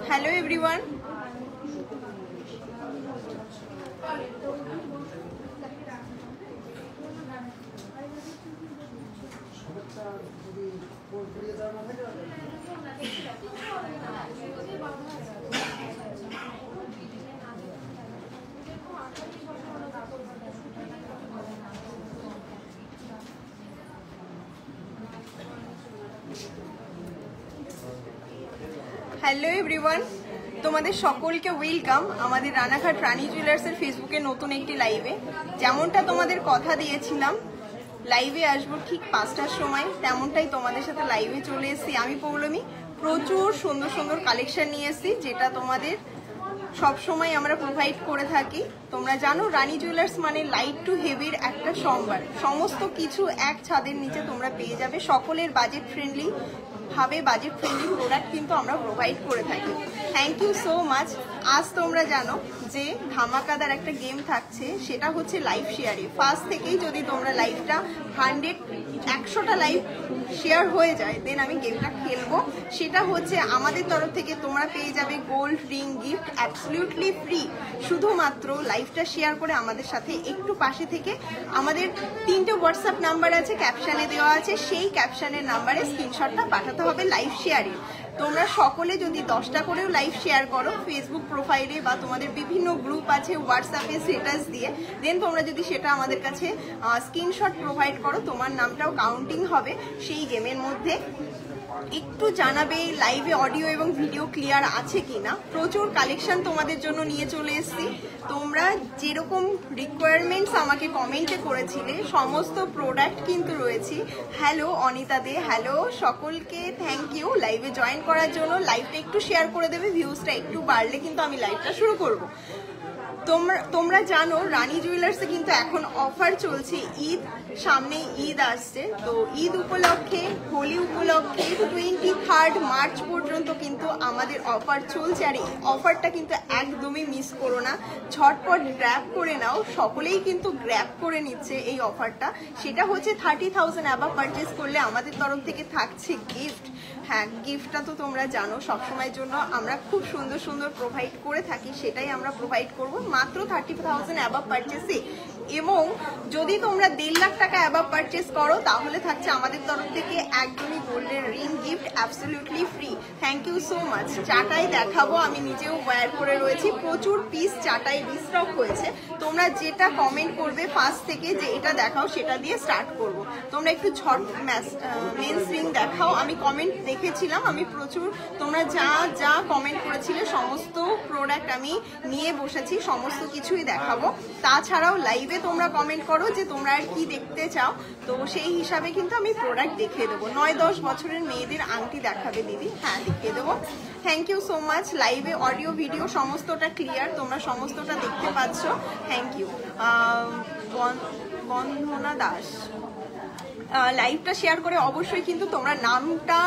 Hello everyone. Hello everyone, তোমাদের সকলকে welcome আমাদের রানাঘাট রানী জুয়েলার্সের ফেসবুকে নতুন একটি লাইভে। যেমনটা তোমাদের কথা দিয়েছিলাম লাইভে আসবো ঠিক 5টার সময়, তেমনটাই তোমাদের সাথে লাইভে চলে এসেছি। আমি পৌলমী প্রচুর সুন্দর সুন্দর কালেকশন নিয়ে এসেছি, যেটা তোমাদের সব সময় আমরা প্রোভাইড করে থাকি। তোমরা জানো রানী জুয়েলার্স মানে লাইট টু হেভির একটা সম্ভার, সমস্ত কিছু এক ছাদের নিচে তোমরা পেয়ে যাবে। সকলের বাজেট ফ্রেন্ডলি প্রোডাক্ট কিন্তু আমরা প্রোভাইড করে থাকি। Thank you so much. আজ তোমরা জানো যে ধামাকাদার একটা গেম থাকছে, সেটা হচ্ছে লাইভ শেয়ারে। ফার্স্ট থেকেই যদি তোমরা লাইভটা 100টা লাইভ শেয়ার হয়ে যায়, দেন আমি গেমটা খেলবো। সেটা হচ্ছে আমাদের তরফ থেকে তোমরা পেয়ে যাবে gold ring gift absolutely free, শুধুমাত্র লাইভটা শেয়ার করে আমাদের সাথে একটু পাশে থেকে। আমাদের 3টে হোয়াটসঅ্যাপ নাম্বার আছে, ক্যাপশনে দেওয়া আছে, সেই ক্যাপশনের নাম্বারে স্ক্রিনশটটা পাঠাতে হবে লাইভ শেয়ারে। তোমরা সকলে যদি 10টা করেও লাইভ শেয়ার করো ফেসবুক প্রোফাইলে বা তোমাদের বিভিন্ন গ্রুপ আছে হোয়াটসঅ্যাপে স্ট্যাটাস দিয়ে, দেন তোমরা যদি সেটা আমাদের কাছে স্ক্রিনশট প্রোভাইড করো, তোমার নামটাও কাউন্টিং হবে সেই গেমের মধ্যে। একটু জানাবে লাইভে অডিও এবং ভিডিও ক্লিয়ার আছে কিনা। প্রচুর কালেকশন তোমাদের জন্য নিয়ে চলে এসেছি। তোমরা যেরকম রিকোয়ারমেন্টস আমাকে কমেন্টে করেছিলে সমস্ত প্রোডাক্ট কিন্তু রয়েছে। হ্যালো অনিতা দে, হ্যালো সকলকে, থ্যাংক ইউ লাইভে জয়েন করার জন্য। লাইভটা একটু শেয়ার করে দেবে, ভিউজটা একটু বাড়লে কিন্তু আমি লাইভটা শুরু করব। তোমরা জানো রানী জুয়েলার্সে কিন্তু এখন অফার চলছে। সামনে ঈদ আসছে, তো ঈদ উপলক্ষে, হোলি উপলক্ষে 23 মার্চ পর্যন্ত কিন্তু আমাদের অফার চলছে। আর এই অফারটা কিন্তু একদমই মিস করো না, ঝটপট গ্র্যাব করে নাও। সকলেই কিন্তু গ্র্যাব করে নিচ্ছে এই অফারটা। সেটা হচ্ছে 30,000 অ্যাবাভ পারচেস করলে আমাদের তরফ থেকে থাকছে গিফট। হ্যাঁ, গিফটটা তো তোমরা জানো সবসময়ের জন্য আমরা খুব সুন্দর সুন্দর প্রোভাইড করে থাকি, সেটাই আমরা প্রোভাইড করব মাত্র 30,000 অ্যাবাভ পারচেসে। এবং যদি তোমরা 1.5 লাখ টাকা অ্যাবাভ পারচেস করো তাহলে থাকছে আমাদের তরফ থেকে একদমই golden ring gift absolutely free. Thank you so much. চাটাই দেখাবো, আমি নিজেও ওয়্যার করে রয়েছি। প্রচুর পিস চাটাই রিস্টক হয়েছে। তোমরা যেটা কমেন্ট করবে ফার্স্ট থেকে যে এটা দেখাও, সেটা দিয়ে স্টার্ট করব। তোমরা একটু মেন্স রিং দেখাও। আমি কমেন্ট দেখেছিলাম, আমি প্রচুর তোমরা যা কমেন্ট করেছিলে সমস্ত প্রোডাক্ট আমি নিয়ে বসেছি, সমস্ত কিছুই দেখাবো। তাছাড়াও লাইভে তোমরা কমেন্ট করো যে তোমরা আর কি দেখতে চাও, তো সেই হিসাবে কিন্তু আমি প্রোডাক্ট দেখিয়ে দেবো। 9-10 বছরের মেয়েদের আংটি দেখাবে দিদি, হ্যাঁ দেখিয়ে দেবো। Thank you so much. লাইভে অডিও ভিডিও সমস্তটা ক্লিয়ার, তোমরা সমস্তটা দেখতে পাচ্ছ। Thank you. বন্দনা দাস, লাইভটা শেয়ার করে অবশ্যই কিন্তু তোমরা নামটা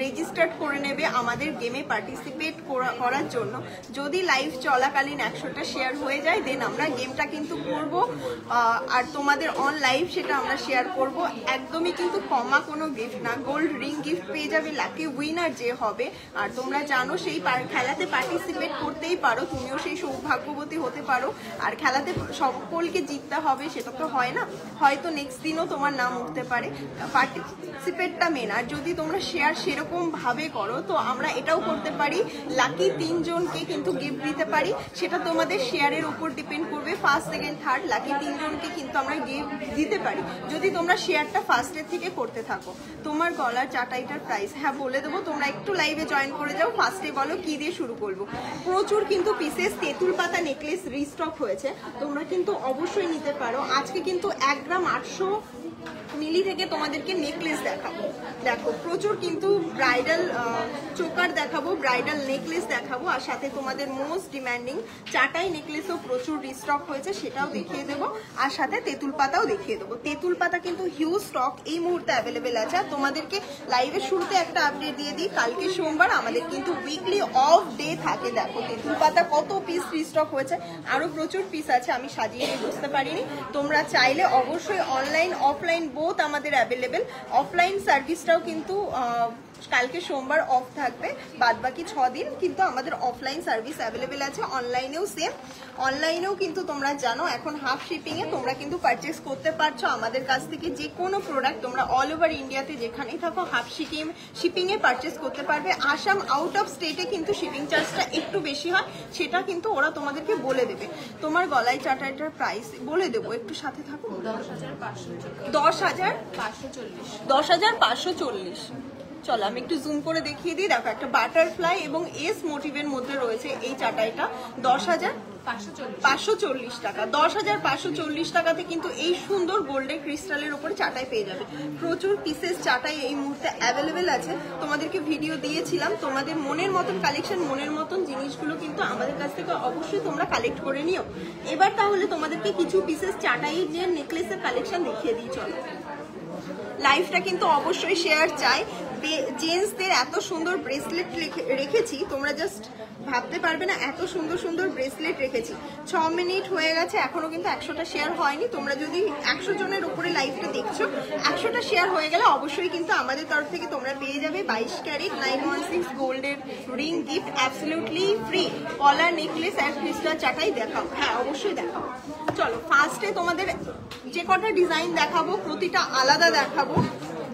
রেজিস্টার্ড করে নেবে আমাদের গেমে পার্টিসিপেট করার জন্য। যদি লাইভ চলাকালীন 100টা শেয়ার হয়ে যায়, দেন আমরা গেমটা কিন্তু করব। আর তোমাদের অন লাইভ সেটা আমরা শেয়ার করব। একদমই কিন্তু কমা কোনো গিফট না, গোল্ড রিং গিফট পেয়ে যাবে লাকি উইনার যে হবে। আর তোমরা জানো সেই খেলাতে পার্টিসিপেট করতেই পারো, তুমিও সেই সৌভাগ্যবতী হতে পারো। আর খেলাতে সকলকে জিততে হবে সেটা তো হয় না, হয়তো নেক্সট দিনও তোমার নাম উঠতে পারে। পার্টিসিপেটটা মেন। আর যদি তোমরা শেয়ার সেরকম ভাবে করো তো আমরা এটাও করতে পারি, লাকি 3 জনকে কিন্তু গিফট দিতে পারি। সেটা তোমাদের শেয়ারের উপর ডিপেন্ড করবে। ফার্স্ট, সেকেন্ড, থার্ড লাকি 3 জনকে কিন্তু আমরা গিফট দিতে পারি যদি তোমরা শেয়ারটা ফার্স্টের থেকে করতে থাকো। তোমার গলার চাটাইটার প্রাইস, হ্যাঁ বলে দেবো। তোমরা একটু লাইভে জয়েন করে যাও। ফার্স্টে বলো কি দিয়ে শুরু করবো। প্রচুর কিন্তু পিসেস তেঁতুল পাতা নেকলেস রিস্টক হয়েছে, তোমরা কিন্তু অবশ্যই নিতে পারো। আজকে কিন্তু 1 গ্রাম 800 মিলি থেকে তোমাদেরকে নেকলেস দেখাবো। দেখো প্রচুর কিন্তু ব্রাইডাল চোকার দেখাবো, ব্রাইডাল নেকলেস দেখাবো, আর সাথে তোমাদের মোস্ট ডিমান্ডিং চাটাই নেকলেসও প্রচুর রিস্টক হয়েছে, সেটাও দেখিয়ে দেবো, আর সাথে তেঁতুল পাতাও দেখিয়ে দেবো। তেঁতুল পাতা কিন্তু হিউজ স্টক এই মুহূর্তে অ্যাভেলেবেল আছে। আর তোমাদেরকে লাইভের শুরুতে একটা আপডেট দিয়ে দিই, কালকে সোমবার আমাদের কিন্তু উইকলি অফ ডে থাকে। দেখো তেঁতুল পাতা কত পিস রিস্টক হয়েছে, আরো প্রচুর পিস আছে, আমি সাজিয়ে নিয়ে বুঝতে পারিনি। তোমরা চাইলে অবশ্যই অনলাইন অফলাইন বোথ আমাদের অ্যাভেলেবেল। অফলাইন সার্ভিসটাও কিন্তু কালকে সোমবার অফ থাকবে, বাদ বাকি 6 দিন কিন্তু আমাদের অফলাইন সার্ভিস অ্যাভেলেবেল আছে। অনলাইনেও সেম, অনলাইনেও কিন্তু তোমরা জানো এখন হাফ শিপিং এ তোমরা কিন্তু পারচেস করতে পারছো আমাদের কাছ থেকে। যে কোনো প্রোডাক্ট তোমরা অল ওভার ইন্ডিয়াতে যেখানেই থাকো হাফ শিপিং এ পারচেস করতে পারবে। আসাম আউট অফ স্টেটে কিন্তু শিপিং চার্জটা একটু বেশি হয়, সেটা কিন্তু ওরা তোমাদেরকে বলে দেবে। তোমার গলায় চাটাইটার প্রাইস বলে দেবো, একটু সাথে থাকো। 10,540। চলো আমি একটু জুম করে দেখিয়ে দিই। দেখো একটা বাটারফ্লাই এবং এস মোটিভের মধ্যে রয়েছে এই চাটাইটা, 10,540 টাকা। 10,540 টাকাতে কিন্তু এই সুন্দর গোল্ডেন ক্রিস্টালের উপরে চাটাই পেয়ে যাবে। প্রচুর পিসেস চাটাই এই মুহূর্তে অ্যাভেলেবেল আছে, তোমাদেরকে ভিডিও দিয়েছিলাম। তোমাদের মনের মতন কালেকশন, মনের মতন জিনিসগুলো কিন্তু আমাদের কাছ থেকে অবশ্যই তোমরা কালেক্ট করে নিও। এবার তাহলে তোমাদেরকে কিছু পিসেস চাটাই যে নেকলেসের কালেকশন দেখিয়ে দিই। চলো লাইফটা কিন্তু অবশ্যই শেয়ার চাই। জেন্টসদের এত সুন্দর ব্রেসলেট রেখেছি, তোমরা জাস্ট ভাবতে পারবে না, এত সুন্দর সুন্দর ব্রেসলেট রেখেছি। 6 মিনিট হয়ে গেছে, এখনো কিন্তু 100টা শেয়ার হয়নি। তোমরা যদি 100 জনের উপরে লাইভটা দেখছো, 100টা শেয়ার হয়ে গেলে অবশ্যই কিন্তু আমাদের তরফ থেকে তোমরা পেয়ে যাবে 22 ক্যারেট 916 গোল্ডের রিং গিফট, অ্যাবসলিউটলি ফ্রি। কলার নেকলেস আর ক্রিস্টাল চাটাই দেখাও, হ্যাঁ অবশ্যই দেখাও। চলো ফার্স্টে তোমাদের যে কটা ডিজাইন দেখাবো প্রতিটা আলাদা দেখাবো,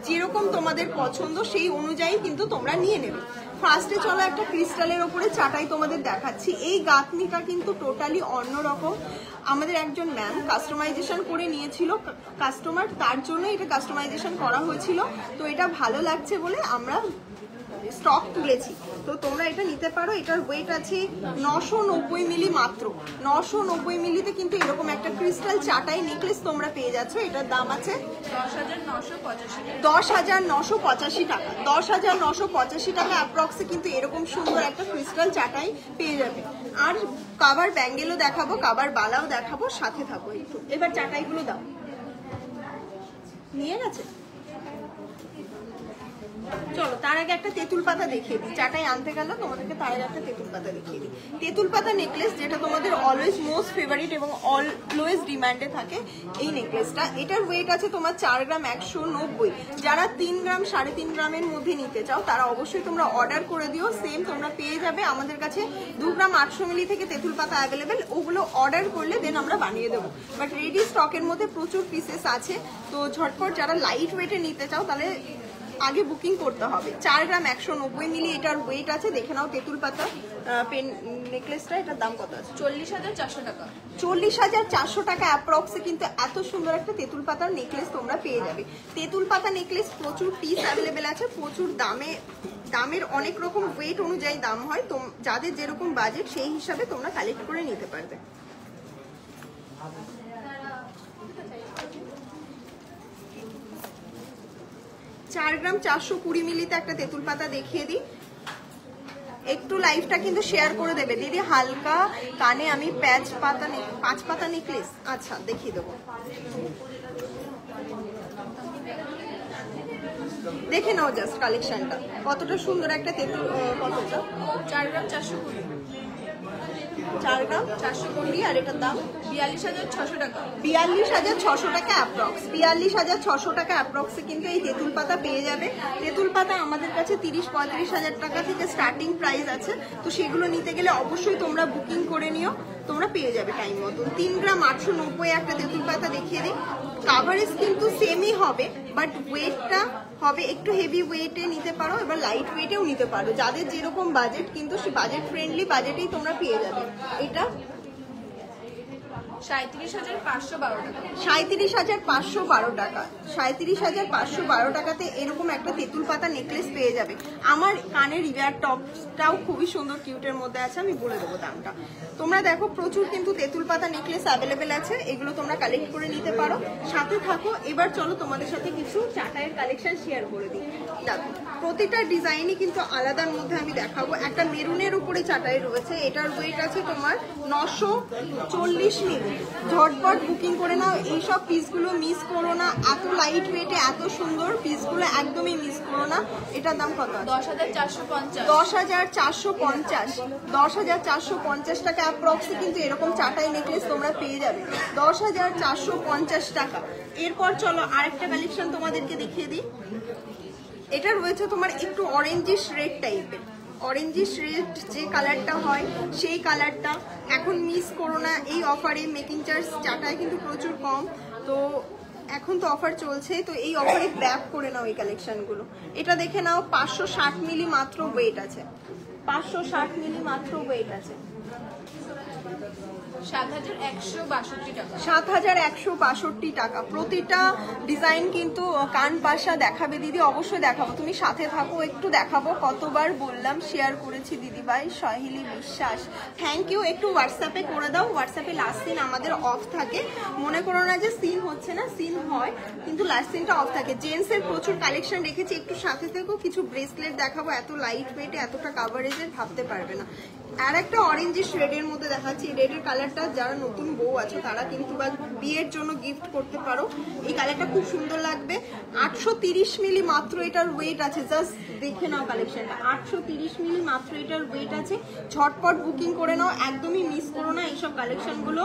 যেরকম তোমাদের পছন্দ সেই অনুযায়ী কিন্তু তোমরা নিয়ে নেবে। ফার্স্টে চলো একটা ক্রিস্টালের ওপরে চাটাই তোমাদের দেখাচ্ছি। এই গাঁথনিটা কিন্তু টোটালি অন্যরকম। আমাদের একজন ম্যাম কাস্টমাইজেশন করে নিয়েছিল কাস্টমার, তার জন্য এটা কাস্টমাইজেশন করা হয়েছিল। তো এটা ভালো লাগছে বলে আমরা স্টক তুলেছি, তো তোমরা এটা নিতে পারো। এটার ওয়েট আছে 990 মিলি মাত্র। 990 মিলিতে কিন্তু এরকম একটা ক্রিস্টাল চাটাই নেকলেস তোমরা পেয়ে যাচ্ছ। এটার দাম আছে 10,985 টাকা। 10,985 টাকা অ্যাপ্রক্সে কিন্তু এরকম সুন্দর একটা ক্রিস্টাল চাটাই পেয়ে যাবে। আর কাবার ব্যাঙ্গেলও দেখাবো, কাবার বালাও দেখাবো, সাথে থাকো একটু। এবার চাটাইগুলো দাও, নিয়ে গেছে। চলো তার আগে একটা তেঁতুল পাতা দেখিয়ে দিই। চাটাই আনতে গেল তোমাদেরকে, তার আগে একটা তেঁতুল পাতা দেখিয়ে দিই। তেঁতুল পাতা নেকলেস, যেটা তোমাদের অলওয়েজ মোস্ট ফেভারিট এবং অলওয়েজ ডিমান্ডে থাকে এই নেকলেসটা। এটার ওয়েট আছে তোমার 4 গ্রাম 190। যারা 3 গ্রাম 3.5 গ্রামের মধ্যে নিতে চাও তারা অবশ্যই তোমরা অর্ডার করে দিও। সেম তোমরা পেয়ে যাবে আমাদের কাছে 2 গ্রাম 800 মিলি থেকে তেঁতুল পাতা অ্যাভেলেবেল। ওগুলো অর্ডার করলে দেন আমরা বানিয়ে দেবো, বাট রেডি স্টকের মধ্যে প্রচুর পিসেস আছে। তো ঝটপট যারা লাইট ওয়েটে নিতে চাও তাহলে আগে বুকিং করতে হবে। 4 গ্রাম 190 মিলি এটার ওয়েট আছে। দেখে নাও তেঁতুল পাতা পেন নেকলেসটা, এটার দাম কত আছে? 40,400 টাকা। 40,400 টাকা অ্যাপ্রক্সে কিন্তু এত সুন্দর একটা তেঁতুল পাতার নেকলেস তোমরা পেয়ে যাবে। তেঁতুল পাতা নেকলেস প্রচুর পিস অ্যাভেলেবেল আছে, প্রচুর দামের অনেক রকম ওয়েট অনুযায়ী দাম হয়। তো যাদের যেরকম বাজেট সেই হিসাবে তোমরা কালেক্ট করে নিতে পারবে। চার গ্রাম 420 মিলিতে একটা তেঁতুল পাতা দেখিয়ে দিই। একটু লাইভটা কিন্তু শেয়ার করে দেবে দিদি। হালকা কানে আমি 5 পাতা নেকলেস, আচ্ছা দেখিয়ে দেবো। দেখে নাও জাস্ট কালেকশনটা কতটা সুন্দর একটা তেঁতুল। কতটা? 4 গ্রাম 420। 4 গ্রাম 420 আর এটার দাম 42,600 টাকা। 42,600 টাকা অ্যাপ্রক্স। 42,600 টাকা অ্যাপ্রক্সে কিন্তু এই তেঁতুল পাতা পেয়ে যাবে। তেঁতুল পাতা আমাদের কাছে 30-35 হাজার টাকা থেকে স্টার্টিং প্রাইস আছে। তো সেগুলো নিতে গেলে অবশ্যই তোমরা বুকিং করে নিও, তোমরা পেয়ে যাবে টাইম মতো। 3 গ্রাম 890 একটা তেঁতুল পাতা দেখিয়ে দিই। কাভারেজ কিন্তু সেমই হবে, বাট ওয়েটটা হবে একটু হেভি ওয়েটে নিতে পারো, এবার লাইট ওয়েটেও নিতে পারো। যাদের যেরকম বাজেট কিন্তু সে বাজেট ফ্রেন্ডলি বাজেটেই তোমরা পেয়ে যাবে। এটা 37,512 টাকা। 37,512 টাকা। 37,512 টাকাতে এরকম একটা তেঁতুল পাতা নেকলেস পেয়ে যাবে। আমার কানের ইয়ার টপটাও খুবই সুন্দর কিউটের মধ্যে আছে, আমি বলে দেবো দামটা। তোমরা দেখো প্রচুর কিন্তু তেঁতুল পাতা নেকলেস অ্যাভেলেবেল আছে, এগুলো তোমরা কালেক্ট করে নিতে পারো। সাথে থাকো। এবার চলো তোমাদের সাথে কিছু চাটাইয়ের কালেকশন শেয়ার করে দিই। দেখো প্রতিটা ডিজাইনই কিন্তু আলাদার মধ্যে আমি দেখাবো। একটা মেরুনের উপরে চাটাই রয়েছে, এটার ওয়েট আছে তোমার 940 মিলি। ঝটপট বুকিং করে নাও, এইসব পিসগুলো মিস করো না। এত লাইট ওয়েটে এত সুন্দর পিসগুলো একদমই মিস করো না। এটার দাম কত? 10,450। 10,450। 10,450 টাকা অ্যাপ্রক্সে কিন্তু এরকম চাটাই নেকলেস তোমরা পেয়ে যাবে। 10,450 টাকা। এরপর চলো আরেকটা কালেকশন তোমাদেরকে দেখিয়ে দিই। এটা রয়েছে তোমার একটু অরেঞ্জিশ রেড টাইপের। অরেঞ্জিশ রেড যে কালারটা হয় সেই কালারটা এখন মিস করো না এই অফারে। মেকিং চার্জ চাটায় কিন্তু প্রচুর কম, তো এখন তো অফার চলছে, তো এই অফারে গ্র্যাব করে নাও এই কালেকশনগুলো। এটা দেখে নাও 560 মিলি মাত্র ওয়েট আছে। 560 মিলি মাত্র ওয়েট আছে। 7,162 টাকা। 7,162 টাকা। প্রতিটা ডিজাইন কিন্তু কান পাশা দেখাবে দিদি, অবশ্যই দেখাবো, তুমি সাথে থাকো, একটু দেখাবো। কতবার বললাম শেয়ার করেছি দিদিভাই সহিলি বিশ্বাস, থ্যাংক ইউ। একটু হোয়াটসঅ্যাপে করে দাও, হোয়াটসঅ্যাপে লাস্ট সিন আমাদের অফ থাকে। মনে করো না যে সিন হচ্ছে না, সিন হয় কিন্তু লাস্ট সিনটা অফ থাকে। জেন্টসের প্রচুর কালেকশন রেখেছি, একটু সাথে থেকো। কিছু ব্রেসলেট দেখাবো, এত লাইট ওয়েটে এতটা কাভারেজের ভাবতে পারবে না। আর একটা অরেঞ্জিশ রেডের মধ্যে দেখাচ্ছি। রেডের কালারটা যারা নতুন বউ আছে তারা কিন্তু বা বিয়ের জন্য গিফট করতে পারো। এই কালারটা খুব সুন্দর লাগবে। 830 মিলি মাত্র এটার ওয়েট আছে। জাস্ট দেখে নাও কালেকশনটা, 830 মিলি মাত্র এটার ওয়েট আছে। ঝটপট বুকিং করে নাও, একদমই মিস করো না এইসব কালেকশনগুলো।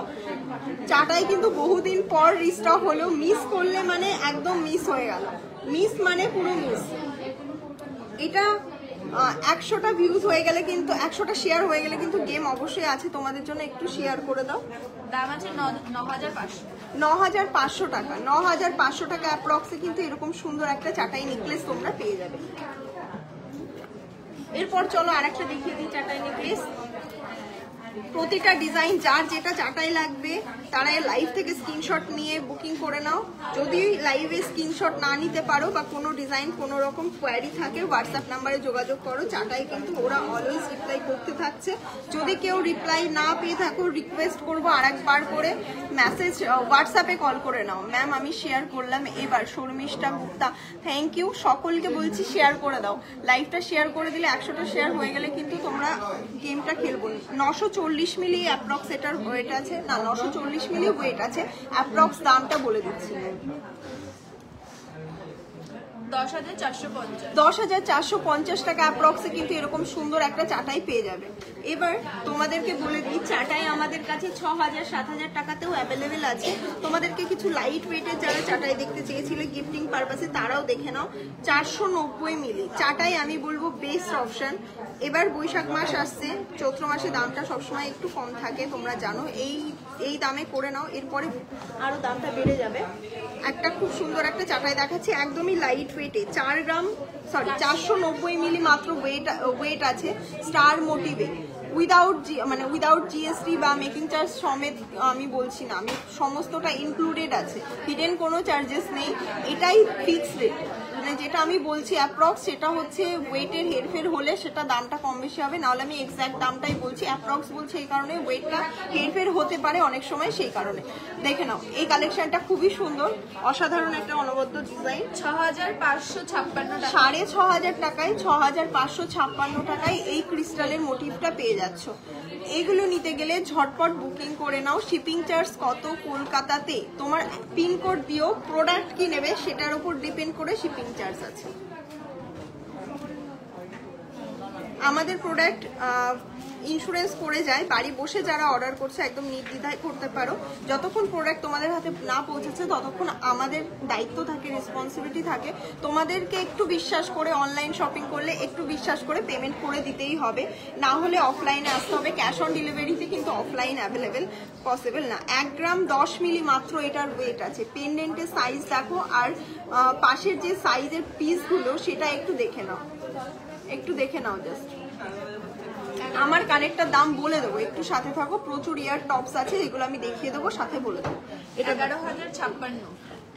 চাটাই কিন্তু বহুদিন পর রিস্টক হলেও মিস করলে মানে একদম মিস হয়ে গেল। মিস মানে পুরো মিস। এটা 100টা ভিউজ হয়ে গেলে কিন্তু 100টা শেয়ার হয়ে গেলে কিন্তু গেম অবশ্যই আছে তোমাদের জন্য, একটু শেয়ার করে দাও। দাম আছে 9,500। 9,500 টাকা। 9,500 টাকা অ্যাপ্রক্সে কিন্তু এরকম সুন্দর একটা চাটাই নেকলেস তোমরা পেয়ে যাবে। এরপর চলো আরেকটা দেখিয়ে দিই চাটাই নেকলেস। প্রতিটা ডিজাইন যার যেটা চাটাই লাগবে তারা লাইভ থেকে স্ক্রিনশট নিয়ে বুকিং করে নাও। যদি লাইভে স্ক্রিনশট না নিতে পারো বা কোনো ডিজাইন কোনো রকম কোয়ারি থাকে, হোয়াটসঅ্যাপ নাম্বারে যোগাযোগ করো। চাটাই কিন্তু ওরা অলওয়েজ রিপ্লাই করতে থাকছে। যদি কেউ রিপ্লাই না পেয়ে থাকো, রিকোয়েস্ট করবো আরেকবার করে মেসেজ হোয়াটসঅ্যাপে কল করে নাও। ম্যাম আমি শেয়ার করলাম এবার শর্মিষ্ঠা গুপ্তা, থ্যাংক ইউ। সকলকে বলছি শেয়ার করে দাও। লাইভটা শেয়ার করে দিলে 100টা শেয়ার হয়ে গেলে কিন্তু তোমরা গেমটা খেলবো। 940 মিলি অ্যাপ্রক্স এটার ওয়েট আছে, না 940 মিলি ওয়েট আছে অ্যাপ্রক্স। দামটা বলে দিচ্ছি, 10,450। 10,450 টাকা অ্যাপ্রক্সে কিন্তু এরকম সুন্দর একটা চাটাই পেয়ে যাবে। এবার তোমাদেরকে বলে দিই চাটাই আমাদের কাছে 6,000 7,000 টাকাতেও অ্যাভেলেবেল আছে। তোমাদেরকে কিছু লাইট ওয়েটের যারা চাটাই দেখতে চেয়েছিলে গিফটিং পারপাসে তারাও দেখে নাও। 490 মিলি চাটাই আমি বলবো বেস্ট অপশন। এবার বৈশাখ মাস আসছে, চৈত্র মাসে দামটা সবসময় একটু কম থাকে, তোমরা জানো। এই দামে করে নাও, এরপরে আরো দামটা বেড়ে যাবে। একটা খুব সুন্দর একটা চাটাই দেখাচ্ছি, একদমই লাইট ওয়েটে। 490 মিলি মাত্র ওয়েট আছে। স্টার মোটিভে উইদাউট জিএসটি বা মেকিং চার্জ সমেত আমি বলছি না, আমি সমস্তটা ইনক্লুডেড আছে, হিডেন কোনো চার্জেস নেই। এটাই ফিক্সড রেট, মানে যেটা আমি বলছি অ্যাপ্রক্স সেটা হচ্ছে ওয়েটের হেরফের হলে সেটা দামটা কম বেশি হবে, নাহলে আমি এক্স্যাক্ট দামটাই বলছি। অ্যাপ্রক্স বলছি এই কারণে ওয়েটটা হেরফের হতে পারে অনেক সময়, সেই কারণে। দেখে নাও এই কালেকশনটা খুবই সুন্দর, অসাধারণ একটা অনবদ্য ডিজাইন। 6,556 টাকা। 6,500 টাকায় 6,556 টাকায় এই ক্রিস্টালের মোটিভটা পেয়ে যাচ্ছ। এগুলো নিতে গেলে ঝটপট বুকিং করে নাও। শিপিং চার্জ কত কলকাতাতে, তোমার পিনকোড দিও, প্রোডাক্ট কি নেবে সেটার উপর ডিপেন্ড করে শিপিং চার্জ আছে। আমাদের প্রোডাক্ট ইন্স্যুরেন্স করে যায়, বাড়ি বসে যারা অর্ডার করছে একদম নির্দ্বিধায় করতে পারো। যতক্ষণ প্রোডাক্ট তোমাদের হাতে না পৌঁছেছে ততক্ষণ আমাদের দায়িত্ব থাকে, রেসপন্সিবিলিটি থাকে। তোমাদেরকে একটু বিশ্বাস করে অনলাইন শপিং করলে একটু বিশ্বাস করে পেমেন্ট করে দিতেই হবে, না হলে অফলাইনে আসতে হবে। ক্যাশ অন ডেলিভারিতে কিন্তু অফলাইন অ্যাভেলেবেল পসিবল না। 1 গ্রাম 10 মিলি মাত্র এটার ওয়েট আছে। পেন্ডেন্টের সাইজ দেখো, আর পাশের যে সাইজের পিসগুলো সেটা একটু দেখে নাও, একটু দেখে নাও জাস্ট। আমার কানেরটার দাম বলে দেবো, একটু সাথে থাকো। প্রচুর ইয়ার টপস আছে, এগুলো আমি দেখিয়ে দেবো, সাথে বলে দেবো। এটা 11,056।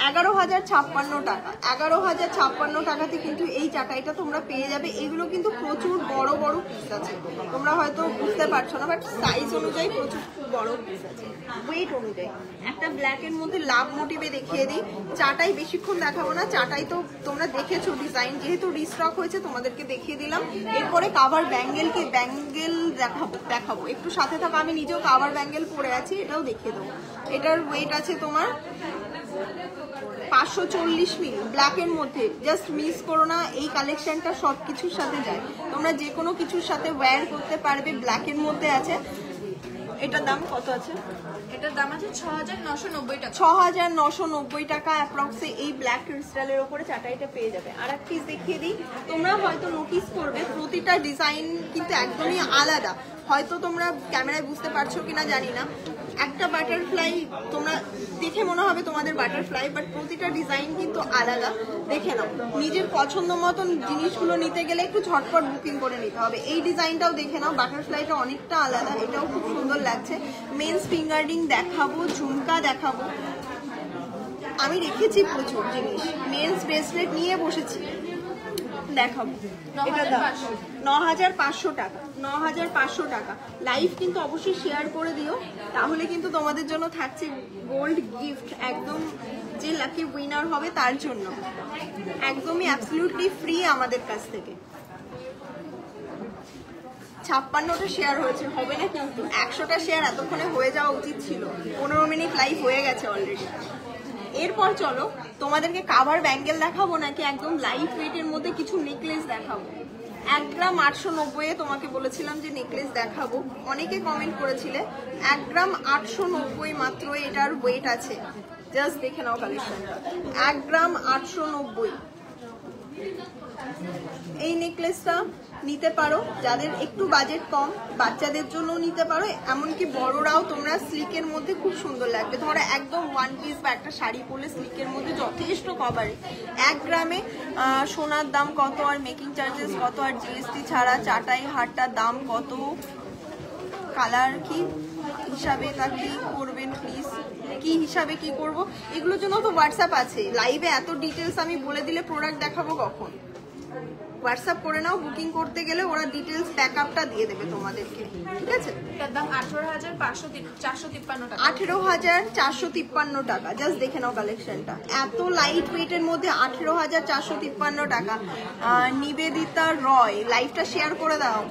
11,056 টাকা। 11,056 টাকাতে কিন্তু এই চাটাইটা তোমরা পেয়ে যাবে। এগুলো কিন্তু প্রচুর বড় বড় পিস আছে, তোমরা হয়তো বুঝতে পারছো না, বাট সাইজ অনুযায়ী প্রচুর বড় পিস আছে, ওয়েট অনুযায়ী। একটা ব্ল্যাকের মধ্যে লাভ মোটিভে দেখিয়ে দিই। চাটাই বেশিক্ষণ দেখাবো না, চাটাই তো তোমরা দেখেছো ডিজাইন, যেহেতু রিস্টক হয়েছে তোমাদেরকে দেখিয়ে দিলাম। এরপরে কাভার ব্যাঙ্গেল দেখাবো, একটু সাথে থাকো। আমি নিজেও কাভার ব্যাঙ্গেল পরে আছি, এটাও দেখিয়ে দেবো। এটার ওয়েট আছে তোমার 540 মিলি, ব্ল্যাকের মধ্যে। জাস্ট মিস করো না, এই কালেকশনটা সব কিছুর সাথে যায়, তোমরা যে কোনো কিছুর সাথে ওয়্যার করতে পারবে। ব্ল্যাকের মধ্যে আছে। এটার দাম কত আছে? এটার দাম আছে 6,990 টাকা। 6,990 টাকা অ্যাপ্রক্সে এই ব্ল্যাক ক্রিস্টালের ওপরে চাটাইটা পেয়ে যাবে। আর এক পিস দেখিয়ে দিই, তোমরা হয়তো নোটিস করবে প্রতিটা ডিজাইন কিন্তু একদমই আলাদা। হয়তো তোমরা ক্যামেরায় বুঝতে পারছো কিনা জানি না, একটা বাটারফ্লাই তোমরা দেখে মনে হবে তোমাদের বাটারফ্লাই, বাট প্রতিটা ডিজাইন কিন্তু আলাদা। দেখে নাও, নিজের পছন্দ মতন জিনিসগুলো নিতে গেলে একটু ঝটপট বুকিং করে নিতে হবে। এই ডিজাইনটাও দেখে নাও, বাটারফ্লাইটা অনেকটা আলাদা, এটাও খুব সুন্দর লাগছে। মেন্স ফিঙ্গার রিং দেখাবো, ঝুমকা দেখাবো, আমি রেখেছি প্রচুর জিনিস। মেন্স ব্রেসলেট নিয়ে বসেছি, দেখাবো। এটা দাম 9,500 টাকা। 9,500 টাকা। লাইভ কিন্তু অবশ্যই শেয়ার করে দিও, তাহলে কিন্তু তোমাদের জন্য থাকছে গোল্ড গিফট, একদম যে লাকি উইনার হবে তার জন্য, একদমই অ্যাবসলিউটলি ফ্রি আমাদের কাছ থেকে। 56টা শেয়ার হয়েছে, হবে না কিন্তু 100টা শেয়ার এতক্ষণে হয়ে যাওয়া উচিত ছিল। 15 মিনিট লাইভ হয়ে গেছে অলরেডি। এরপর চলো তোমাদেরকে কাভার ব্যাঙ্গেল দেখাবো, নাকি একদম লাইট ওয়েটের মধ্যে কিছু নেকলেস দেখাবো। 1 গ্রাম 890 তোমাকে বলেছিলাম যে নেকলেস দেখাবো, অনেকে কমেন্ট করেছিলে। 1 গ্রাম 890 মাত্র এটার ওয়েট আছে। জাস্ট দেখে নাও কালেকশনটা, 1 গ্রাম 890। এই নেকলেসটা নিতে পারো যাদের একটু বাজেট কম, বাচ্চাদের জন্য নিতে পারো, এমনকি বড়রাও তোমরা স্লিকের মধ্যে খুব সুন্দর লাগবে। ধরো একদম ওয়ান পিস বা একটা শাড়ি পরলে স্লিকের মধ্যে যথেষ্ট কভারে। 1 গ্রামে সোনার দাম কত, আর মেকিং চার্জেস কত, আর জিএসটি ছাড়া চাটাই হারটার দাম কত, কালার কি হিসাবে তা কি করবেন প্লিজ, কি হিসাবে কি করব, এগুলোর জন্য তো হোয়াটসঅ্যাপ আছে। লাইভে এত ডিটেলস আমি বলে দিলে প্রোডাক্ট দেখাবো কখন? হোয়াটসঅ্যাপ করে নাও, বুকিং করতে গেলে ওরা ডিটেলস ব্যাকআপটা দিয়ে দেবে তোমাদেরকে, ঠিক আছে? এটার দাম 18,453 টাকা। 18,453 টাকা। জাস্ট দেখে নাও কালেকশনটা, এত লাইট ওয়েটের মধ্যে 18,453 টাকা। নিবেদিতা রয়, লাইভটা শেয়ার করে দাও।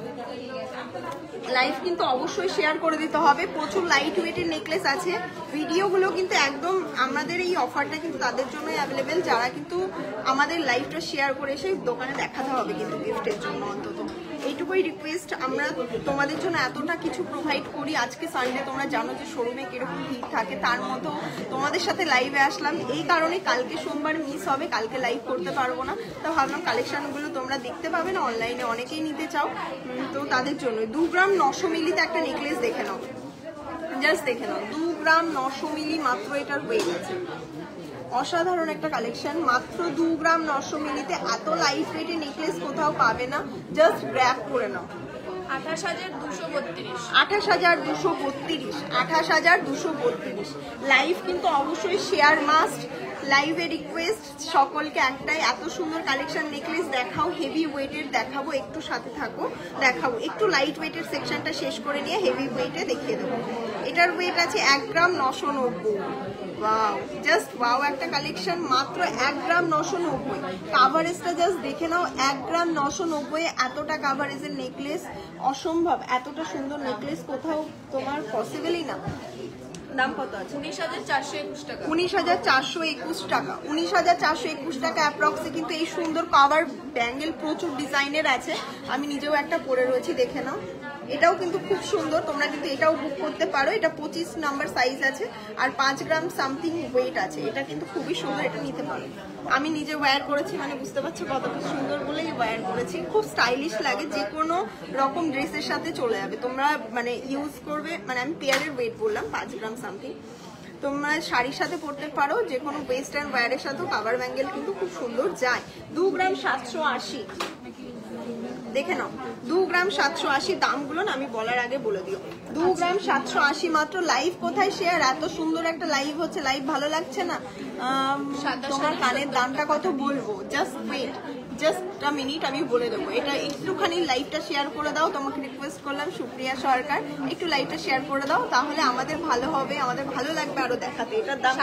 লাইভ কিন্তু অবশ্যই শেয়ার করে দিতে হবে। প্রচুর লাইট ওয়েটের নেকলেস আছে। ভিডিওগুলো কিন্তু একদম আমাদের এই অফারটা কিন্তু তাদের জন্যই অ্যাভেলেবেল, যারা কিন্তু আমাদের লাইভটা শেয়ার করে এসে দোকানে দেখাতে হবে কিন্তু গিফটের জন্য। অন্তত এইটুকুই রিকোয়েস্ট, আমরা তোমাদের জন্য এতটা কিছু প্রোভাইড করি। আজকে সানডে, তোমরা জানো যে শোরুমে কিরকম ভিড় থাকে, তার মতো তোমাদের সাথে লাইভে আসলাম। এই কারণে কালকে সোমবার মিস হবে, কালকে লাইভ করতে পারবো না, তো ভাবলাম কালেকশনগুলো তোমরা দেখতে পাবে না, অনলাইনে অনেকেই নিতে চাও, তো তাদের জন্য। 2 গ্রাম 900 মিলিতে একটা নেকলেস দেখে নাও, জাস্ট দেখে নাও, 2 গ্রাম 900 মিলি মাত্র এটার ওয়েট আছে। অসাধারণ একটা কালেকশন, মাত্র 2 গ্রাম 900 মিলিতে এত লাইট ওয়েটের নেকলেস কোথাও পাবে না। জাস্ট গ্র্যাব করে নাও। 28,232। 28,232। 28,232। লাইভ কিন্তু অবশ্যই শেয়ার মাস্ট। লাইভে রিকোয়েস্ট সকলকে একটাই, এত সুন্দর কালেকশন নেকলেস দেখাও, হেভি ওয়েটের দেখাবো, একটু সাথে থাকো, দেখাবো। একটু লাইট ওয়েটের সেকশনটা শেষ করে নিয়ে হেভি ওয়েটে দেখিয়ে দেবো। এটার ওয়েট আছে 1 গ্রাম 990। ওয়াও, জাস্ট ওয়াও একটা কালেকশন, মাত্র 1 গ্রাম 990। কাভারেজটা জাস্ট দেখে নাও, 1 গ্রাম 990 এতটা কাভারেজের নেকলেস অসম্ভব। এতটা সুন্দর নেকলেস কোথাও তোমার পসিবলই না। দাম কত আছে? 19,421 টাকা। 19,421 টাকা। 19,421 টাকা অ্যাপ্রক্সে কিন্তু এই সুন্দর কাভার ব্যাঙ্গেল প্রচুর ডিজাইনের আছে। আমি নিজেও একটা পরে রয়েছি, দেখে নাও। এটাও কিন্তু খুব সুন্দর, তোমরা কিন্তু এটাও বুক করতে পারো। এটা 25 নাম্বার সাইজ আছে আর 5 গ্রাম সামথিং ওয়েট আছে। এটা কিন্তু খুবই সুন্দর, এটা নিতে পারো। আমি নিজে ওয়্যার করেছি, মানে বুঝতে পারছো কতটা সুন্দর বলেই ওয়্যার করেছি। খুব স্টাইলিশ লাগে, যে কোনো রকম ড্রেসের সাথে চলে যাবে। তোমরা মানে ইউজ করবে, মানে আমি পেয়ারের ওয়েট বললাম 5 গ্রাম সামথিং। তোমরা শাড়ির সাথে পরতে পারো, যে কোনো ওয়েস্টার্ন ওয়্যারের সাথেও কাভার ব্যাঙ্গেল কিন্তু খুব সুন্দর যায়। 2 গ্রাম 780, দেখে নাও 2 গ্রাম 780। দামগুলো না আমি বলার আগে বলে দিও। 2 গ্রাম 780 মাত্র। লাইভ কোথায় শেয়ার? এত সুন্দর একটা লাইভ হচ্ছে, লাইভ ভালো লাগছে না? তোমার কানের দামটা কত বলবো, just wait, just a minute, আমি বলে দেবো। এটা একটুখানি লাইভটা শেয়ার করে দাও, তোমাকে রিকোয়েস্ট করলাম সুপ্রিয়া সরকার, একটু লাইভটা শেয়ার করে দাও, তাহলে আমাদের ভালো হবে, আমাদের ভালো লাগবে আরো দেখাতে। এটার দাম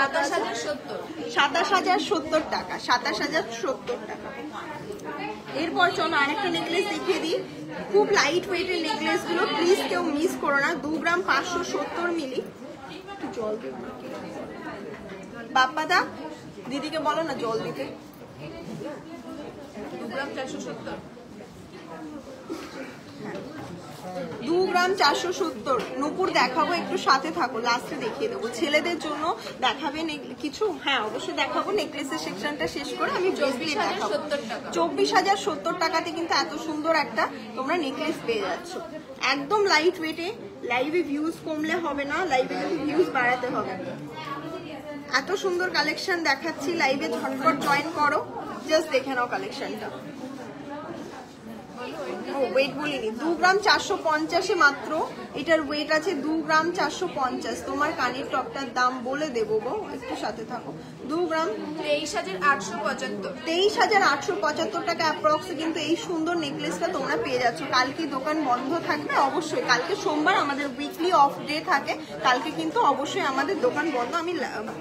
27,070 টাকা, 27,070 টাকা। এরপর চলো আরেকটা নেকলেস দেখিয়ে দিই। খুব লাইট ওয়েটের নেকলেস গুলো, প্লিজ কেউ মিস করো না। 2 গ্রাম 570 মিলি। একটু জল দিও বাপ্পাদা, দিদিকে বলো না জল দিতে। 2 গ্রাম 470, 2 গ্রাম 470। নূপুর দেখাবো, একটু সাথে থাকো, লাস্টে দেখিয়ে দেবো। ছেলেদের জন্য দেখাবে কিছু? হ্যাঁ অবশ্যই দেখাবো, নেকলেসের সেকশনটা শেষ করে আমি 24,070 টাকাতে কিন্তু এত সুন্দর একটা তোমরা নেকলেস পেয়ে যাচ্ছ, একদম লাইট ওয়েটে। লাইভে ভিউজ কমলে হবে না, লাইভে কিন্তু ভিউজ বাড়াতে হবে। এত সুন্দর কালেকশন দেখাচ্ছি, লাইভে ঝটপট জয়েন করো, জাস্ট দেখে নাও কালেকশনটা। ওয়েট বলিনি, 2 গ্রাম 450 মাত্র। এটার ওয়েট আছে 2 গ্রাম 450। তোমার কানের টপটার দাম বলে দেবো গো, একটু সাথে থাকো। 2 গ্রাম 23,875, 23,875 টাকা অ্যাপ্রক্সে কিন্তু এই সুন্দর নেকলেসটা তোমরা পেয়ে যাচ্ছ। কালকে দোকান বন্ধ থাকবে অবশ্যই, কালকে সোমবার আমাদের উইকলি অফ ডে থাকে, কালকে কিন্তু অবশ্যই আমাদের দোকান বন্ধ, আমি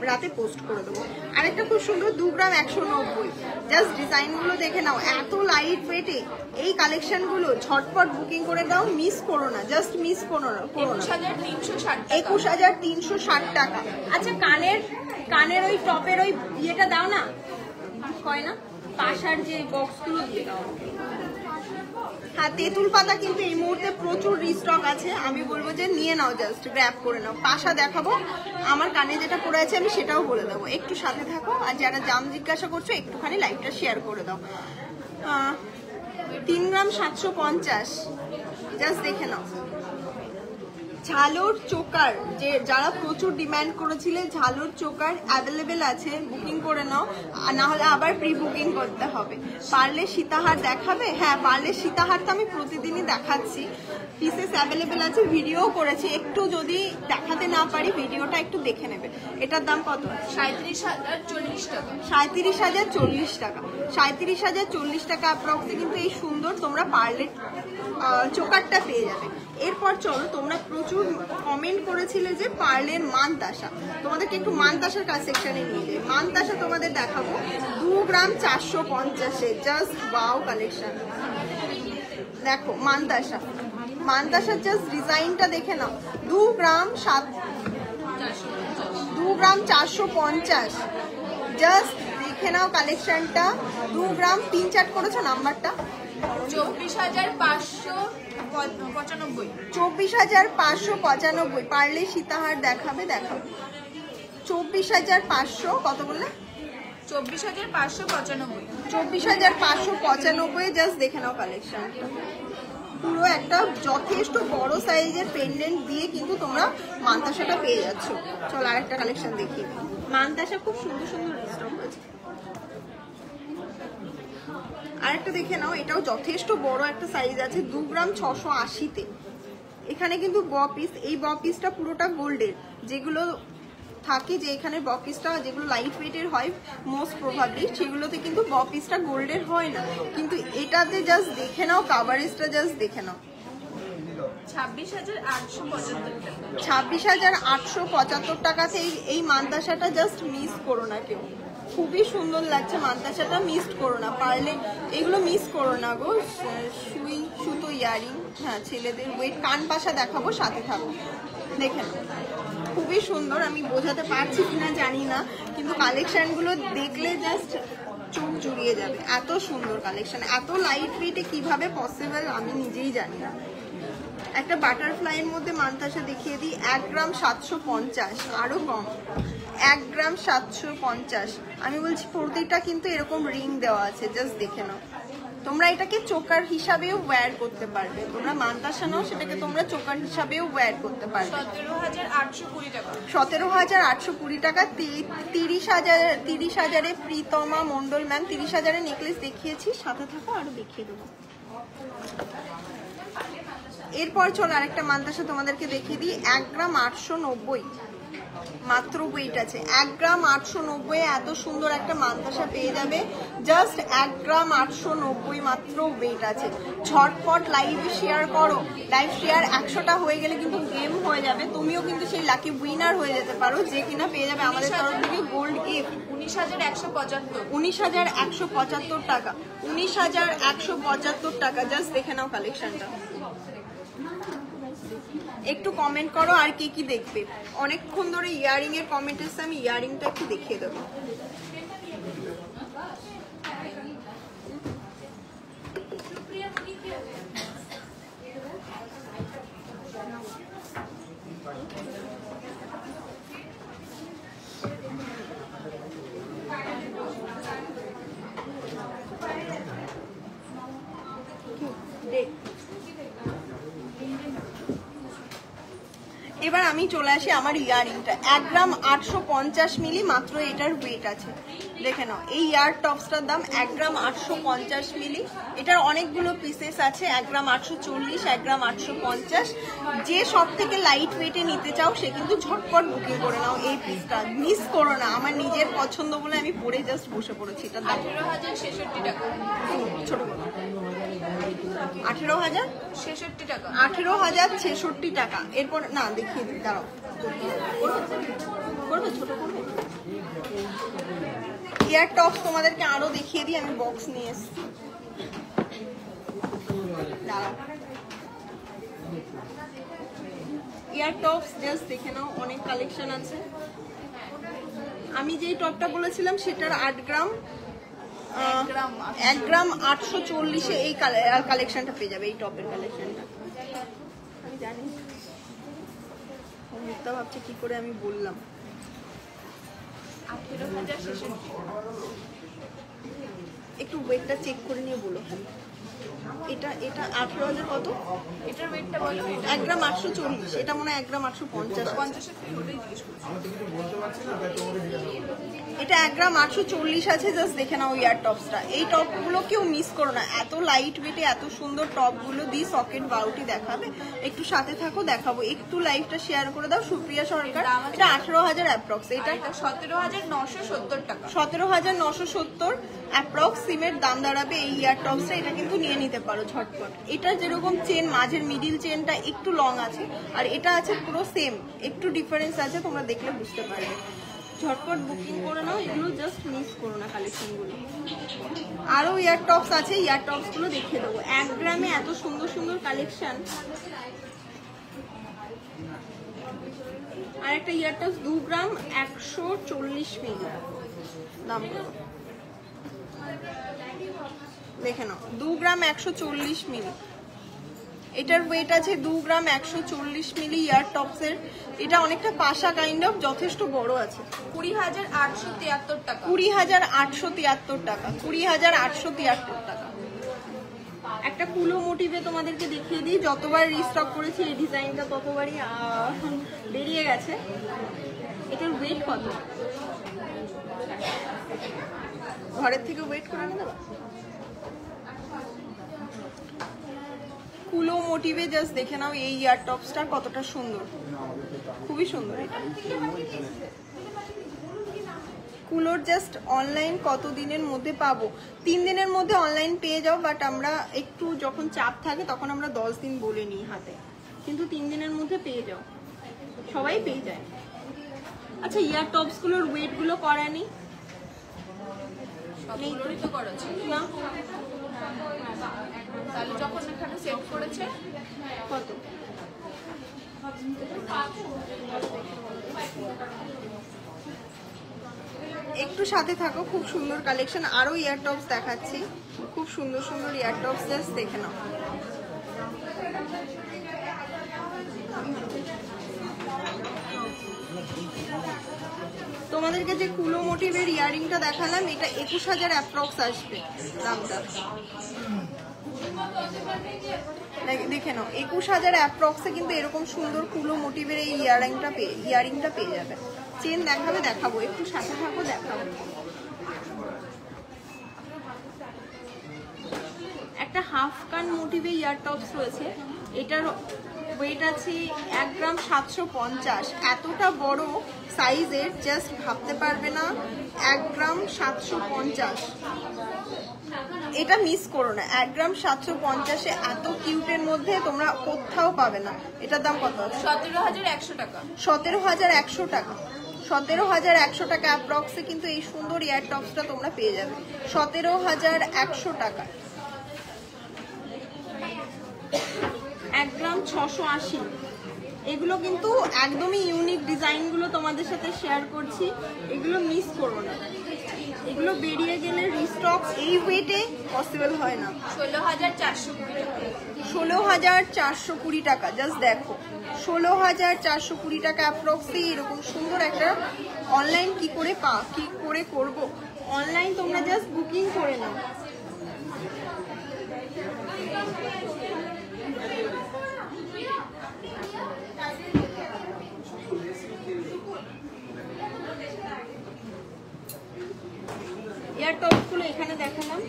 রাতে পোস্ট করে দেবো। আরেকটা খুব সুন্দর 2 গ্রাম 190, জাস্ট ডিজাইনগুলো দেখে নাও, এত লাইট ওয়েটে এই কালেকশনগুলো ঝটপট বুকিং করে দাও, মিস করো না, জাস্ট মিস করো না। 21,360 টাকা। আচ্ছা কানের ওই টপের ওই ইয়েটা দাও না, কয় না পাশার যে বক্সগুলো দিয়ে দাও। হ্যাঁ তেঁতুল পাতা কিন্তু এই মুহূর্তে প্রচুর রিস্টক আছে, আমি বলবো যে নিয়ে নাও, জাস্ট গ্র্যাব করে নাও। পাশা দেখাবো, আমার কানে যেটা পড়ে আছে আমি সেটাও বলে দেবো, একটু সাথে থাকো। আর যারা দাম জিজ্ঞাসা করছো একটুখানি লাইভটা শেয়ার করে দাও। 3 গ্রাম 750, জাস্ট দেখে নাও। ঝালর চোকার, যে যারা প্রচুর ডিমান্ড করেছিলে, ঝালর চোকার অ্যাভেলেবেল আছে, বুকিং করে নাও, না হলে আবার প্রি বুকিং করতে হবে। পারলে সীতাহার দেখাবে? হ্যাঁ পারলে সীতাহার তো আমি প্রতিদিনই দেখাচ্ছি, পিসেস অ্যাভেলেবেল আছে, ভিডিও করেছি, একটু যদি দেখাতে না পারি ভিডিওটা একটু দেখে নেবে। এটার দাম কত? 37,040 টাকা, 37,040 টাকা, 37,040 টাকা অ্যাপ্রক্সে কিন্তু এই সুন্দর তোমরা পারলে চোকারটা পেয়ে যাবে। এরপর চলো, তোমরা প্রচুর কমেন্ট করেছিলে যে পার্লের মানতাসা, তোমাদেরকে একটু মানতাসার কাজ সেকশনে নিয়ে যাই। মানতাসা তোমাদের দেখাবো 2 গ্রাম 450, জাস্ট ওয়াও কালেকশন। দেখো মানতাসা, মানতাসার জাস্ট ডিজাইনটা দেখে নাও। 2 গ্রাম 450, জাস্ট দেখে নাও কালেকশনটা। 2 গ্রাম 3-4 করেছো নাম্বারটা, 24,595, 24,595। পারলে সীতাহার দেখাবে? দেখাবো। 24,500 কত বললে? 24,595, 24,595। জাস্ট দেখে নাও কালেকশনটা, পুরো একটা যথেষ্ট বড় সাইজের পেন্ডেন্ট দিয়ে কিন্তু তোমরা মানতাসাটা পেয়ে যাচ্ছ। চলো আরেকটা কালেকশন দেখি। মানতাসা খুব সুন্দর সুন্দর স্টক আছে। আরেকটা দেখে নাও, এটাও যথেষ্ট বড় একটা সাইজ আছে, 2 গ্রাম 680-তে। এখানে কিন্তু ব পিস, এই ব পিসটা পুরোটা গোল্ডের, যেগুলো থাকে যে এখানে ব পিসটা যেগুলো লাইট ওয়েটের হয় মোস্ট প্রবাবলি, সেগুলোতে কিন্তু ব পিসটা গোল্ডের হয় না, কিন্তু এটাতে জাস্ট দেখে নাও কাভারেজটা, জাস্ট দেখে নাও। 26,875 টাকাতে এই মানতাসাটা জাস্ট মিস করো না কেউ, খুবই সুন্দর লাগছে মানতাসাটা, মিস করো না। পারলে এগুলো মিস করো না গো। সুতো ইয়ারিং, হ্যাঁ ছেলেদের ওয়েট। কান পাশা দেখাবো, সাথে থাকো, দেখে নাও, খুবই সুন্দর। আমি বোঝাতে পারছি কিনা জানি না, কিন্তু কালেকশনগুলো দেখলে জাস্ট চোখ জুড়িয়ে যাবে, এত সুন্দর কালেকশন। এত লাইট ওয়েটে কিভাবে পসিবল আমি নিজেই জানি না। একটা বাটারফ্লাইয়ের মধ্যে মানতাসা দেখিয়ে দিই, 1 গ্রাম 750, আরো কম, 1 গ্রাম 750। আমি বলছি প্রতিটা কিন্তু এরকম রিং দেওয়া আছে, জাস্ট দেখে নাও। তোমরা এটাকে চোকার হিসাবেও ওয়্যার করতে পারবে, তোমরা মান্তাসা নাও সেটাকে তোমরা চোকার হিসাবেও ওয়্যার করতে পারবে। 17,820 টাকা। 17,820 টাকা। 30,000-এ প্রীতমা মন্ডল ম্যাম 30,000-এ নেকলেস দেখিয়েছি, সাথে থাকো আরো দেখিয়ে দেবো। এরপর চলো আরেকটা মান্তাসা তোমাদেরকে দেখিয়ে দিই। 1 গ্রাম 890 মাত্র ওয়েট আছে। 1 গ্রাম 890 এত সুন্দর একটা মান্তাসা পেয়ে যাবে। জাস্ট 1 গ্রাম 890 মাত্র ওয়েট আছে। ঝটপট লাইভে শেয়ার করো, লাইভ শেয়ার 100টা হয়ে গেলে কিন্তু গেম হয়ে যাবে। তুমিও কিন্তু সেই লাকি উইনার হয়ে যেতে পারো, যে কিনা পেয়ে যাবে আমাদের তরফ থেকে গোল্ড গিফট। 19,175। 19,175 টাকা। 19,175 টাকা। জাস্ট দেখে নাও কালেকশনটা। একটু কমেন্ট করো আর কি কি দেখবে। অনেকক্ষণ ধরে ইয়ারিং এর কমেন্ট এসছে, আমি ইয়ারিংটা একটু দেখিয়ে দেবো। এবার আমি চলে আসি আমার ইয়ারিংটা। 1 গ্রাম 850 মিলি মাত্র এটার ওয়েট আছে। দেখে নাও, এই ইয়ার টপসটার দাম 1 গ্রাম 850 মিলি। এটার অনেকগুলো পিসেস আছে, 1 গ্রাম 840, 1 গ্রাম 850। যে সব থেকে লাইট ওয়েটে নিতে চাও সে কিন্তু ঝটপট বুকিং করে নাও। এই পিসটা মিস করো না, আমার নিজের পছন্দ বলে আমি পরে জাস্ট বসে পড়েছি। এটার দাম 18,066 টাকা। ছোট 18,066 টাকা। 18,066 টাকা। এরপর না দেখিয়ে দিই, দাঁড়াও করবে, ছোট করবে। ইয়ার টপস তোমাদেরকে আরো দেখিয়ে দিই, আমি বক্স নিয়ে এসেছি। দাঁড়াও, ইয়ার টপস জাস্ট দেখে নাও, অনেক কালেকশন আছে। আমি যেই টপটা বলেছিলাম সেটার 8 গ্রাম 1 গ্রাম 840-এ এই কালেকশনটা পেয়ে যাবে। এই টপের কালেকশনটা আমি জানি, মিথ্যা ভাবছে কি করে আমি বললাম। 18,066। একটু ওয়েটটা চেক করে নিয়ে বলো। এটা 18,000 কত? এটার ওয়েটটা বলো। 1 গ্রাম 840, এটা মনে হয় 1 গ্রাম 850। 50 এর থেকে ওটাই জিজ্ঞেস করছি। এটা 1 গ্রাম 840 আছে। জাস্ট দেখে নাও ইয়ার টপসটা। এই টপগুলো কেউ মিস করো না, এত লাইট ওয়েটে এত সুন্দর টপগুলো দিয়ে সকেট বাউটি দেখাবে। একটু সাথে থাকো, দেখাবো। একটু লাইভটা শেয়ার করে দাও সুপ্রিয়া সরকার। এটা 18,000 অ্যাপ্রক্স। এটা 17,970 টাকা। 17,970 অ্যাপ্রক্স সিমের দাম দাঁড়াবে এই ইয়ার টপসটা। এটা কিন্তু নিয়ে নিতে পারো ঝটপট। এটা যেরকম চেন, মাঝের মিডিল চেনটা একটু লং আছে, আর এটা আছে পুরো সেম, একটু ডিফারেন্স আছে, তোমরা দেখলে বুঝতে পারবে। ঝটপট বুকিং করে নাও, এগুলো জাস্ট মিস করো না কালেকশনগুলো। আরো ইয়ার টপস আছে, ইয়ার টপস গুলো দেখিয়ে দেবো। 1 গ্রামে এত সুন্দর সুন্দর কালেকশন। আর একটা ইয়ার টপস 2 গ্রাম 140 মিলি দাম কত দেখে নাও। 2 গ্রাম 140 মিলি। এটার ওয়েট আছে 2 গ্রাম 140 মিলি ইয়ার টপসের। এটা অনেকটা পাশা কাইন্ড অফ, যথেষ্ট বড় আছে। 20,873 টাকা। 20,873 টাকা। 20,873 টাকা। একটা কুলো মোটিভে তোমাদেরকে দেখিয়ে দিই। যতবার রিস্টক করেছি এই ডিজাইনটা ততবারই বেরিয়ে গেছে। এটার ওয়েট কত? ঘরের থেকে ওয়েট করে নিয়ে দেবো। কুলো মোটিভে জাস্ট দেখে নাও এই ইয়ার টপসটা কতটা সুন্দর, খুবই সুন্দর। এটা কুলোর জাস্ট অনলাইন কত দিনের মধ্যে পাবো? 3 দিনের মধ্যে অনলাইন পেয়ে যাও, বাট আমরা একটু যখন চাপ থাকে তখন আমরা 10 দিন বলে নিই হাতে, কিন্তু 3 দিনের মধ্যে পেয়ে যাও, সবাই পেয়ে যায়। আচ্ছা, ইয়ার টপস গুলোর ওয়েট গুলো করা নেই? সবগুলোরই তো করা ছিল না, তাহলে যখন এখানে সেট করেছে কত? একটু সাথে থাকো, খুব সুন্দর কালেকশন। আরো ইয়ার টপস দেখাচ্ছি, খুব সুন্দর সুন্দর ইয়ার টপস, জাস্ট দেখে নাও। তোমাদেরকে যে কুলো মোটিভের ইয়ারিংটা দেখালাম, এটা 21,000 অ্যাপ্রক্স আসবে দামটা। দেখে নাও 21,000 অ্যাপ্রক্সে কিন্তু এরকম সুন্দর কুলো মোটিভের এই ইয়ারিংটা পেয়ে যাবে। চেন দেখাবো, একটু সাথে থাকো, দেখাবো। একটা হাফ কান মোটিভে ইয়ার টপস রয়েছে, এটার ওয়েট আছে 1 গ্রাম 750। এতটা বড় সাইজের জাস্ট ভাবতে পারবে না। 1 গ্রাম 750, এটা মিস করো না। 1 গ্রাম 750-এ এত কিউটের মধ্যে তোমরা কোথাও পাবে না। এটার দাম কত আছে? 17,100 টাকা। 17,100 টাকা। 17,100 টাকা অ্যাপ্রক্সে কিন্তু এই সুন্দর ইয়ার টপসটা তোমরা পেয়ে যাবে 17,100 টাকা। 1 গ্রাম 680। এগুলো কিন্তু একদমই ইউনিক ডিজাইনগুলো তোমাদের সাথে শেয়ার করছি, এগুলো মিস করো না। এগুলো বেরিয়ে গেলে রিস্টক এই ওয়েটে পসিবল হয় না। 16,420 টাকা। 16,420 টাকা। জাস্ট দেখো 16,420 টাকা অ্যাপ্রক্সে এরকম সুন্দর একটা অনলাইন কি করে করব। অনলাইন তোমরা জাস্ট বুকিং করে নাও। ইয়ার টপসগুলো এখানে দেখালাম,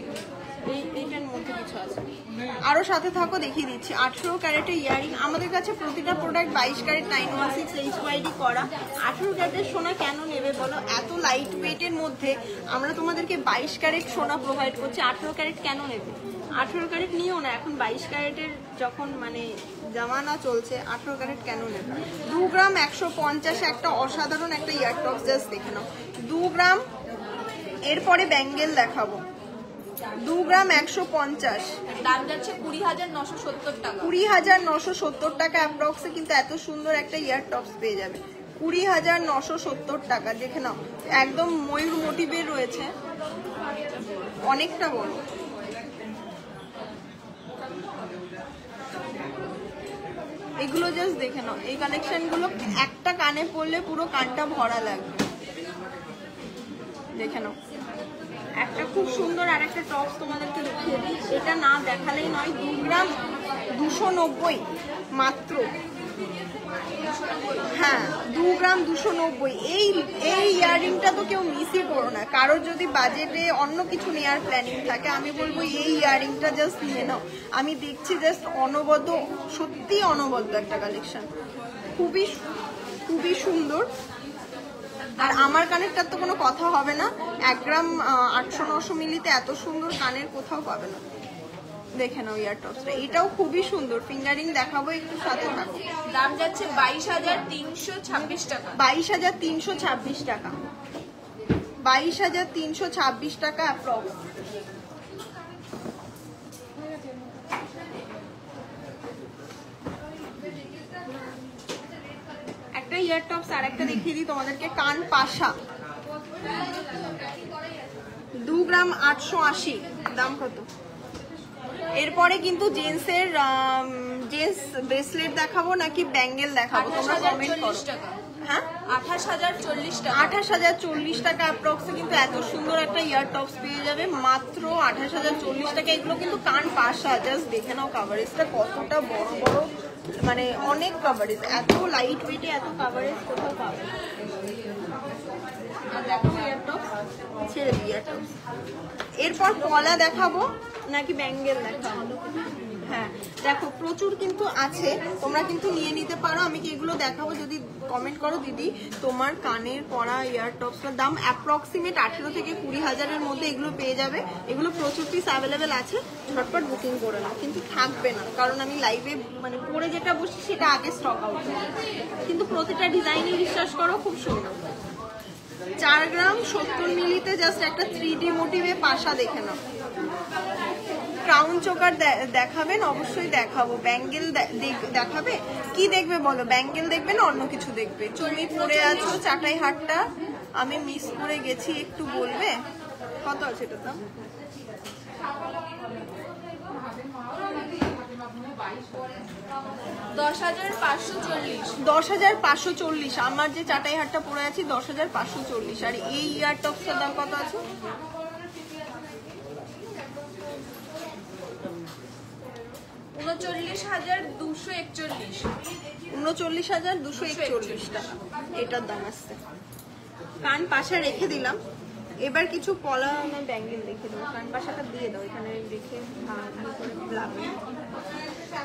এইটার মধ্যে কিছু আছে আরো, সাথে থাকো দেখিয়ে দিচ্ছি। 18 ক্যারেটের ইয়ারিং। আমাদের কাছে প্রতিটা প্রোডাক্ট 22 ক্যারেট 916 HYD করা। 18 ক্যারেটের সোনা কেন নেবে বলো? এত লাইট ওয়েটের মধ্যে আমরা তোমাদেরকে 22 ক্যারেট সোনা প্রোভাইড করছি, 18 ক্যারেট কেন নেবে? 18 ক্যারেট নিও না, এখন 22 ক্যারেটের যখন মানে জামানা চলছে, 18 ক্যারেট কেন নেবে? 2 গ্রাম 150 একটা অসাধারণ একটা ইয়ার টপস, জাস্ট দেখে নাও 2 গ্রাম। এরপরে ব্যাঙ্গেল দেখাবো, 2 গ্রাম 150, দাম যাচ্ছে 20,970 টাকা। 20,970 টাকা অ্যাপ্রক্সে কিন্তু এত সুন্দর একটা ইয়ার টপস পেয়ে যাবে 20,970 টাকা। দেখে নাও একদম ময়ূর মোটিভের রয়েছে, অনেকটা বড়। এগুলো জাস্ট দেখে নাও, এই কালেকশনগুলো একটা কানে পরলে পুরো কানটা ভরা লাগবে। দেখে নাও একটা খুব সুন্দর আর একটা টপস তোমাদেরকে দেখিয়ে দিই, এটা না দেখালেই নয়। 2 গ্রাম 290 মাত্র। হ্যাঁ 2 গ্রাম 290। এই ইয়াররিংটা তো কেউ মিসই করো না। কারোর যদি বাজেটে অন্য কিছু নেওয়ার প্ল্যানিং থাকে, আমি বলবো এই ইয়াররিংটা জাস্ট নিয়ে নাও। আমি দেখছি জাস্ট অনবদ্য, সত্যি অনবদ্য একটা কালেকশন, খুবই সুন্দর। আর আমার কানেরটার তো কোনো কথা হবে না। 1 গ্রাম 800-900 মিলিতে এত সুন্দর কানের কোথাও পাবে না। দেখে নাও ইয়ার টপসটা, এটাও খুবই সুন্দর। ফিঙ্গারিং দেখাবো, একটু সাথে থাকো। দাম যাচ্ছে 22,326 টাকা। 22,326 টাকা। 22,326 টাকা অ্যাপ্রক্স। একটা ইয়ার টপস আর একটা দেখিয়ে দিই তোমাদেরকে, কান পাশা 2 গ্রাম 880। দাম কত? এরপরে কিন্তু জেন্টসের জেন্টস ব্রেসলেট দেখাবো নাকি ব্যাঙ্গেল দেখাবো, তোমরা কমেন্ট করো। হ্যাঁ 28,040 টাকা। 28,040 টাকা অ্যাপ্রক্সে কিন্তু এত সুন্দর একটা ইয়ার টপস পেয়ে যাবে মাত্র 28,040 টাকা। এগুলো কিন্তু কান পাশা, জাস্ট দেখে নাও কাভারেজটা কতটা বড় বড়, মানে অনেক কাভারেজ। এত লাইট ওয়েটে এত কাভারেজ কোথাও পাবে না। দেখো ইয়ার টপস, ছেড়ে দিই ইয়ার টপস। এরপর পলা দেখাবো নাকি ব্যাঙ্গেল দেখাবো? হ্যাঁ দেখো প্রচুর কিন্তু আছে, তোমরা কিন্তু নিয়ে নিতে পারো। আমি কি এগুলো দেখাবো, যদি কমেন্ট করো দিদি তোমার কানের পরা ইয়ার টপসটার দাম অ্যাপ্রক্সিমেট 18 থেকে 20,000-এর মধ্যে এগুলো পেয়ে যাবে। এগুলো প্রচুর পিস অ্যাভেলেবেল আছে, ঝটপট বুকিং করে নাও। কিন্তু থাকবে না, কারণ আমি লাইভে মানে পরে যেটা বসি সেটা আগে স্টক আউট, কিন্তু প্রতিটা ডিজাইনে বিশ্বাস করো খুব সুন্দর। 4 গ্রাম 70 মিলিতে জাস্ট একটা 3D মোটিভে পাশা, দেখে নাও। ক্রাউন চোকার দেখাবেন? অবশ্যই দেখাবো। ব্যাঙ্গেল দেখাবে? কি দেখবে বলো, ব্যাঙ্গেল দেখবে না অন্য কিছু দেখবে? তুমি পরে আছো চাটাই হাটটা, আমি মিস করে গেছি, একটু বলবে কত আছে এটা দাম? 10,540। 10,540। আমার যে চাটাই হাটটা পরে আছি 10,540। আর এই ইয়ার টপসটার দাম কত আছে? 39,241। 39,241 টাকা এটার দাম আসছে। কান পাশা রেখে দিলাম। এবার কিছু পলা ব্যাঙ্গেল রেখে দেবো। কান পাশাটা দিয়ে দাও এখানে রেখে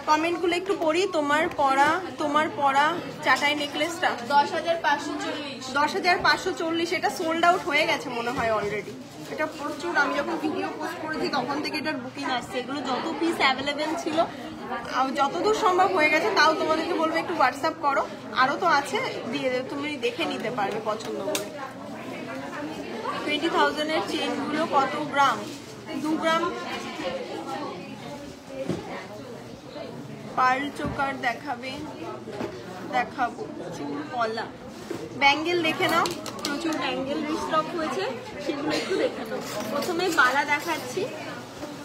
কমেন্টগুলো একটু পড়ি। তোমার পরা চাটাই নেকলেসটা 10,540। 10,540। এটা সোল্ড আউট হয়ে গেছে মনে হয় অলরেডি। এটা প্রচুর, আমি যখন ভিডিও পোস্ট করেছি তখন থেকে এটার বুকিং আসছে। এগুলো যত পিস অ্যাভেলেবেল ছিল যতদূর সম্ভব হয়ে গেছে। তাও তোমাদেরকে বলবো একটু হোয়াটসঅ্যাপ করো, আরও তো আছে, দিয়ে তুমি দেখে নিতে পারবে পছন্দ করে। 20,000-এর চেনগুলো কত গ্রাম? 2 গ্রাম। পার্ল চোকার দেখাবো। চুল পলা ব্যাঙ্গেল দেখে নাও, প্রচুর ব্যাঙ্গেল রিস্টক হয়েছে, সেগুলো একটু দেখে নাও। প্রথমে বালা দেখাচ্ছি।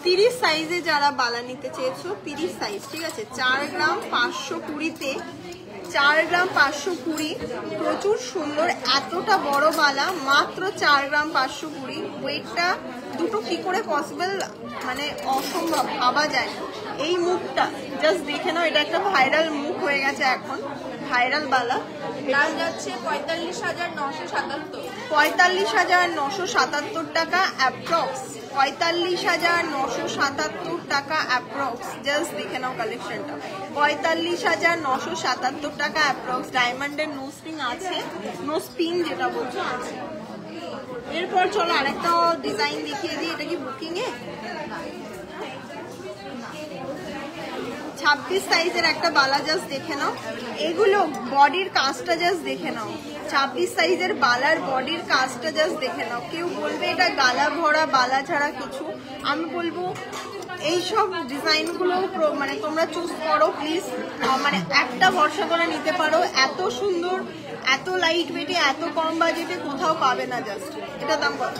30 সাইজে যারা বালা নিতে চেয়েছো, 30 সাইজ, ঠিক আছে। 4 গ্রাম 520-তে 4 গ্রাম 520, প্রচুর সুন্দর। এতটা বড় বালা মাত্র 4 গ্রাম 520। ওয়েটটা দুটো কি করে পসিবল, মানে অসম্ভব, ভাবা যায়। এই মুখটা জাস্ট দেখে নাও, এটা একটা ভাইরাল মুখ হয়ে গেছে এখন, ভাইরাল বালা। দাম যাচ্ছে 45,977। 45,977 টাকা অ্যাপ্রক্স। 45,977 টাকা অ্যাপ্রক্স। জাস্ট দেখে নাও কালেকশনটা। 45,977 টাকা অ্যাপ্রক্স। ডায়মন্ডের নো স্প্রিং আছে, নো স্পিন যেটা বলছো আছে। এরপর চলো আরেকটা ডিজাইন দেখিয়ে দিই। এটা কি বুকিং এ? 26 সাইজের একটা বালা, জাস্ট দেখে নাও। এগুলো বডির কাজটা জাস্ট দেখে নাও। 26 সাইজের বালার বডির কাজটা জাস্ট দেখে নাও। কেউ বলবে এটা গালা ভরা বালা ছাড়া কিছু, আমি বলবো এইসব ডিজাইনগুলো মানে তোমরা চুজ করো প্লিজ। মানে একটা ভরসা করে নিতে পারো। এত সুন্দর, এত লাইট ওয়েটে, এত কম বাজেটে কোথাও পাবে না। জাস্ট এটা দাম কত?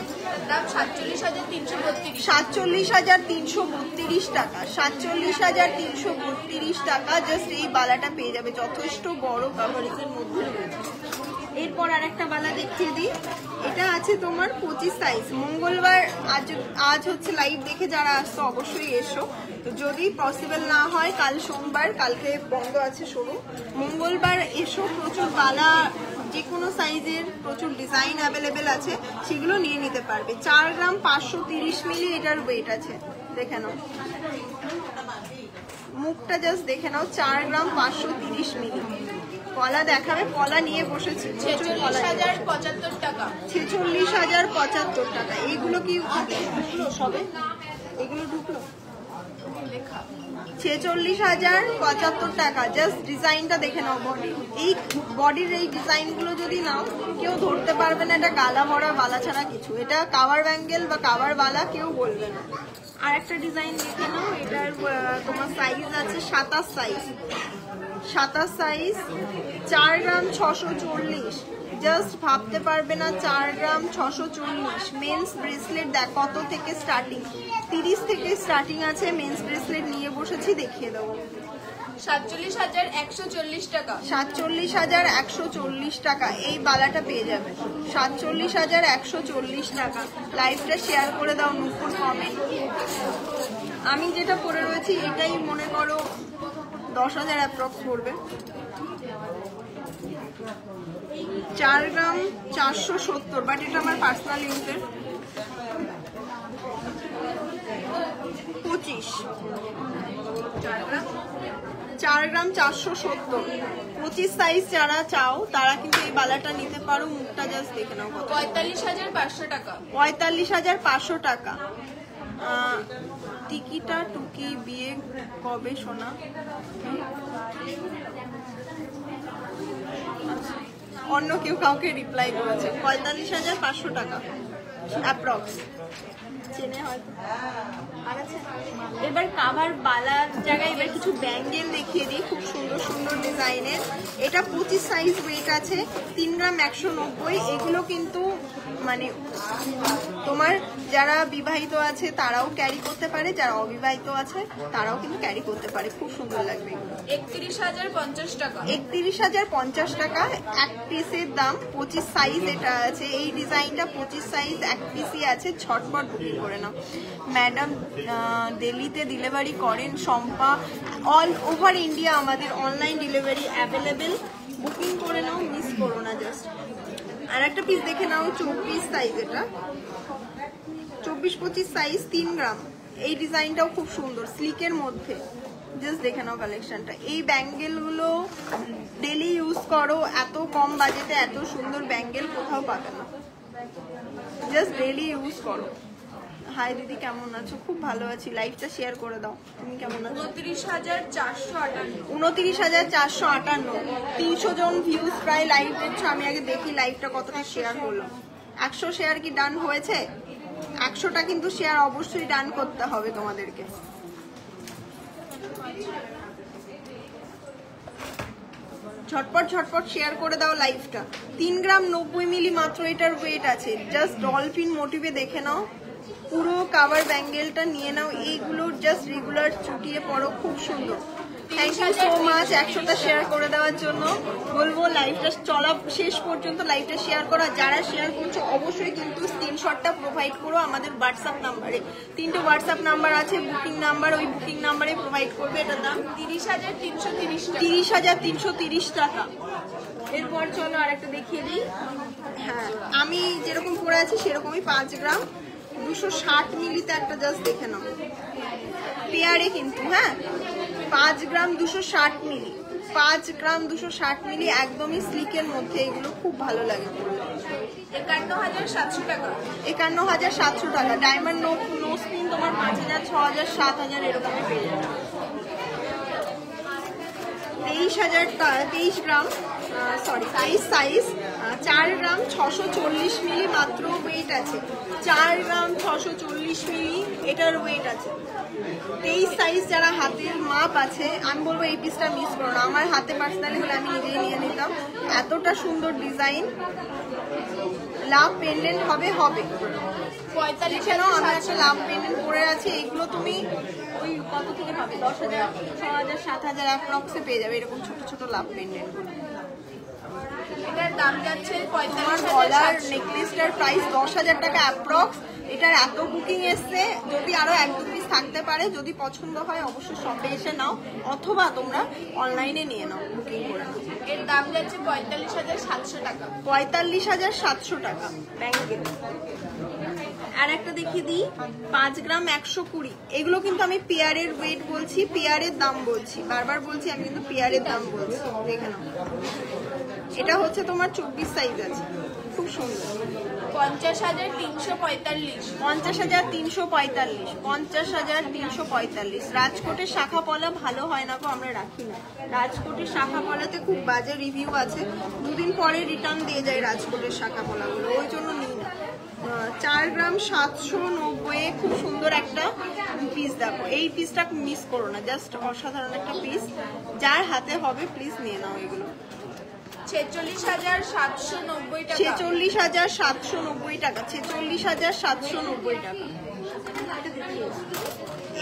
দাম 47,332। 47,332 টাকা। 47,332 টাকা জাস্ট এই বালাটা পেয়ে যাবে। যথেষ্ট বড় কাভারেজের মধ্যে রয়েছে। এরপর আরেকটা বালা দেখিয়ে দিই। এটা আছে তোমার 25 সাইজ। মঙ্গলবার, আজ হচ্ছে লাইভ দেখে যারা আসতো অবশ্যই এসো। তো যদি পসিবল না হয় কাল সোমবার, কালকে বন্ধ আছে শোরুম। মঙ্গলবার এসো। প্রচুর বালা, যে কোনো সাইজের প্রচুর ডিজাইন অ্যাভেলেবেল আছে, সেগুলো নিয়ে নিতে পারবে। 4 গ্রাম 530 মিলি এটার ওয়েট আছে। দেখে নাও মুখটা, জাস্ট দেখে নাও। 4 গ্রাম 530 মিলি। কলা দেখাবে, কলা নিয়ে বসেছি। 46,075 টাকা। 46,075 টাকা। এইগুলো কি ঢুকলো সবে? এগুলো ঢুকলো লেখা 46,075 টাকা। জাস্ট ডিজাইনটা দেখে নাও। এই বডির এই ডিজাইনগুলো যদি নাও, কেউ ধরতে পারবে না এটা গালা ভরা বালা ছাড়া কিছু। এটা কাভার ব্যাঙ্গেল বা কাভার বালা কেউ বলবে না। আর একটা ডিজাইন দেখে নাও। এটার তোমার সাইজ আছে 27 সাইজ। 27 সাইজ, 4 গ্রাম 640। জাস্ট ভাবতে পারবে না, 4 গ্রাম 640। মেন্স ব্রেসলেট দেখ কত থেকে স্টার্টিং, 30 থেকে স্টার্টিং আছে। মেন্স ব্রেসলেট নিয়ে বসেছি, দেখিয়ে দেবো। 47,140 টাকা। 47,140 টাকা এই বালাটা পেয়ে যাবে। 47,140 টাকা। লাইভটা শেয়ার করে দাও নুপুর, কমেন্ট। আমি যেটা পরে রয়েছি এটাই মনে করো 10,000 অ্যাপ্রক্স পড়বে। 4 গ্রাম 470, বাট এটা আমার পার্সোনাল ইউজের। 25। 4 গ্রাম 470, 25 সাইজ যারা চাও তারা কিন্তু এই বালাটা নিতে পারো। মুখটা জাস্ট দেখে নাও। 45,500 টাকা। 45,500 টাকা। টিকিটা টুকি বিয়ে কবে শোনা? অন্য কেউ কাউকে রিপ্লাই করেছে। 45,500 টাকা অ্যাপ্রক্স। চেনে হয়তো। আর আছে এবার কাভার বালার জায়গায় এবার কিছু ব্যাঙ্গেল দেখিয়ে দিই। খুব সুন্দর সুন্দর ডিজাইন ডিজাইনের। এটা 25 সাইজ ওয়েট আছে, 3 গ্রাম 190। এগুলো কিন্তু মানে তোমার যারা বিবাহিত আছে তারাও ক্যারি করতে পারে, যারা অবিবাহিত আছে তারাও কিন্তু ক্যারি করতে পারে। খুব সুন্দর লাগবে। 31,050 টাকা। 31,050 টাকা। এক পিসের দাম। 25 সাইজ এটা আছে। এই ডিজাইনটা 25 সাইজ এক পিসই আছে। ঝটপট বুকিং করে নাও। ম্যাডাম দিল্লিতে ডেলিভারি করেন। শম্পা, অল ওভার ইন্ডিয়া আমাদের অনলাইন ডেলিভারি অ্যাভেলেবেল। বুকিং করে নাও, মিস করো না। জাস্ট আর একটা পিস দেখে নাও, 24 সাইজ। এটা 24-25 সাইজ, 3 গ্রাম। এই ডিজাইনটাও খুব সুন্দর, স্লিকের মধ্যে। জাস্ট দেখে নাও কালেকশনটা। এই ব্যাঙ্গেলগুলো ডেলি ইউজ করো, এত কম বাজেটে এত সুন্দর ব্যাঙ্গেল কোথাও পাবে না। জাস্ট ডেলি ইউজ করো। হাই দিদি, কেমন আছো? খুব ভালো আছি। লাইভটা শেয়ার করে দাও। তুমি কেমন আছো? 29,458। 29,458। 300 জন ভিউজ প্রায় লাইভ দেখছো। আমি আগে দেখি লাইভটা কতটা শেয়ার হলো। 100 শেয়ার কি ডান হয়েছে? 100টা কিন্তু শেয়ার অবশ্যই ডান করতে হবে তোমাদেরকে। ঝটপট ঝটপট শেয়ার করে দাও লাইভটা। 3 গ্রাম 90 মিলি মাত্র এটার ওয়েট আছে। জাস্ট ডলফিন মোটিভে দেখে নাও। পুরো কাভার ব্যাঙ্গেলটা নিয়ে নাও। এইগুলো জাস্ট রেগুলার চুটিয়ে পড়ো, খুব সুন্দর। থ্যাংক ইউ সো মাচ 100টা শেয়ার করে দেওয়ার জন্য। বলবো লাইভটা চলা শেষ পর্যন্ত লাইভটা শেয়ার করা। যারা শেয়ার করছো অবশ্যই কিন্তু স্ক্রিনশটটা প্রোভাইড করো আমাদের হোয়াটসঅ্যাপ নাম্বারে। 3টে হোয়াটসঅ্যাপ নাম্বার আছে, বুকিং নাম্বার। ওই বুকিং নাম্বারে প্রোভাইড করবে। এটার দাম 30,330 টাকা। 30,330 টাকা। এরপর চলো আরেকটা দেখিয়ে দিই। হ্যাঁ, আমি যেরকম পরে আছি সেরকমই 5 গ্রাম 260 মিলিতে একটা জাস্ট দেখে নাও। পেয়ারে কিন্তু, হ্যাঁ, 5 গ্রাম 260 মিলি। 5 গ্রাম 260 মিলি, একদমই স্লিকের মধ্যে। এগুলো খুব ভালো লাগে। 51,700 টাকা। 51,700 টাকা। ডায়মন্ড নো স্পিন তোমার 5,000, 6,000, 7,000 এরকমই পেয়ে যাবে। 23 গ্রাম 23 সাইজ, 4 গ্রাম 640 মিলি মাত্র ওয়েট আছে। 4 গ্রাম 640 মিলি এটার ওয়েট আছে। 23 সাইজ যারা হাতের মাপ আছে, আমি বলবো এই পিসটা মিস করো না। আমার হাতে পার্সোনালি হলে আমি নিজেই নিয়ে নিতাম। এতটা সুন্দর ডিজাইন। লাভ পেন্ডেন্ট হবে। 45,000। আমি একটা লাভ পেন্ডেন্ট পরে আছি। এগুলো তুমি ওই কত থেকে পাবে? 10,000, 6,000, 7,000 অ্যাপ্রক্সে পেয়ে যাবে এরকম ছোট ছোট লাভ পেন্ডেন্ট গুলো। এটার দাম যাচ্ছে তোমার গলার 45,700। নেকলেসটার প্রাইস 10,000 টাকা অ্যাপ্রক্স। এটার এত বুকিং এসছে, যদি আরো 1-2 পিস থাকতে পারে, যদি পছন্দ হয় অবশ্যই শপে এসে নাও, অথবা তোমরা অনলাইনে নিয়ে নাও, বুকিং করে নাও। এর দাম যাচ্ছে 45,700 টাকা। 45,700 টাকা ব্যাঙ্গেল। আর একটা দেখিয়ে দিই, 5 গ্রাম 120। এগুলো কিন্তু আমি পেয়ারের ওয়েট বলছি, পেয়ারের দাম বলছি। বারবার বলছি আমি কিন্তু পেয়ারের দাম বলছি। দেখে নাও। এটা হচ্ছে তোমার 24 সাইজ আছে। খুব সুন্দর। 50,345। 50,345। 50,345। রাজকোটের শাখা পলা ভালো হয় না গো, আমরা রাখি না। রাজকোটের শাখা পলাতে খুব বাজে রিভিউ আছে। 2 দিন পরে রিটার্ন দিয়ে যায় রাজকোটের শাখা পলাগুলো, ওই জন্য নিই না। 4 গ্রাম 790। খুব সুন্দর একটা পিস। দেখো এই পিসটা মিস করো না, জাস্ট অসাধারণ একটা পিস। যার হাতে হবে প্লিজ নিয়ে নাও এগুলো। 46,790 টাকা। 46,790 টাকা। 46,790 টাকা।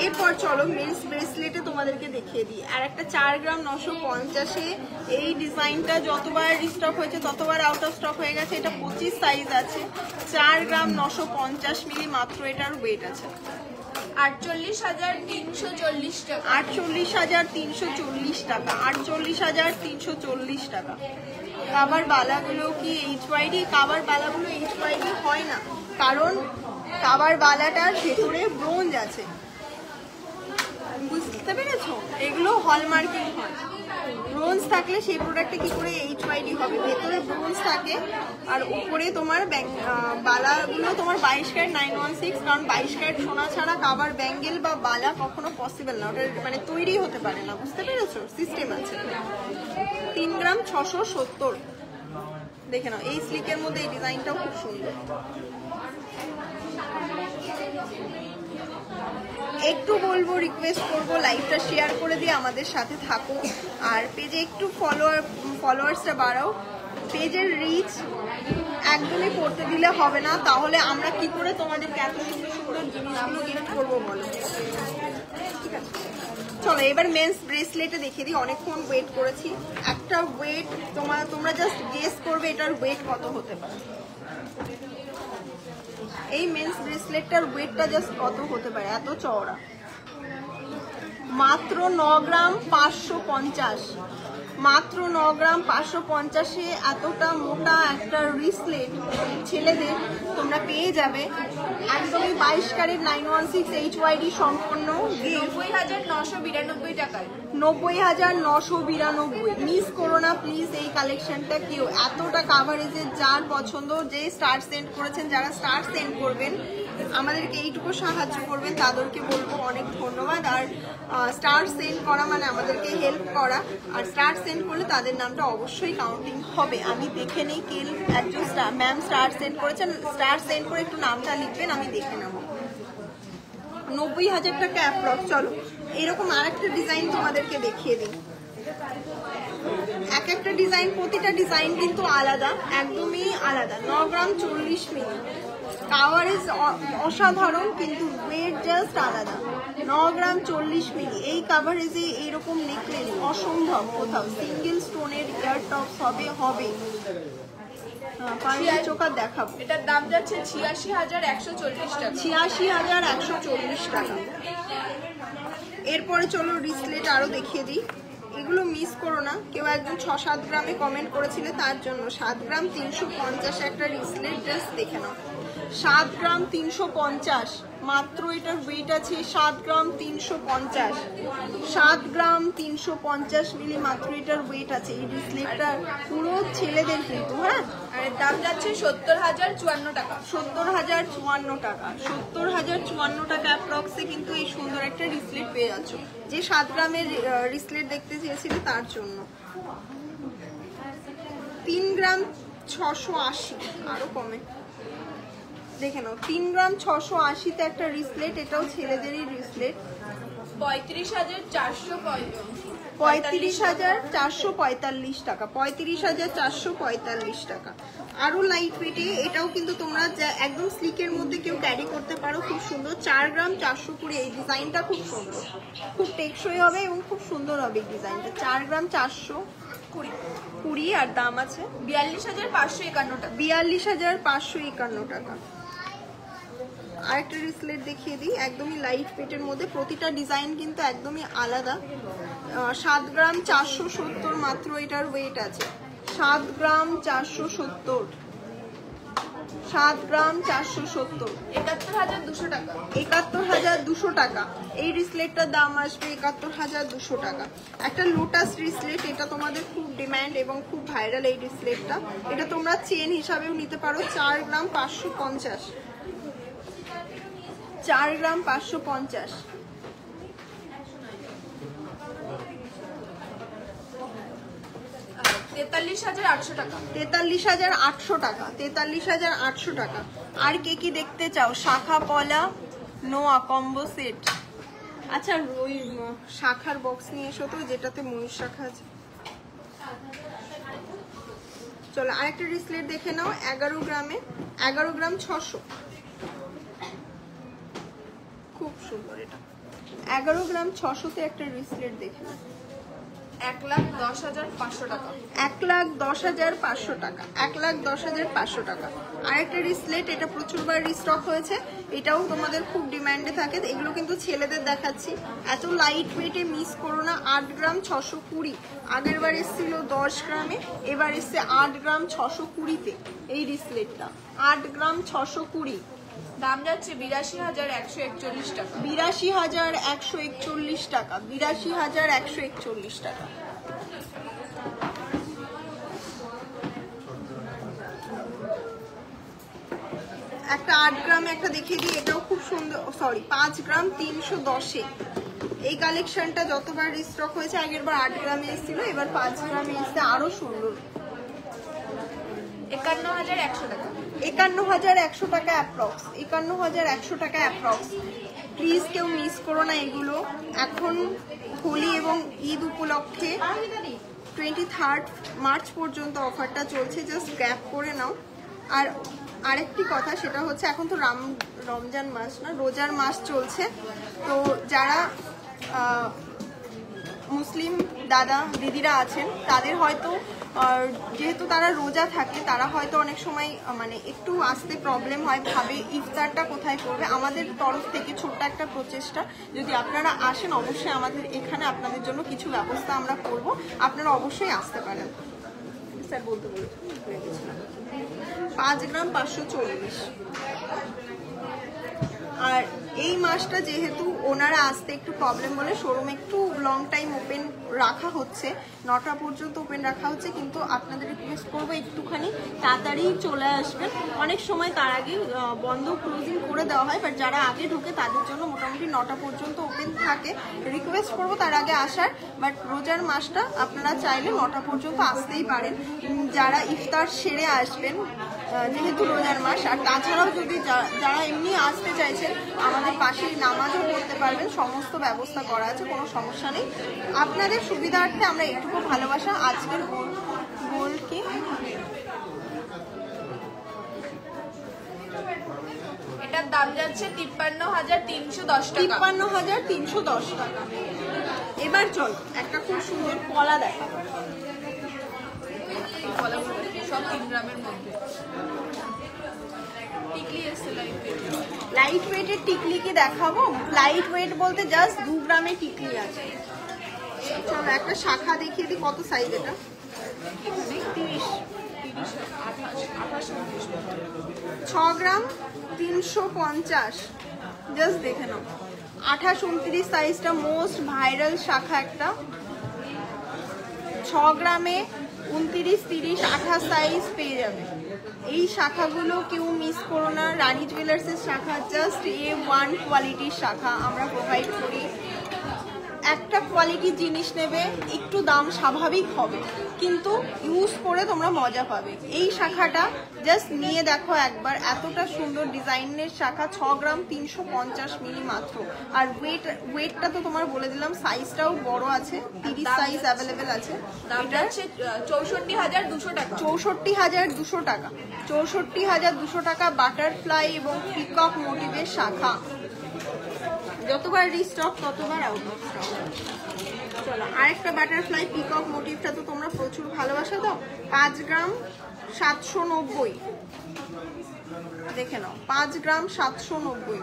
এরপর চলো মেন্স ব্রেসলেটে তোমাদেরকে দেখিয়ে দিই। আর একটা 4 গ্রাম 950। এই ডিজাইনটা যতবার রিস্টক হয়েছে ততবার আউট অফ স্টক হয়ে গেছে। এটা 25 সাইজ আছে। 4 গ্রাম 950 মিলি মাত্র এটার ওয়েট আছে। 48,340 টাকা। 48,340 টাকা। 48,340 টাকা। কাবার বালাগুলো কি HYD? কাবার বালাগুলো HYD হয় না, কারণ কাবার বালাটার ভেতরে ব্রোঞ্জ আছে। বুঝতে পেরেছো? এগুলো হলমার্কিং হয়। ব্রোঞ্জ থাকলে সেই প্রোডাক্টে কি করে HYD হবে? ভেতরে ব্রোঞ্জ থাকে আর উপরে তোমার বালাগুলো তোমার 22 ক্যারেট 916। কারণ 22 ক্যারেট সোনা ছাড়া কাবার ব্যাঙ্গেল বা বালা কখনো পসিবল না, ওটা মানে তৈরি হতে পারে না। বুঝতে পেরেছো? সিস্টেম আছে। 3 গ্রাম 670। দেখে নাও। এই স্লিকের মধ্যে এই ডিজাইনটাও খুব সুন্দর। একটু বলবো, রিকোয়েস্ট করবো লাইভটা শেয়ার করে দিয়ে আমাদের সাথে থাকো, আর পেজে একটু ফলোয়ার্সটা বাড়াও। পেজের রিচ একদমই করতে দিলে হবে না, তাহলে আমরা কি করে তোমাদেরকে এত সুন্দর সুন্দর জিনিসগুলো গিফট করবো বলো। ঠিক আছে, চলো এবার মেন্স ব্রেসলেটে দেখিয়ে দিই। অনেকক্ষণ ওয়েট করেছি। একটা ওয়েট তোমরা জাস্ট গেস করবে এটার ওয়েট কত হতে পারে। এই মেন্স ব্রেসলেটটার ওয়েটটা জাস্ট কত হতে পারে, এত চওড়া। মাত্র 9 গ্রাম 550, মাত্র 9 গ্রাম 550-এ এতটা মোটা একটা রিসলেট ছেলেদের তোমরা পেয়ে যাবে একদমই 22 ক্যারেট 916 HYD সম্পন্ন গিফট 90,992 টাকায়। 90,992। মিস করো না প্লিজ এই কালেকশনটা কেউ। এতটা কাভারেজের যার পছন্দ, যে স্টার সেন্ড করেছেন, যারা স্টার সেন্ড করবেন আমাদেরকে এইটুকু সাহায্য করবেন, তাদেরকে বলবো অনেক ধন্যবাদ। আর স্টার সেন্ড করা মানে আমাদেরকে হেল্প করা, আর স্টার সেন্ড করলে তাদের নামটা অবশ্যই কাউন্টিং হবে। আমি দেখে নেই কে একজন ম্যাম স্টার সেন্ড করেছেন, স্টার সেন্ড করে একটু নামটা লিখবেন, আমি দেখে নেব। 90,000 টাকা অ্যাপ্রক্স। চলো এরকম আরেকটা ডিজাইন তোমাদেরকে দেখিয়ে দিই। এক একটা ডিজাইন, প্রতিটা ডিজাইন কিন্তু আলাদা, একদমই আলাদা। 9 গ্রাম 40 মিলি, কাভারেজ অসাধারণ, কিন্তু ওয়েট জাস্ট আলাদা। 9 গ্রাম 40 মিলি, এই কাভারেজে এইরকম নেকলেস অসম্ভব কোথাও। সিঙ্গেল স্টোনের ইয়ার টপস হবে। চোখার দেখাবো। এটার দাম যাচ্ছে 86,140 টাকা। 86,140 টাকা। এরপরে চলো রিসলেট আরো দেখিয়ে দিই। এগুলো মিস করো না। কেউ একজন 6-7 গ্রামে কমেন্ট করেছিল, তার জন্য 7 গ্রাম 350 একটা রিসলেট, জাস্ট দেখে নাও। 7 গ্রাম 350, মাত্র এটার ওয়েট আছে 7 গ্রাম 350। 7 গ্রাম 350 মিলি মাত্র এটার ওয়েট আছে। এই রিসলেটটা পুরো ছেলেদের কিন্তু, হ্যাঁ। আর এর দাম যাচ্ছে 70,054 টাকা। 70,054 টাকা। 70,054 টাকা অ্যাপ্রক্সে কিন্তু এই সুন্দর একটা রিসলেট পেয়ে যাচ্ছ। যে 7 গ্রামের রিসলেট দেখতে চেয়েছিলে তার জন্য। 3 গ্রাম 680, আরো কমে দেখে নাও। 3 গ্রাম 680-তে একটা রিসলেট, এটাও ছেলেদেরই রিসলেট। 35,445 টাকা। 35,445 টাকা। আরো লাইট ওয়েটে, এটাও কিন্তু তোমরা একদম স্লিকের মধ্যে কেউ ক্যারি করতে পারো, খুব সুন্দর। 4 গ্রাম 420, এই ডিজাইনটা খুব সুন্দর, খুব টেকসই হবে এবং খুব সুন্দর হবে এই ডিজাইনটা। 4 গ্রাম 420, আর দাম আছে 42,551 টাকা। 42,551 টাকা। আরেকটা রিসলেট দেখিয়ে দিই, একদমই লাইট ওয়েটের মধ্যে। প্রতিটা ডিজাইন কিন্তু একদমই আলাদা। 7 গ্রাম 470 মাত্র এটার ওয়েট আছে। 7 গ্রাম 470, 7 গ্রাম 470। 71,200 টাকা। 71,200 টাকা। এই রিসলেটটার দাম আসবে 71,200 টাকা। একটা লোটাস রিসলেট, এটা তোমাদের খুব ডিমান্ড এবং খুব ভাইরাল এই রিসলেটটা। এটা তোমরা চেন হিসাবেও নিতে পারো। 4 গ্রাম 550, 4 গ্রাম 550। 43,800 টাকা। 43,800 টাকা। 43,800 টাকা। আর কে কি দেখতে চাও? শাখা পলা নোয়া কম্বো সেট। আচ্ছা ওই শাখার বক্স নিয়ে এসো তো, যেটাতে ময়ূর শাখা আছে। চলো আরেকটা রিসলেট দেখে নাও। 11 গ্রামে, 11 গ্রাম 600, খুব সুন্দর এটা। 11 গ্রাম 600-তে একটা রিসলেট দেখে নাও। 1,10,500 টাকা। 1,10,500 টাকা। 1,10,500 টাকা। আরেকটা রিসলেট, এটা প্রচুরবার রিস্টক হয়েছে, এটাও তোমাদের খুব ডিমান্ডে থাকে। এগুলো কিন্তু ছেলেদের দেখাচ্ছি। এত লাইট ওয়েটে মিস করো না। 8 গ্রাম 620, আগের বার এসেছিল 10 গ্রামে, এবার এসছে 8 গ্রাম 620-তে এই রিসলেটটা। 8 গ্রাম 620, দাম যাচ্ছে 82,141 টাকা। 82,141 টাকা। 82,141 টাকা। একটা 8 গ্রামে একটা দেখিয়ে দিই, এটাও খুব সুন্দর। সরি, 5 গ্রাম 310-এ এই কালেকশনটা যতবার রিস্টক হয়েছে, আগের বার 8 গ্রামে এসেছিল, এবার 5 গ্রামে এসছে, আরো সুন্দর। 51,100 টাকা। 51,100 টাকা অ্যাপ্রক্স। 51,100 টাকা অ্যাপ্রক্স। প্লিজ কেউ মিস করো না এগুলো। এখন হোলি এবং ঈদ উপলক্ষে 23 মার্চ পর্যন্ত অফারটা চলছে, জাস্ট গ্র্যাব করে নাও। আর আরেকটি কথা, সেটা হচ্ছে এখন তো রমজান মাস না, রোজার মাস চলছে। তো যারা মুসলিম দাদা দিদিরা আছেন তাদের হয়তো যেহেতু তারা রোজা থাকে, তারা হয়তো অনেক সময় মানে একটু আসতে প্রবলেম হয়, ভাবে ইফতারটা কোথায় করবে। আমাদের তরফ থেকে ছোট্ট একটা প্রচেষ্টা, যদি আপনারা আসেন অবশ্যই আমাদের এখানে আপনাদের জন্য কিছু ব্যবস্থা আমরা করব, আপনারা অবশ্যই আসতে পারেন। স্যার বলতে বলতে 5 গ্রাম 540। আর এই মাসটা যেহেতু ওনারা আসতে একটু প্রবলেম বলে শোরুম একটু লং টাইম ওপেন রাখা হচ্ছে, 9টা পর্যন্ত ওপেন রাখা হচ্ছে, কিন্তু আপনাদের রিকোয়েস্ট করবো একটুখানি তাড়াতাড়ি চলে আসবেন। অনেক সময় তার আগে বন্ধ ক্লোজিং করে দেওয়া হয়, বাট যারা আগে ঢোকে তাদের জন্য মোটামুটি 9টা পর্যন্ত ওপেন থাকে। রিকোয়েস্ট করবো তার আগে আসার, বাট রোজার মাসটা আপনারা চাইলে 9টা পর্যন্ত আসতেই পারেন, যারা ইফতার সেরে আসবেন যেহেতু রোজার মাস। আর তাছাড়াও যদি যারা এমনি আসতে চাইছেন আমাদের পাশেই নামাজও পড়তে পারবেন, সমস্ত ব্যবস্থা করা আছে, কোনো সমস্যা নেই। আপনাদের সুবিধার্থে আমরা একটুকু ভালোবাসা আজকের গোলকে এটার দাম যাচ্ছে 53,310 টাকা। 53,310 টাকা। এবার চল একটা খুব সুন্দর কলা দেখা, সব 3 গ্রামের মধ্যে। টিকলি এসছে লাইট ওয়েটের টিকলি কি দেখাবো? লাইট ওয়েট বলতে জাস্ট 2 গ্রামের টিকলি আছে। চলো একটা শাখা দেখিয়ে দিই, কত সাইজ এটা? 30, 6 গ্রাম 350। জাস্ট দেখে নাও, 28-29 সাইজটা মোস্ট ভাইরাল শাখা একটা। 6 গ্রামে 29, 30, 28 সাইজ পেয়ে যাবে। এই শাখাগুলো কেউ মিস করো না। রানী জুয়েলার্সের শাখা জাস্ট A1 কোয়ালিটির শাখা আমরা প্রোভাইড করি। একটা কোয়ালিটির জিনিস নেবে, একটু দাম স্বাভাবিক হবে, কিন্তু ইউজ করে তোমরা মজা পাবে। এই শাখাটা জাস্ট নিয়ে দেখো একবার, এতটা সুন্দর ডিজাইনের শাখা। 6 গ্রাম 350 মিলি মাত্র। আর ওয়েটটা তো তোমার বলে দিলাম, সাইজটাও বড় আছে, 30 সাইজ অ্যাভেলেবেল আছে। এটা হচ্ছে 64,200 টাকা। 64,200 টাকা। 64,200 টাকা। বাটারফ্লাই এবং পিকক মোটিভের শাখা। যতবার রিস্টক ততবার আউট অফ স্টক। চলো আরেকটা বাটারফ্লাই পিকক মোটিভটা তো তোমরা প্রচুর ভালোবাসা দাও। 5 গ্রাম 790। দেখে নাও, 5 গ্রাম 790।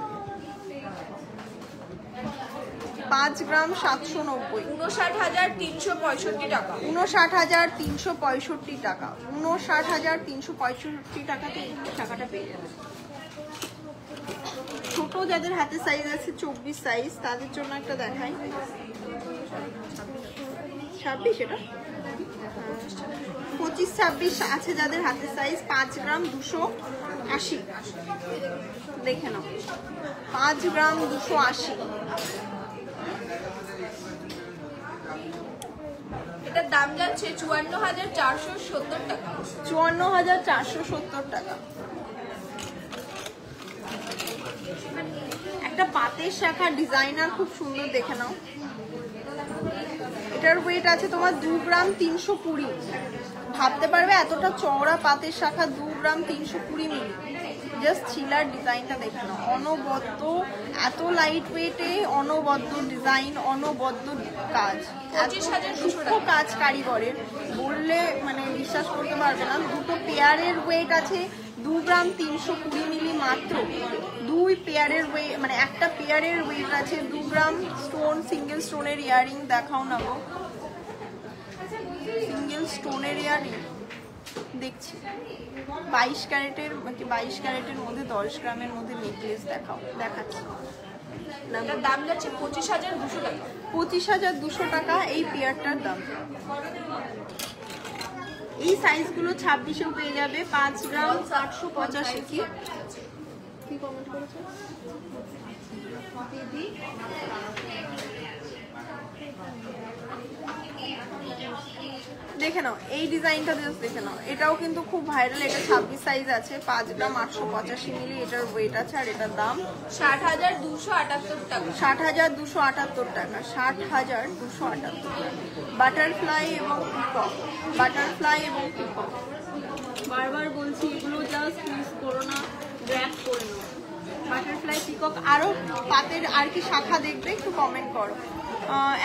5 গ্রাম 790। 59,365 টাকা। 59,365 টাকা। 59,365 টাকাতে এই টাকাটা পেয়ে যাবে। ছোট যাদের হাতে সাইজ আছে 24 সাইজ, তাদের জন্য একটা দেখাই। 26 এটা 25-26 আছে যাদের হাতে সাইজ। 5 গ্রাম 280। দেখে নাও, 5 গ্রাম 280। এটার দাম যাচ্ছে 54,470 টাকা। 54,470 টাকা। একটা পাতের শাখা ডিজাইনার খুব সুন্দর, দেখে নাও। এটার ওয়েট আছে তোমার 2 গ্রাম 320। ভাবতে পারবে এতটা চওড়া পাতের শাখা, 2 গ্রাম 320 মিলি। জাস্ট ছিলার ডিজাইনটা দেখে নাও, অনবদ্য, এত লাইট ওয়েটে, অনবদ্য ডিজাইন, অনবদ্য কাজ, সূক্ষ্ম কাজ কারিগরের, বললে মানে বিশ্বাস করতে পারবে না। দুটো পেয়ারের ওয়েট আছে 2 গ্রাম 320 মিলি মাত্র। 2 পেয়ারের ওয়েট, মানে একটা পেয়ারের ওয়েট আছে 2 গ্রাম। স্টোন, সিঙ্গেল স্টোনের ইয়ারিং দেখাও না গো, সিঙ্গেল স্টোনের ইয়ারিং দেখছি। 22 ক্যারেটের, 22 ক্যারেটের মধ্যে 10 গ্রামের মধ্যে নেকলেস দেখাচ্ছি। দাম যাচ্ছে 25,200 টাকা। 25,200 টাকা এই পেয়ারটার দাম। এই সাইজগুলো 26-এও পেয়ে যাবে। 5 গ্রাম 885। কি কমেন্ট করেছে? দেখে নাও এই ডিজাইনটা জাস্ট দেখে নাও, এটাও কিন্তু খুব ভাইরাল। এটা 26 সাইজ আছে, 5 গ্রাম 885 মিলি এটার ওয়েট আছে। আর এটার দাম 60,278 টাকা। 60,278 টাকা। 60,278 বাটারফ্লাই এবং পিকক, বাটারফ্লাই এবং পিকক। বারবার বলছি এগুলো জাস্ট মিস করো না, গ্র্যাব করে নাও। Butterfly peacock. আরো পাতের আর কি শাখা দেখবে একটু কমেন্ট করো।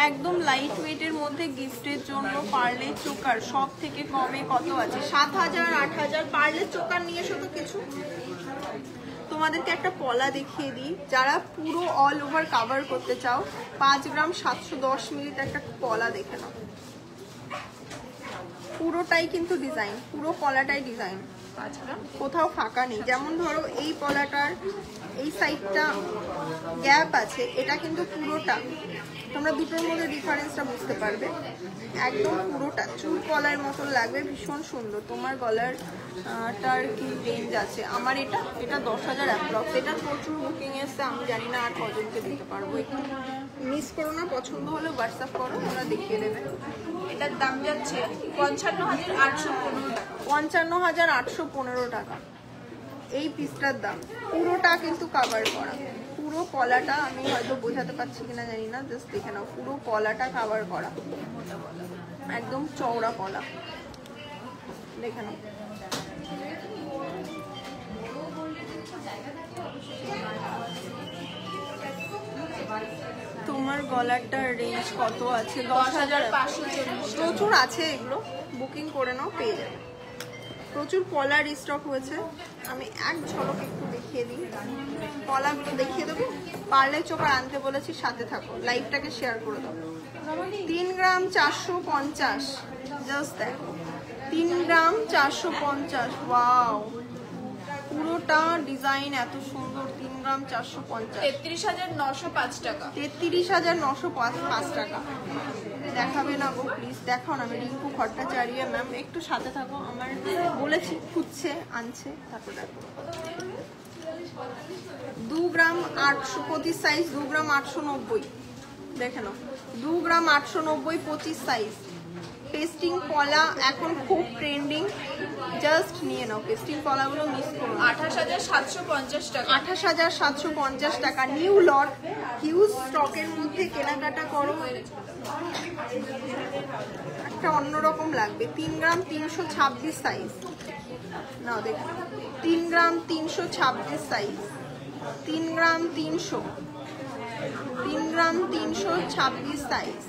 একদম লাইট ওয়েটের মধ্যে গিফটের জন্য পার্লে চোকার সব থেকে কমে কত আছে? 7,000, 8,000। পার্লে চোকার নিয়ে এসো তো কিছু। তোমাদেরকে একটা পলা দেখিয়ে দিই, যারা পুরো অল ওভার কাভার করতে চাও। 5 গ্রাম 710 মিলিতে একটা পলা দেখে নাও। পুরোটাই কিন্তু ডিজাইন, পুরো পলাটাই ডিজাইন, কোথাও ফাঁকা নেই। যেমন ধরো এই পলাটার এই সাইডটা গ্যাপ আছে, এটা কিন্তু পুরোটা। তোমরা দুটোর মধ্যে ডিফারেন্সটা বুঝতে পারবে। একদম পুরোটা চুল কলার মতন লাগবে, ভীষণ সুন্দর। তোমার গলার টার কি রেঞ্জ আছে? আমার এটা 10,000 অ্যাপ্রক্স। এটা প্রচুর বুকিং এসছে, আমি জানি না আর কজনকে দিতে পারবো। একটু মিস করো না, পছন্দ হলে হোয়াটসঅ্যাপ করো, ওরা দেখিয়ে দেবে। এটার দাম যাচ্ছে 55,815 টাকা। 55,815 টাকা এই পিসটার দাম। পুরোটা কিন্তু কাভার করা, পুরো পলাটা। আমি হয়তো বোঝাতে পারছি কিনা জানি না, জাস্ট দেখে নাও, পুরো পলাটা কাভার করা, একদম চওড়া পলা। দেখে নাও। তোমার গলারটার রেঞ্জ কত আছে? 10,540। প্রচুর আছে, এগুলো বুকিং করে নাও, পেয়ে যাবে। প্রচুর পলার স্টক হয়েছে। আমি এক ঝলক একটু দেখিয়ে দিই, পলাগুলো দেখিয়ে দেবো। পার্লে চোকার আনতে বলেছি, সাথে থাকো, লাইভটাকে শেয়ার করে দাও। 3 গ্রাম 450, জাস্ট দেখো, 3 গ্রাম 450। ওয়াও, পুরোটা ডিজাইন এত সুন্দর। 3 গ্রাম 450, 33,905 টাকা। 33,905 টাকা। দেখাবে না গো প্লিজ, দেখাও না। আমি রিঙ্কু ভট্টাচার্য ম্যাম, একটু সাথে থাকো। আমার বলেছি খুঁজছে, আনছে, তারপর দেখো। 2 গ্রাম 800 প্রতি সাইজ, 2 গ্রাম 890। দেখে নাও, 2 গ্রাম 890, 25 সাইজ। পেস্টিং পলা এখন খুব ট্রেন্ডিং, জাস্ট নিয়ে নাও। পেস্টিং পলাগুলো মিস করো। 28,750 টাকা। 28,750 টাকা। নিউ লট, হিউজ স্টকের মধ্যে কেনাকাটা করো, একটা অন্যরকম লাগবে। 3 গ্রাম 326 সাইজ। নাও দেখো, 3 গ্রাম 326 সাইজ। 3 গ্রাম 300, 3 গ্রাম 326 সাইজ।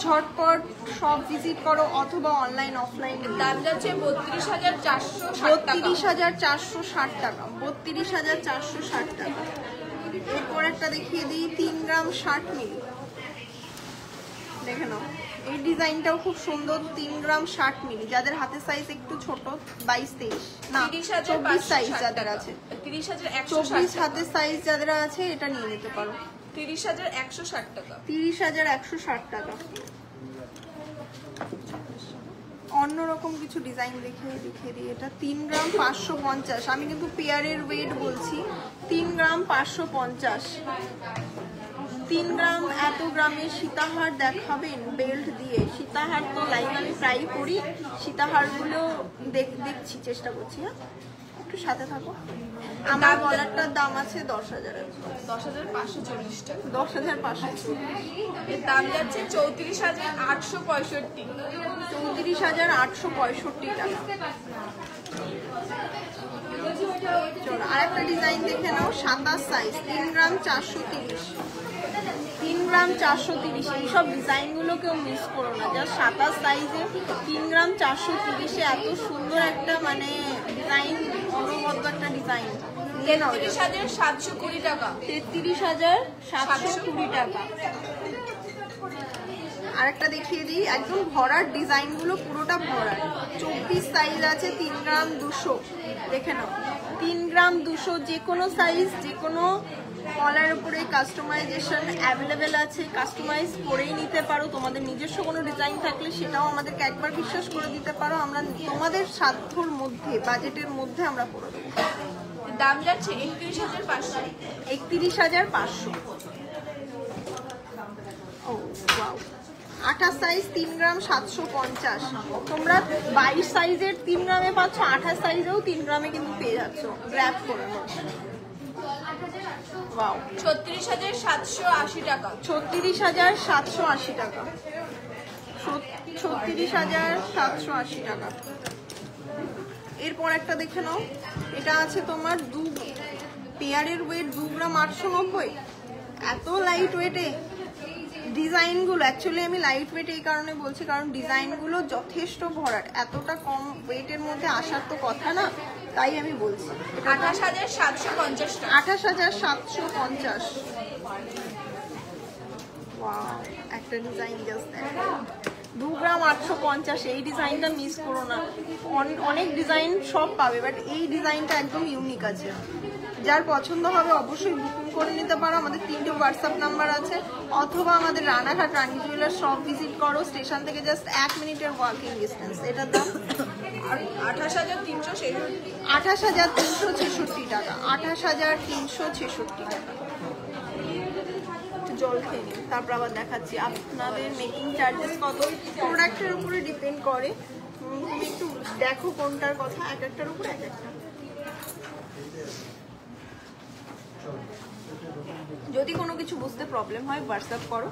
ঝটপট সব ভিজিট করো, অথবা অনলাইন অফলাইন। দাম যাচ্ছে 32,460 টাকা। 32,460 টাকা। 32,460 টাকা। এরপর একটা দেখিয়ে দিই, 3 গ্রাম 60 মিলি। দেখে নাও, এই ডিজাইনটাও খুব সুন্দর। 3 গ্রাম 60 মিলি। যাদের হাতের সাইজ একটু ছোট, 22-23 না 24 সাইজ যাদের আছে, 24 হাতের সাইজ যাদের আছে, এটা নিয়ে নিতে পারো। 30,160 টাকা। 30,160 টাকা। অন্যরকম কিছু ডিজাইন দেখিয়ে দিই। এটা 3 গ্রাম 550। আমি কিন্তু পেয়ারের ওয়েট বলছি। 3 গ্রাম 550। 3 গ্রাম এত গ্রামের সীতাহার দেখাবেন বেল্ট দিয়ে? সীতাহার তো লাইভ আমি প্রায় করি, সীতাহারগুলো দেখছি, চেষ্টা করছি। হ্যাঁ, একটু সাথে থাকো। আমার গলারটার দাম আছে 10,000। 10,540 টাকা। 10,540। এর দাম যাচ্ছে 34,865। 34,865 টাকা। চলো আরেকটা ডিজাইন দেখে নাও। 27 সাইজ, 3 গ্রাম 430। 3 গ্রাম 430। এইসব ডিজাইনগুলো কেউ মিস করো না। যা 27 সাইজে 3 গ্রাম 430-এ এত সুন্দর একটা মানে ডিজাইন, অনবদ্য একটা ডিজাইন। 33,720 টাকা। 33,720 টাকা। আরেকটা দেখিয়ে দিই, একদম ভরার ডিজাইনগুলো, পুরোটা ভরার। 24 সাইজ আছে, 3 গ্রাম 200। দেখে নাও, 3 গ্রাম 200। যে কোনো সাইজ, যে কোনো কলার উপরে কাস্টমাইজেশন অ্যাভেলেবেল আছে, কাস্টমাইজ করেই নিতে পারো। তোমাদের নিজস্ব কোনো ডিজাইন থাকলে সেটাও আমাদেরকে একবার বিশ্বাস করে দিতে পারো, আমরা তোমাদের সাধ্যর মধ্যে, বাজেটের মধ্যে আমরা করে দেবো। দাম যাচ্ছে 31,500। 31,500। ও ওয়াও। 28 সাইজ 3 গ্রাম 750। তোমরা 22 সাইজের 3 গ্রামে পাচ্ছ, 28 সাইজেও 3 গ্রামে কিন্তু পেয়ে যাচ্ছ। গ্র্যাব করে নাও। ওয়াও, 36,780 টাকা। 36,780 টাকা। 36,780 টাকা। এরপর একটা দেখে নাও, এটা আছে তোমার পেয়ারের ওয়েট 2 গ্রাম 890। এত লাইট ওয়েটে ডিজাইনগুলো, অ্যাকচুয়ালি আমি লাইট ওয়েট এই কারণে বলছি কারণ ডিজাইনগুলো যথেষ্ট ভরাট, এতটা কম ওয়েটের মধ্যে আসার তো কথা না, তাই আমি বলছি। 28,750 টাকা। 28,750। ওয়াও, একটা ডিজাইন জাস্ট দেখো, 2 গ্রাম 850। এই ডিজাইনটা মিস করো না। অনেক ডিজাইন সব পাবে, বাট এই ডিজাইনটা একদম ইউনিক আছে। যার পছন্দ হবে অবশ্যই বুকিং করে নিতে পারো। আমাদের 3টে হোয়াটসঅ্যাপ নাম্বার আছে, অথবা আমাদের রানাঘাট রানী জুয়েলার্স শপ ভিজিট করো। স্টেশন থেকে জাস্ট 1 মিনিটের ওয়াকিং ডিস্টেন্স। এটার দাম 28,366। 28,366 টাকা। 28,366 টাকা। জল খেয়ে নিন, তারপর আবার দেখাচ্ছি। আপনাদের মেকিং চার্জেস কত প্রোডাক্টের উপরে ডিপেন্ড করে। তুমি একটু দেখো কোনটার কথা, এক একটার উপরে এক একটা। যদি কোনো কিছু বুঝতে প্রবলেম হয় হোয়াটসঅ্যাপ করো,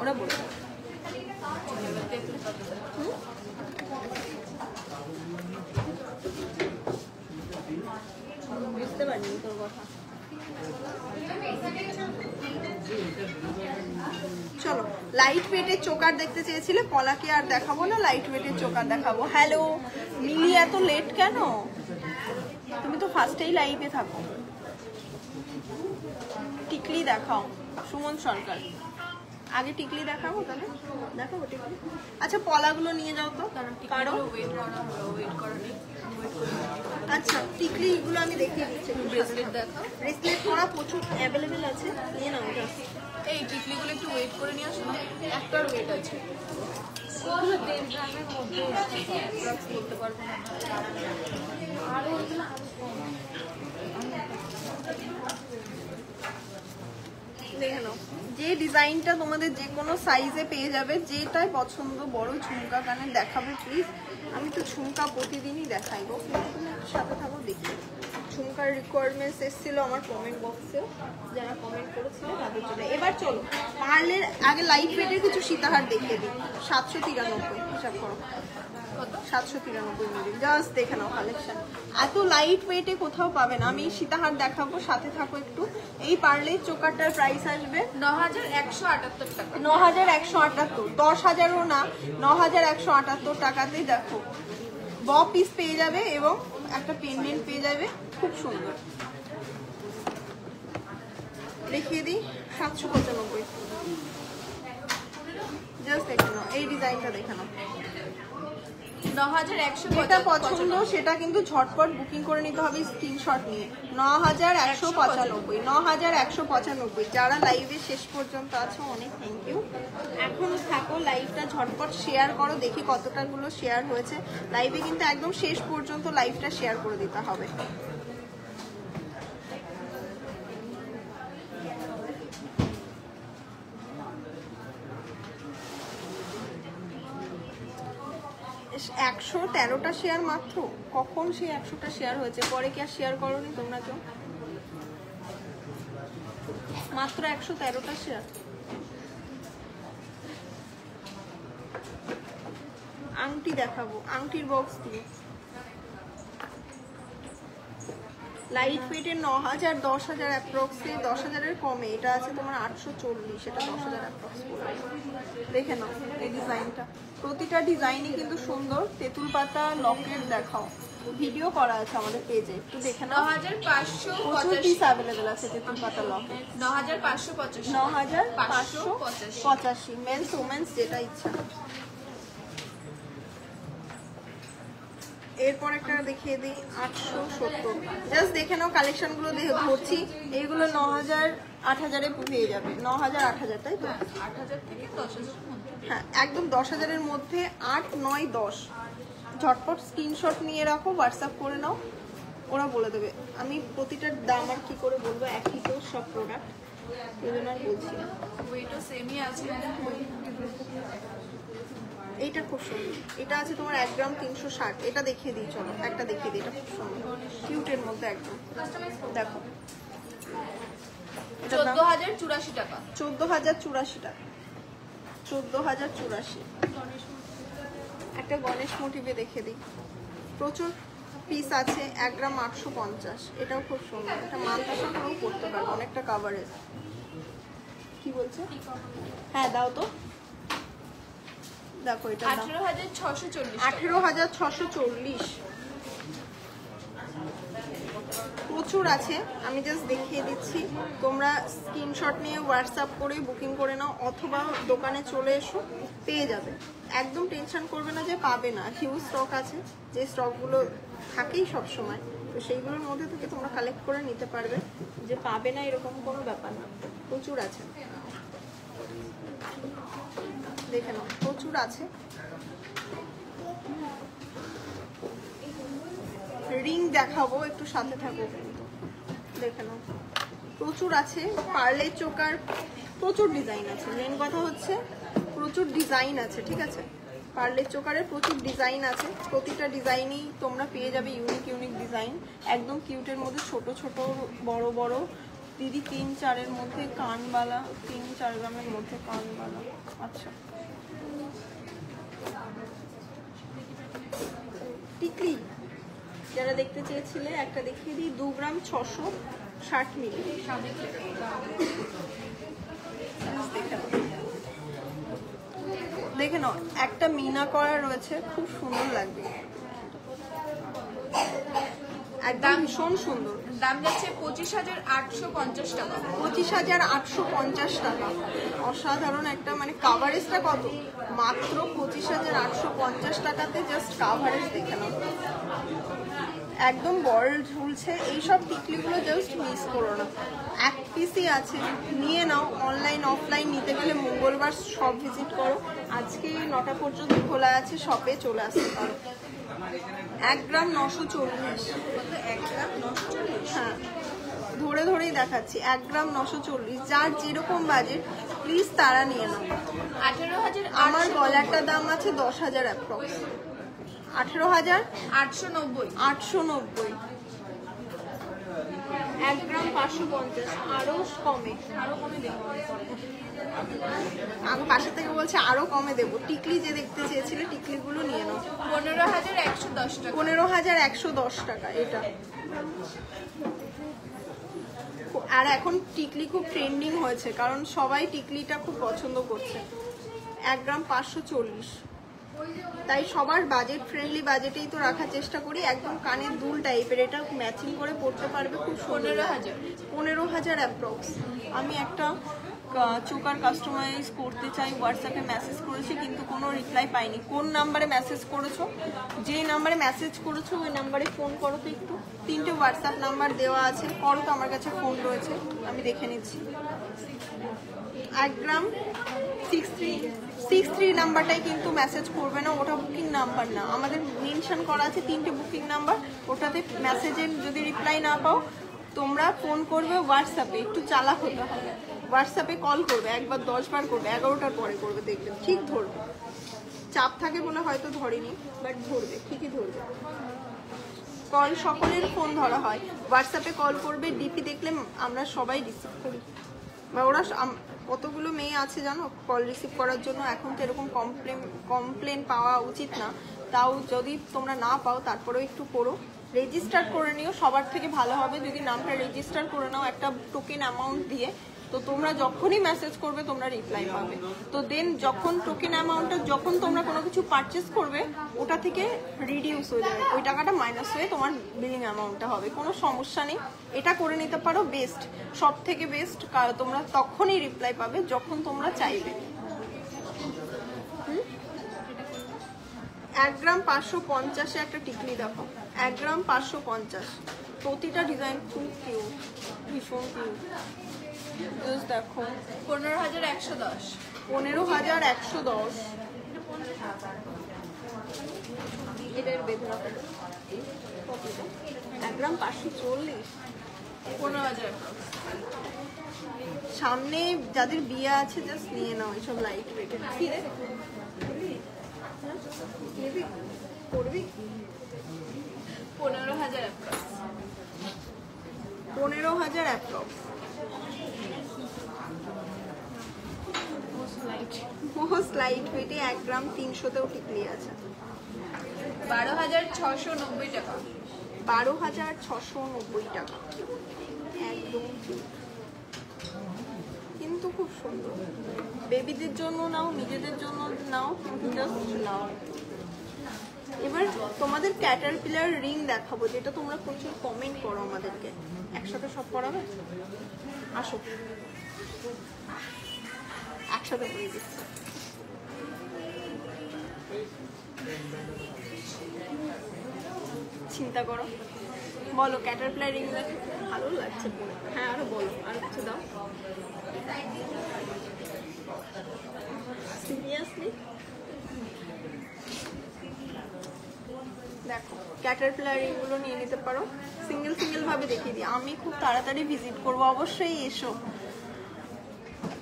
ওরা বলবে। বুঝতে পারিনি তোর কথা। চলো, লাইট ওয়েটের চোকার দেখতে চেয়েছিলে, পলাকে আর দেখাবো না, লাইট ওয়েটের চোকার দেখাবো। হ্যালো মিলি, এত লেট কেন? তুমি তো ফার্স্টেই লাইভে থাকো। টিকলি দেখাও, সুমন সরকার। আগে টিকলি দেখাবো, তাহলে দেখাবো টিকলি। আচ্ছা, পলাগুলো নিয়ে যাও তো, কারণ ওয়েট করা নেই। আচ্ছা টিকলি এগুলো আমি দেখিয়ে দিচ্ছি। ব্রেসলেট দেখো। ব্রেসলেট করা প্রচুর অ্যাভেলেবেল আছে, নিয়ে নাও ওটা। এই টিকলিগুলো একটু ওয়েট করে নিয়ে আসো, একটার ওয়েট আছে। ওগুলো 1.5 গ্রামের মধ্যে অ্যাপ্রক্স বলতে পারবো না। আরো দেখে নাও, যে ডিজাইনটা তোমাদের যে কোনো সাইজে পেয়ে যাবে, যেটাই পছন্দ। বড় ঝুমকা কানের দেখাবে প্লিজ। আমি তো ঝুমকা প্রতিদিনই দেখাই গো, তুমি সাথে থাকো দেখি। ঝুমকার রিকোয়ারমেন্টস এসেছিল আমার কমেন্ট বক্সে, যারা কমেন্ট করেছিল তাদের জন্য। এবার চলো পার্লের আগে লাইট ওয়েটের কিছু সীতাহার দেখিয়ে দিই। 793 হিসাব করো, 793 মিলি। জাস্ট দেখে নাও কালেকশন, এত লাইট ওয়েটে কোথাও পাবে না। আমি সীতাহার দেখাবো, সাথে থাকো একটু। এই পার্লের চোকারটার প্রাইস আসবে 9,178 টাকা। 9,178, 10,000ও না, 9,178 টাকাতেই দেখো ব পিস পেয়ে যাবে এবং একটা পেন্ডেন্ট পেয়ে যাবে, খুব সুন্দর। দেখিয়ে দিই 795। জাস্ট দেখে নাও, এই ডিজাইনটা দেখে নাও। 9,195। যেটা পছন্দ সেটা কিন্তু ঝটপট বুকিং করে নিতে হবে স্ক্রিনশট নিয়ে। 9,195, 9,195। যারা লাইভে শেষ পর্যন্ত আছো অনেক থ্যাংক ইউ। এখনো থাকো, লাইভটা ঝটপট শেয়ার করো, দেখি কতটাগুলো শেয়ার হয়েছে। লাইভে কিন্তু একদম শেষ পর্যন্ত লাইভটা শেয়ার করে দিতে হবে। শেয়ার 113টা শেয়ার মাত্র। কখন সেই 100টা শেয়ার হয়েছে? পরে কি আর শেয়ার করোনি তোমরা কেউ? মাত্র 113টা শেয়ার। আংটি দেখাবো, আংটির বক্স দিয়ে। লাইট ওয়েটের 9,000, 10,000 অ্যাপ্রক্সে, 10,000-এর কমে। এটা আছে তোমার 840, এটা 10,000 অ্যাপ্রক্স। দেখে নাও এই ডিজাইনটা, প্রতিটা ডিজাইনই কিন্তু সুন্দর। তেঁতুল পাতা লকেট দেখাও, ভিডিও করা আছে আমাদের পেজে, একটু দেখে নাও। 9,585 পিস অ্যাভেলেবেল আছে তেঁতুল পাতা লকেট। 9,585 9,585, মেন্স ওমেন্স যেটা ইচ্ছা। এরপর একটা দেখিয়ে দিই 870। জাস্ট দেখে নাও কালেকশনগুলো ধরছি, এইগুলো 9,000, 8,000-এ পেয়ে যাবে। 9,000, 8,000, তাই তো? 8,000 থেকে 10,000 মধ্যে। হ্যাঁ, একদম 10,000-এর মধ্যে। 8, 9, 10 ঝটপট স্ক্রিনশট নিয়ে রাখো, হোয়াটসঅ্যাপ করে নাও, ওরা বলে দেবে। আমি প্রতিটার দাম আর কি করে বলবো, একই তো সব প্রোডাক্ট, এই জন্য আর বলছি না। ওয়েটও সেমই আছে। এইটা খুব সুন্দর, এটা আছে তোমার 1 গ্রাম 360। এটা দেখিয়ে দিই, চলো একটা দেখিয়ে দিই, এটা খুব সুন্দর কিউটের মধ্যে একদম। দেখো 14,084 টাকা, 14,084 টাকা, 14,084। একটা গণেশ মোটিভে দেখে দিই, প্রচুর পিস আছে, 1 গ্রাম 850। এটাও খুব সুন্দর, এটা মানতাসা করেও করতে পারবো, অনেকটা কাভারেজ। কি বলছে? হ্যাঁ দাও তো, দেখো এটা 18,640, 18,640। প্রচুর আছে, আমি জাস্ট দেখিয়ে দিচ্ছি। তোমরা স্ক্রিনশট নিয়ে হোয়াটসঅ্যাপ করে বুকিং করে নাও, অথবা দোকানে চলে এসো, পেয়ে যাবে। একদম টেনশন করবে না যে পাবে না, হিউজ স্টক আছে, যে স্টকগুলো থাকেই সব সময়, তো সেইগুলোর মধ্যে থেকে তোমরা কালেক্ট করে নিতে পারবে, যে পাবে না এরকম কোনো ব্যাপার না, প্রচুর আছে। দেখে নাও, প্রচুর আছে। রিং দেখাবো, একটু সাথে থাকো কিন্তু, দেখে নাও প্রচুর আছে। পার্লে চোকার প্রচুর ডিজাইন আছে, মেন কথা হচ্ছে প্রচুর ডিজাইন আছে, ঠিক আছে? পার্লে চোকারের প্রচুর ডিজাইন আছে, প্রতিটা ডিজাইনই তোমরা পেয়ে যাবে ইউনিক ইউনিক ডিজাইন, একদম কিউটের মধ্যে ছোট ছোট বড় বড়। দিদি 3-4-এর মধ্যে কানবালা, 3-4 গ্রামের মধ্যে কানবালা। আচ্ছা, টিকলি যারা দেখতে চেয়েছিলে একটা দেখিয়ে দিই, 2 গ্রাম 660 মিলি। দেখে নাও, একটা মিনা করা রয়েছে, খুব সুন্দর লাগবে, একদম ভীষণ সুন্দর। দাম যাচ্ছে 25,850 টাকা, 25,850 টাকা। অসাধারণ একটা, মানে কাভারেজটা কত, মাত্র 25,850 টাকাতে জাস্ট কাভারেজ দেখে নাও, একদম বল ঝুলছে। এইসব টিকলিগুলো জাস্ট মিস করো না, এক পিসই আছে, নিয়ে নাও। অনলাইন অফলাইন নিতে গেলে মঙ্গলবার সব ভিজিট করো, আজকে 9টা পর্যন্ত খোলা আছে, শপে চলে আসতে পারো। 1 গ্রাম 940, 1 গ্রাম 940। হ্যাঁ ধরে ধরেই দেখাচ্ছি, 1 গ্রাম 940। যার যেরকম বাজেট প্লিজ তারা নিয়ে নাও। 18,000, আমার গলাটার দাম আছে 10,000 অ্যাপ্রক্স, 18,890, 890। 1 গ্রাম 550, আরো কমে, আরো কমে দেবো। আমি পাশে থেকে বলছে আরো কমে দেবো। টিকলি যে দেখতে চেয়েছিলে, টিকলিগুলো নিয়ে নাও, 15,110 টাকা, 15,110 টাকা এটা। আর এখন টিকলি খুব ট্রেন্ডিং হয়েছে, কারণ সবাই টিকলিটা খুব পছন্দ করছে। 1 গ্রাম 540, তাই সবার বাজেট ফ্রেন্ডলি বাজেটেই তো রাখার চেষ্টা করি। একদম কানের দুল টাইপের, এটা ম্যাচিং করে পড়তে পারবে, খুব সুন্দর। 15,000 অ্যাপ্রক্স। আমি একটা চোকার কাস্টমাইজ করতে চাই, হোয়াটসঅ্যাপে মেসেজ করেছি কিন্তু কোনো রিপ্লাই পাইনি। কোন নাম্বারে মেসেজ করেছো? যে নাম্বারে মেসেজ করেছো ওই নাম্বারে ফোন করো তো একটু। 3টে হোয়াটসঅ্যাপ নাম্বার দেওয়া আছে, করো তো, আমার কাছে ফোন রয়েছে, আমি দেখে নিচ্ছি। 1 গ্রাম 63 নাম্বারটাই কিন্তু মেসেজ করবে না, ওটা বুকিং নাম্বার না। আমাদের মেনশন করা আছে 3টে বুকিং নাম্বার, ওটাতে মেসেজের যদি রিপ্লাই না পাও তোমরা ফোন করবে হোয়াটসঅ্যাপে, একটু চালাক হতে হবে। হোয়াটসঅ্যাপে কল করবে, একবার 10 বার করবে, 11টার পরে করবে, দেখবে ঠিক ধরবে। চাপ থাকে বলে হয়তো ধরেনি, বাট ধরবে, ঠিকই ধরবে। কল সকলের ফোন ধরা হয়, হোয়াটসঅ্যাপে কল করবে, ডিপি দেখলে আমরা সবাই রিসিভ করি, বা ওরা কতগুলো মেয়ে আছে জানো কল রিসিভ করার জন্য। এখন তো এরকম কমপ্লেন পাওয়া উচিত না, তাও যদি তোমরা না পাও তারপরেও একটু করো, রেজিস্টার করে নিও, সবার থেকে ভালো হবে যদি নামটা রেজিস্টার করে নাও একটা টোকেন অ্যামাউন্ট দিয়ে। তো তোমরা যখনই মেসেজ করবে তোমরা রিপ্লাই পাবে। তো দেন যখন টোকেন অ্যামাউন্টটা যখন তোমরা কোনো কিছু পারচেস করবে ওটা থেকে রিডিউস হয়ে যাবে, ওই টাকাটা মাইনাস হয়ে তোমার বিলিং অ্যামাউন্টটা হবে, কোনো সমস্যা নেই। এটা করে নিতে পারো, বেস্ট, সব থেকে বেস্ট। তোমরা তখনই রিপ্লাই পাবে যখন তোমরা চাইবে। 1 গ্রাম 550 একটা টিকলি দেখো, 1 গ্রাম 550। প্রতিটা ডিজাইন খুব কিউট, ভীষণ কিউট। দেখো 15,110, 15,110। এটার বেঁধে রাখো, 1 গ্রাম 540, 15,000। সামনে যাদের বিয়ে আছে জাস্ট নিয়ে নাও, এসব লাইট ওয়েটের। করবি 15,000 অ্যাপ্রক্স। 15,000 অ্যাপ্রক্স। মোস্ট লাইট ওয়েটে 1 গ্রাম 300তেও টিকলি আছে। 12,690 টাকা। 12,690 টাকা, একদম ঠিক। কিন্তু খুব সুন্দর, বেবিদের জন্য নাও, নিজেদের জন্য নাও, কিন্তু জাস্ট নাও। এবার তোমাদের ক্যাটারপিলার রিং দেখাবো, যেটা তোমরা প্রচুর কমেন্ট করো আমাদেরকে। একসাথে সব করাবে? আসো একসাথে করে দিচ্ছি। চিন্তা করো, বলো ক্যাটারপিলার রিং দেখে ভালো লাগছে পরে? হ্যাঁ আরো বলো, আর কিছু দাও। সিরিয়াসলি দেখো, ক্যাটারপিলার রিংগুলো নিয়ে নিতে পারো। সিঙ্গেল সিঙ্গেল ভাবে দেখিয়ে দিই। আমি খুব তাড়াতাড়ি ভিজিট করবো, অবশ্যই এসো,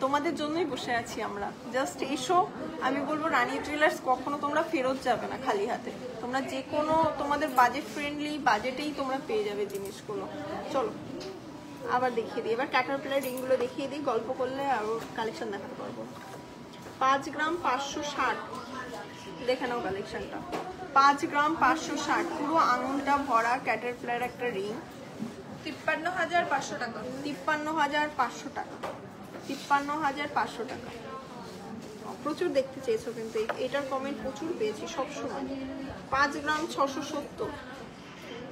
তোমাদের জন্যই বসে আছি আমরা। জাস্ট এসো। আমি বলবো রানী জুয়েলার্স কখনো তোমরা ফেরত যাবে না খালি হাতে। তোমরা যে কোনো তোমাদের বাজেট ফ্রেন্ডলি বাজেটেই তোমরা পেয়ে যাবে জিনিসগুলো। চলো আবার দেখিয়ে দিই, এবার ক্যাটারপিলার রিংগুলো দেখিয়ে দিই। গল্প করলে আরও কালেকশন দেখাতে পারবো। 5 গ্রাম 560, দেখে নাও কালেকশনটা। 5 গ্রাম 560, পুরো আঙুলটা ভরা ক্যাটারপিলার একটা রিং। 53,500 টাকা। 53,500 টাকা। 53,500 টাকা। প্রচুর দেখতে চেয়েছো কিন্তু এটার কমেন্ট প্রচুর পেয়েছি সবসময়। 5 গ্রাম 670,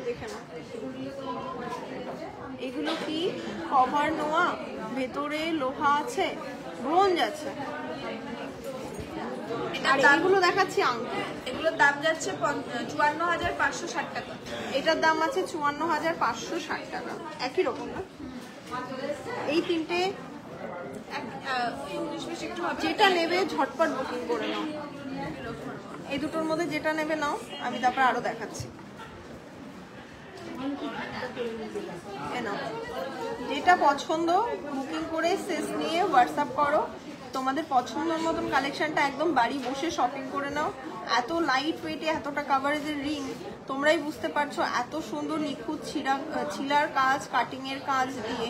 দেখে নাও। এগুলো কি কভার নোয়া, ভেতরে লোহা আছে, ব্রোঞ্জ আছে। আর এগুলো দেখাচ্ছি আংটি। এগুলোর দাম যাচ্ছে 54,560 টাকা। এটার দাম আছে 54,560 টাকা। একই রকম না? এই তিনটে যেটা নেবে ঝটপট বুকিং করে নাও। এই দুটোর মধ্যে যেটা নেবে নাও, আমি তারপর আরো দেখাচ্ছি। নাও, যেটা পছন্দ বুকিং করে শেষ নিয়ে হোয়াটসঅ্যাপ করো। তোমাদের পছন্দের মতন কালেকশনটা একদম বাড়ি বসে শপিং করে নাও। এত লাইট ওয়েটে এতটা কাভারেজের রিং, তোমরাই বুঝতে পারছো। এত সুন্দর নিখুঁত ছিলার কাজ, কাটিং এর কাজ দিয়ে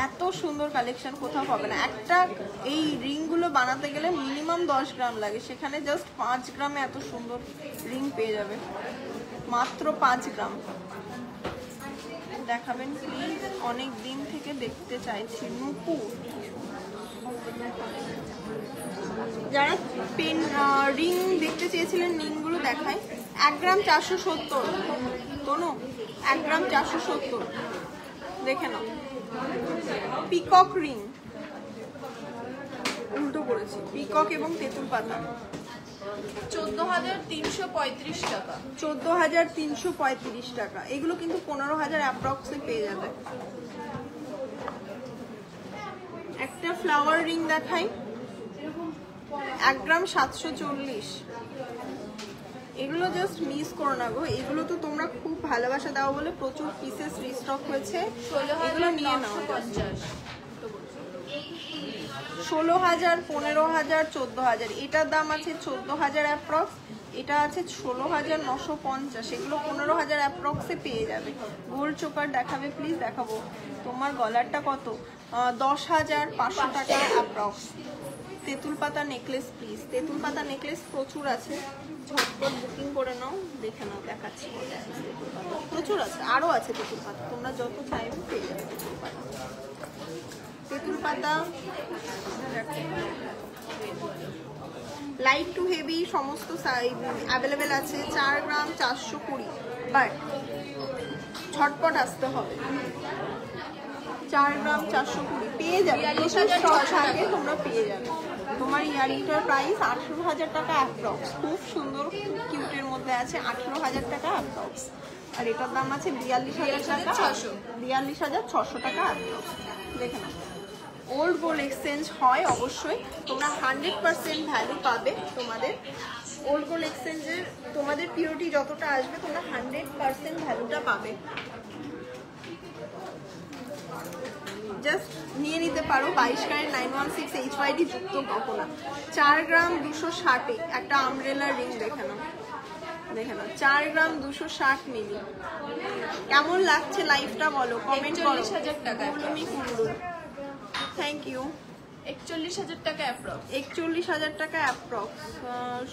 এত সুন্দর কালেকশন কোথাও পাবে না। একটা এই রিংগুলো বানাতে গেলে মিনিমাম 10 গ্রাম লাগে, সেখানে জাস্ট 5 গ্রামে এত সুন্দর রিং পেয়ে যাবে। মাত্র 5 গ্রাম। দেখাবেন প্লিজ, অনেক দিন থেকে দেখতে চাইছি। নুপুর, যারা পেন রিং দেখতে চেয়েছিলেন রিংগুলো দেখাই। 1 গ্রাম 470, তনু 1 গ্রাম 470, দেখে নাও। পিকক রিং, উল্টো করেছি, পিকক এবং তেঁতুল পাতা। 14,335 টাকা। 14,335 টাকা। এগুলো কিন্তু 15,000 অ্যাপ্রক্সে পেয়ে যাবে। একটা ফ্লাওয়ার রিং দেখাই, 1 গ্রাম 740। এগুলো জাস্ট মিস করো না গো, এগুলো তো তোমরা খুব ভালোবাসা দাও বলে প্রচুর পিসেস রিস্টক হয়েছে। এগুলো নিয়ে নাও। 16,000, 15,000, 14,000। এটার দাম আছে 14,000 অ্যাপ্রক্স, এটা আছে 16,950। এগুলো 15,000 অ্যাপ্রক্সে পেয়ে যাবে। গোল্ড চোকার দেখাবে প্লিজ? দেখাবো। তোমার গলারটা কত? 10,500 টাকা অ্যাপ্রক্স। তেঁতুল পাতা নেকলেস প্লিজ, তেঁতুল পাতা নেকলেস প্রচুর আছে, ঝটপট বুকিং করে নাও। দেখে নাও, দেখাচ্ছি তেঁতুল পাতা প্রচুর আছে, আরও আছে তেঁতুল পাতা, তোমরা যত চাইবে পেয়ে যাবে তেঁতুল পাতা। তেঁতুল পাতা লাইট টু হেভি সমস্ত সাইজ অ্যাভেলেবেল আছে। 4 গ্রাম 420, বাট ঝটপট আসতে হবে। 4 গ্রাম 420 পেয়ে যাবে, স্টক থাকে, তোমরা পেয়ে যাবে। তোমার ইয়ারিংটার প্রাইস 18,000 টাকা অ্যাপ্রক্স। খুব সুন্দর কিউটের মধ্যে আছে, 18,000 টাকা অ্যাপ্রক্স। আর এটার দাম আছে 42,000 টাকা, 42,600 টাকা অ্যাপ্রক্স। দেখে নাও। ওল্ড গোল্ড এক্সচেঞ্জ হয় অবশ্যই, তোমরা 100% ভ্যালু পাবে। তোমাদের ওল্ড গোল্ড এক্সচেঞ্জের তোমাদের পিওরিটি যতটা আসবে, তোমরা 100% ভ্যালুটা পাবে। জাস্ট নিয়ে নিতে পারো। 22 ক্যারেট 916 HYD যুক্ত গহনা, 4 গ্রাম 260 একটা আমব্রেলা রিং দেখে নাও, 4 গ্রাম 260 মিলি। কেমন লাগছে লাইভটা বলো, কমেন্ট করো। 41,000 টাকা। Thank you. 41,000 টাকা অ্যাপ্রক্স। 41,000 টাকা অ্যাপ্রক্স।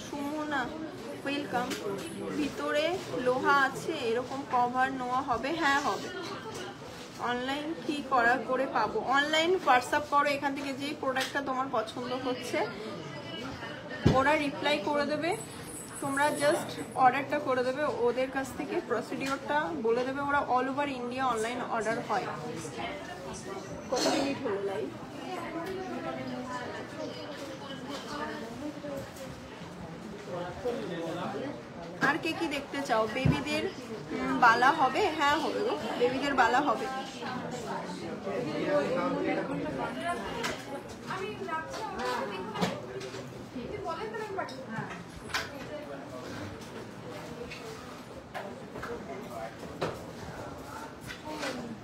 সুমনা ওয়েলকাম। ভিতরে লোহা আছে, এরকম কভার নেওয়া হবে? হ্যাঁ হবে। অনলাইন কি করে পাবো? অনলাইন হোয়াটসঅ্যাপ করো, এখান থেকে যেই প্রোডাক্টটা তোমার পছন্দ হচ্ছে ওরা রিপ্লাই করে দেবে, তোমরা জাস্ট অর্ডারটা করে দেবে, ওদের কাছ থেকে প্রসিডিওরটা বলে দেবে, ওরা all over India online order হয়। কত মিনিট হলো লাইভ? আর কে কি দেখতে চাও? বেবিদের বালা হবে? হ্যাঁ হবে গো, বেবিদের বালা হবে।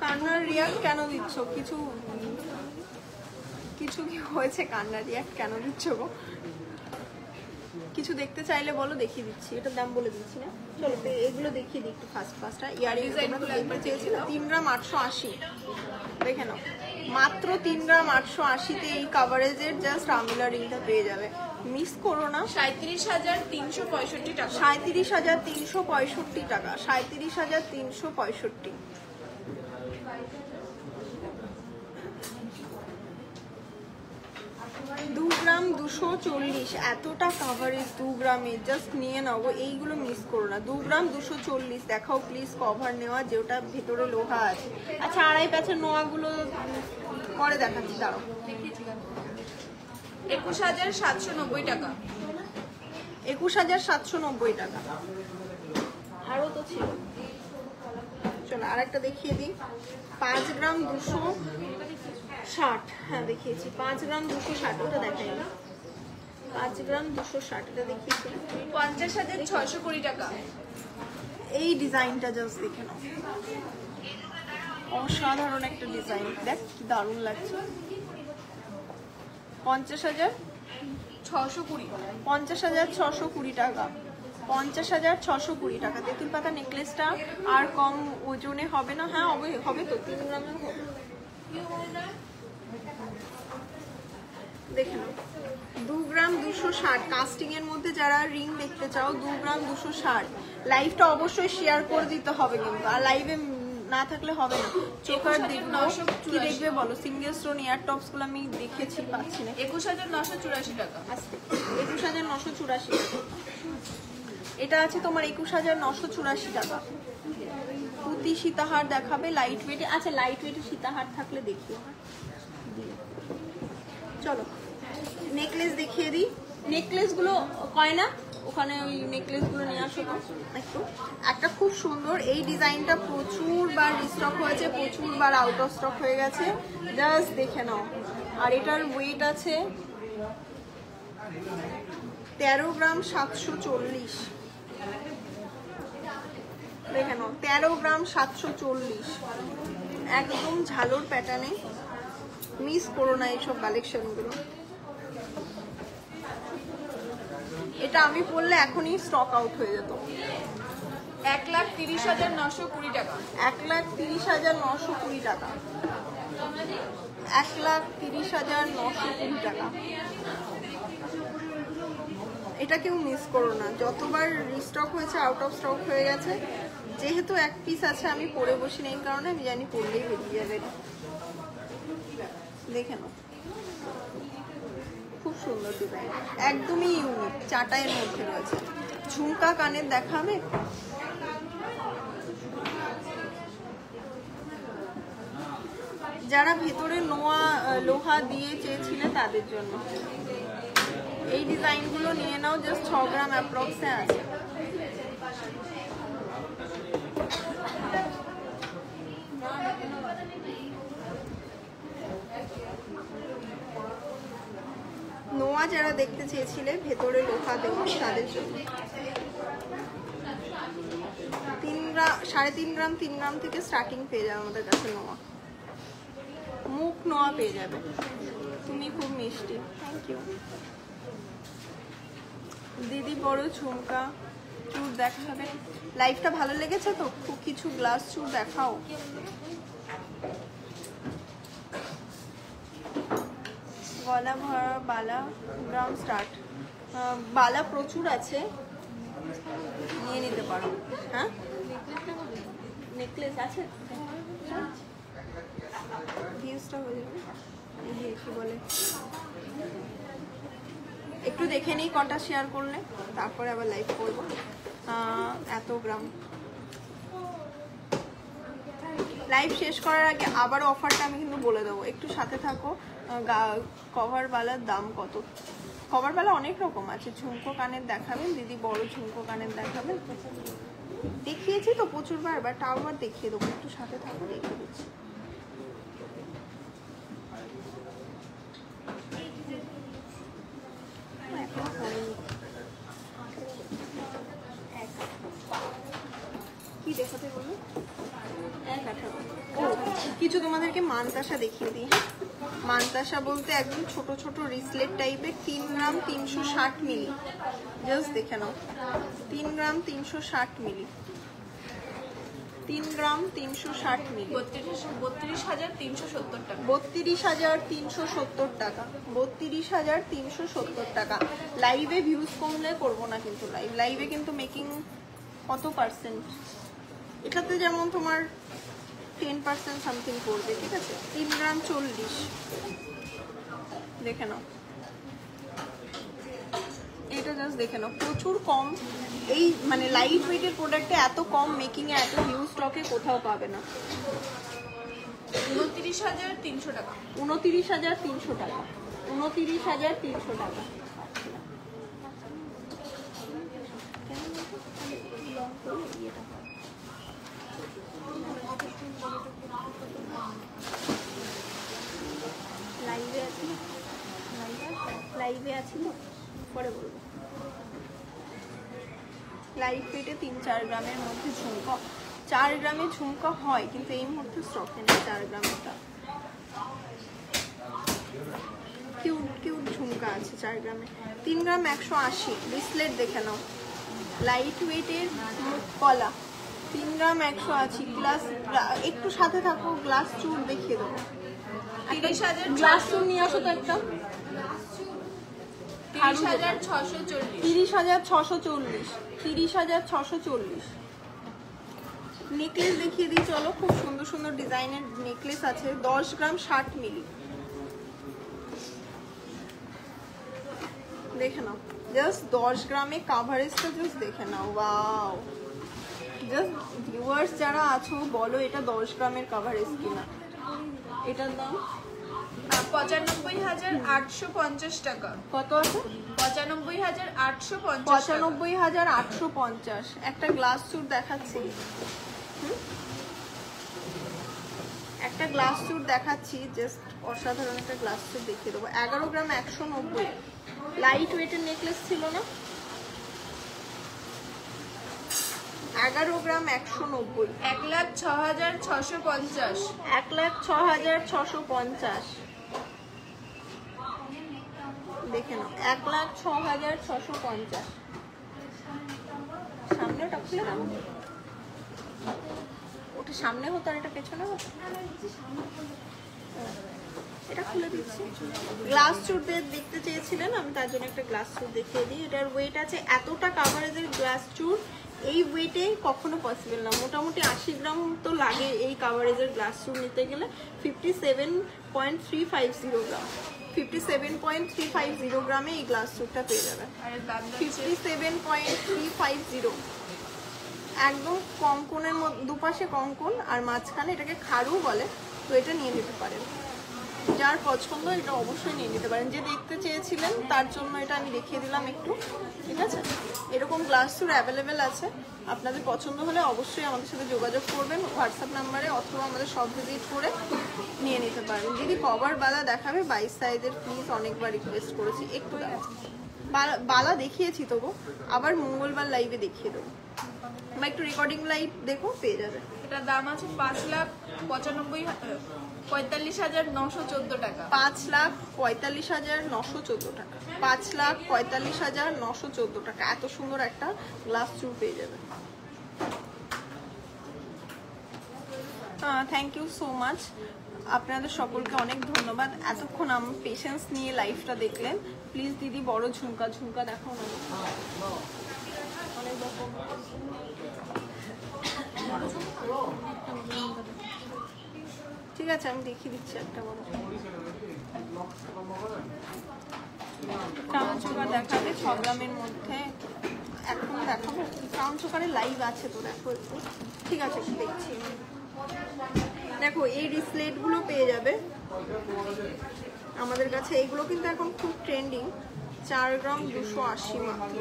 কান্নার রিয়াক্ট কেন দিচ্ছ? কিছু কি হয়েছে? কান্নার রিয়াক্ট কেন দিচ্ছ গো? কিছু দেখতে চাইলে বলো, দেখিয়ে দিচ্ছি। এটার দাম বলে দিচ্ছি না, চলো এগুলো দেখিয়ে দিই একটু ফার্স্ট। ইয়ারিং দেখতে চেয়েছিল 3 গ্রাম 880, দেখে নাও মাত্র 3 গ্রাম 880-তে এই কাভারেজের জাস্ট আমব্রেলা রিংটা পেয়ে যাবে, মিস করো না। 37,365 টাকা। 37,365 টাকা, 37,365। 2 গ্রাম 240, এতটা কাভারেজ 2 গ্রামে, জাস্ট নিয়ে নাও, এইগুলো মিস করো না। 2 গ্রাম 240 দেখাও প্লিজ, কভার নেওয়া যেটা ভেতরে লোহা আছে। আচ্ছা, আড়াই প্যাচের নোয়াগুলো পরে দেখাচ্ছি, দাঁড়াও। 21,790 টাকা। 21,790 টাকা। আরও তো ছিল, চলো আরেকটা দেখিয়ে দিই। 5 গ্রাম 260, হ্যাঁ দেখিয়েছি। 5 গ্রাম 260, ওটা দেখাই না। 5 গ্রাম 260, এটা দেখিয়েছি। 50,620 টাকা। এই ডিজাইনটা জাস্ট দেখে নাও, অসাধারণ একটা ডিজাইন, দেখ কি দারুণ লাগছে। 50,620। 50,620 টাকা। 50,620 টাকা। তেঁতুল পাতা নেকলেসটা আর কম ওজনে হবে না? হ্যাঁ হবে তো, 3 গ্রামের হবে। দেখে নাও, 2 গ্রাম 260 কাস্টিং এর মধ্যে যারা রিং দেখতে চাও, 2 গ্রাম 260। লাইভটা অবশ্যই শেয়ার করে দিতে হবে কিন্তু, আর লাইভে না থাকলে হবে না। চোখার দেখবো, কি দেখবে বলো? সিঙ্গেল স্টোন ইয়ার টপস গুলো আমি দেখেছি, পাচ্ছি না। 21,984 টাকা। 21,984 টাকা। এটা আছে তোমার 21,984 টাকা। পুঁতি সীতাহার দেখাবে লাইট ওয়েটে? আচ্ছা, লাইট ওয়েটে সীতাহার থাকলে দেখিও। চলো নেকলেস দেখিয়ে দিই। নেকলেসগুলো কয় না ওখানে, ওই নেকলেসগুলো নিয়ে আসো তো একটু। একটা খুব সুন্দর, এই ডিজাইনটা প্রচুরবার রিস্টক হয়েছে, প্রচুরবার আউট অফ স্টক হয়ে গেছে, জাস্ট দেখে নাও। আর এটার ওয়েট আছে 13 গ্রাম 740, দেখে নাও 13 গ্রাম 740, একদম ঝালোর প্যাটার্নে। মিস করো না এইসব কালেকশনগুলো। এটা আমি পরলে এখনই স্টক আউট হয়ে যেত। 1,30,920 টাকা। 1,30,920 টাকা। 1,30,920 টাকা। এটা কেউ মিস করো না, যতবার রিস্টক হয়েছে আউট অফ স্টক হয়ে গেছে। যেহেতু এক পিস আছে আমি পরে বসি না, এই কারণে আমি জানি পরলেই বেরিয়ে যাবে। দেখে নাও, খুব সুন্দর ডিজাইন, একদমই ইউনিক, চাটাইয়ের মধ্যে রয়েছে। ঝুমকা কানের দেখাবে? যারা ভেতরে লোহা দিয়ে চেয়েছিলে তাদের জন্য এই ডিজাইনগুলো নিয়ে নাও, জাস্ট 6 গ্রাম অ্যাপ্রক্সে আছে। নোয়া যারা দেখতে চেয়েছিলে ভেতরে লোহা দেওয়া, তাদের জন্য 3 গ্রাম 3.5 গ্রাম 3 গ্রাম থেকে স্টার্টিং পেয়ে যাবে আমাদের কাছে নোয়া। মুখ নোয়া পেয়ে যাবে। তুমি খুব মিষ্টি, থ্যাংক ইউ। দিদি বড় ঝুমকা চুর দেখাবে। লাইফটা ভালো লেগেছে তো? খুব কিছু গ্লাস চুর দেখাও। গলা ভরা বালা গ্রাম স্টার্ট। বালা প্রচুর আছে, নিয়ে নিতে পারো। হ্যাঁ, নেকলেস আছে, ভিউজটা হয়ে যাবে। কি বলে, একটু দেখে নিই কটা শেয়ার করলে, তারপরে আবার লাইভ করবো। এত গ্রাম। লাইভ শেষ করার আগে আবার অফারটা আমি কিন্তু বলে দেবো, একটু সাথে থাকো। কভার বালার দাম কত? কভার বালা অনেক রকম আছে। ঝুমকো কানের দেখাবেন দিদি? বড় ঝুমকো কানের দেখাবেন? দেখিয়েছি তো প্রচুরবার, বাট আবার দেখিয়ে দেবো, একটু সাথে থাকো, দেখিয়ে দিচ্ছি। কি দেখাতে বলো? ও, কিছু তোমাদেরকে মানতাসা দেখিয়ে দিই। হ্যাঁ, মানতাসা বলতে একদম ছোট ছোট রিসলেট টাইপের, 3 গ্রাম 360 মিলি। জাস্ট দেখে নাও, 3 গ্রাম 360 মিলি, 3 গ্রাম 360 মিলি। 32,370 টাকা। 32,370 টাকা, 32,370 টাকা। লাইভে ভিউজ কমলে করবো না কিন্তু। লাইভে কিন্তু মেকিং কত পার্সেন্ট? এটাতে যেমন তোমার 10% সামথিং পড়বে, ঠিক আছে? 3 গ্রাম 40, দেখে নাও। এটা জাস্ট দেখে নাও, প্রচুর কম। এই মানে লাইট ওয়েটের প্রোডাক্টে এত কম মেকিং এ এত হিউজ স্টকে কোথাও পাবে না। 29,300 টাকা। 29,300 টাকা, 29,300 টাকা। লাইভে আছি তো, পরে বলবো। লাইভ পেটে 3-4 গ্রামের মধ্যে ঝুমকা, 4 গ্রামে ঝুমকা হয় কিন্তু এই মুহূর্তে স্টকে নেই 4 গ্রামেরটা। কিউট কিউট ঝুমকা আছে 4 গ্রামে। 3 গ্রাম 180, রিসলেট দেখে নাও। লাইট ওয়েটের মুখ কলা, 3 গ্রাম 180। গ্লাস, একটু সাথে থাকো, গ্লাস চুর দেখিয়ে দেবো। 30,000 গ্লাস চুর নিয়ে আসো তো একটা। 30,640। 30,640, 30,640। নেকলেস দেখিয়ে দিই চলো, খুব সুন্দর সুন্দর ডিজাইনের নেকলেস আছে। 10 গ্রাম 60 মিলি, দেখে নাও। জাস্ট 10 গ্রামে কাভারেজটা জাস্ট দেখে নাও। ওয়াও, জাস্ট ভিউয়ার্স যারা আছো বলো এটা 10 গ্রামের কাভারেজ কিনা। এটার দাম 95,850 টাকা। কত আছে? 95,850। 95,850। একটা গ্লাস চুর দেখাচ্ছি, একটা গ্লাস চুর দেখাচ্ছি, জাস্ট অসাধারণ একটা গ্লাস চুর দেখিয়ে দেবো। 11 গ্রাম 190, লাইট ওয়েটের নেকলেস ছিল না? 11 গ্রাম 190, 1,06,650। 1,06,650। দেখে নাও, 1,06,650। সামনে ওটা খুলে দাও, ওটা সামনে হতো আর এটা পেছনে হতো। এটা খুলে দিচ্ছি। গ্লাস চুর দেখতে চেয়েছিলেন, আমি তার জন্য একটা গ্লাস চুর দেখিয়ে দিই। এটার ওয়েট আছে এতটা কাভারেজের গ্লাস চুর এই ওয়েটে কখনো পসিবল না। মোটামুটি 80 গ্রাম তো লাগে এই কাভারেজের গ্লাস চুর নিতে গেলে। 57.350 গ্রাম, 57.350 গ্রামে এই গ্লাস চুরটা পেয়ে যাবে। 57.350, একদম কঙ্কনের দুপাশে কঙ্কন আর মাঝখানে, এটাকে খাড়ু বলে। তো এটা নিয়ে নিতে পারেন, যার পছন্দ এটা অবশ্যই নিয়ে নিতে পারেন। যে দেখতে চেয়েছিলেন তার জন্য এটা আমি দেখিয়ে দিলাম একটু, ঠিক আছে? এরকম গ্লাস চুর অ্যাভেলেবেল আছে, আপনাদের পছন্দ হলে অবশ্যই আমাদের সাথে যোগাযোগ করবেন হোয়াটসঅ্যাপ নাম্বারে, অথবা আমাদের শপ ভিজিট করে নিয়ে নিতে পারবেন। দিদি কভার বালা দেখাবে 22 সাইজের, প্লিজ, অনেকবার রিকোয়েস্ট করেছি। একটু বালা দেখিয়েছি তবু, আবার মঙ্গলবার লাইভে দেখিয়ে দেবো, বা একটু রেকর্ডিং লাইভ দেখো, পেয়ে যাবে। এটার দাম আছে 5,95,000 45,914 টাকা। 5,45,914 টাকা। 5,45,914 টাকা। এত সুন্দর একটা গ্লাস চুল পেয়ে যাবে। Thank you so much. আপনাদের সকলকে অনেক ধন্যবাদ, এতক্ষণ আমার পেশেন্স নিয়ে লাইভটা দেখলেন। প্লিজ দিদি বড় ঝুমকা ঝুমকা দেখাও না। অনেক রকম ঠিক আছে, আমি দেখিয়ে দিচ্ছি একটা বড় ক্রাউন চোকার দেখাবে 6 গ্রামের মধ্যে। এখন দেখাবো ক্রাউন চোকারের লাইভ আছে তো, দেখো একটু। ঠিক আছে, একটু দেখছি। দেখো এই রিসলেট গুলো পেয়ে যাবে আমাদের কাছে। এইগুলো কিন্তু এখন খুব ট্রেন্ডিং। 4 গ্রাম 280 মাত্র।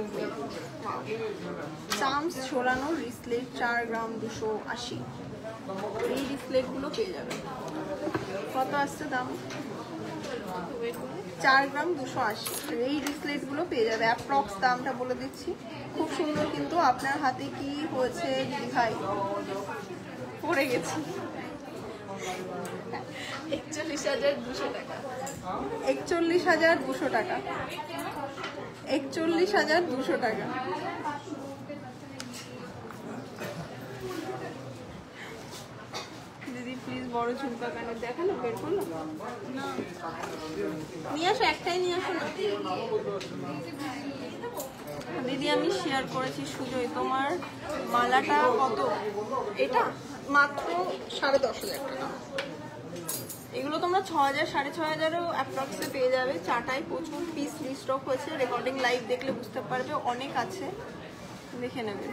চামস ঝোলানো রিসলেট 4 গ্রাম 280। এই রিসলেট গুলো পেয়ে যাবে। কত আসছে দাম? 4 গ্রাম 280। এই রিসলেট গুলো পেয়ে যাবে। অ্যাপ্রক্স দামটা বলে দিচ্ছি। খুব সুন্দর কিন্তু। আপনার হাতে কি হয়েছে দিদি ভাই? পড়ে গেছি। 41,200 টাকা। 41,200 টাকা। 41,200 টাকা। দিদি প্লিজ বড় ঝুমকা কানের দেখানো, বের করলো না? নিয়ে আসো, একটাই নিয়ে আসো না দিদি। আমি শেয়ার করেছি সুজয়। তোমার মালাটা কত? এটা মাত্র 10,500 টাকা। এগুলো তোমরা 6,000 6,500 অ্যাপ্রক্সে পেয়ে যাবে। চাটাই প্রচুর পিস রিস্টক হয়েছে। রেকর্ডিং লাইভ দেখলে বুঝতে পারবে, অনেক আছে, দেখে নেবে।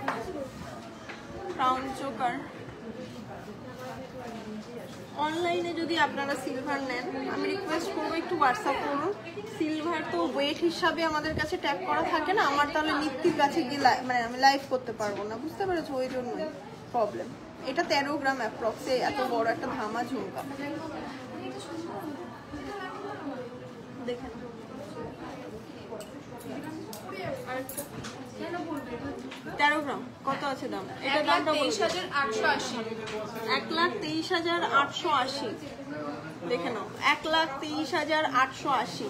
ক্রাউন চোকার অনলাইনে যদি আপনারা সিলভার নেন, আমি রিকোয়েস্ট করবো একটু হোয়াটসঅ্যাপ করুন। সিলভার তো ওয়েট হিসাবে আমাদের কাছে ট্যাগ করা থাকে না, আমার তাহলে নিত্যির কাছে গিয়ে মানে আমি লাইভ করতে পারবো না, বুঝতে পেরেছো? ওই জন্যই প্রবলেম। এটা 13 গ্রাম অ্যাপ্রক্সে, এত বড় একটা ধামা ঝুমকা। দেখেন 13 গ্রাম কত আছে দাম? এটা দামটা 23,880। 1,23,880। দেখে নাও, 1,23,880।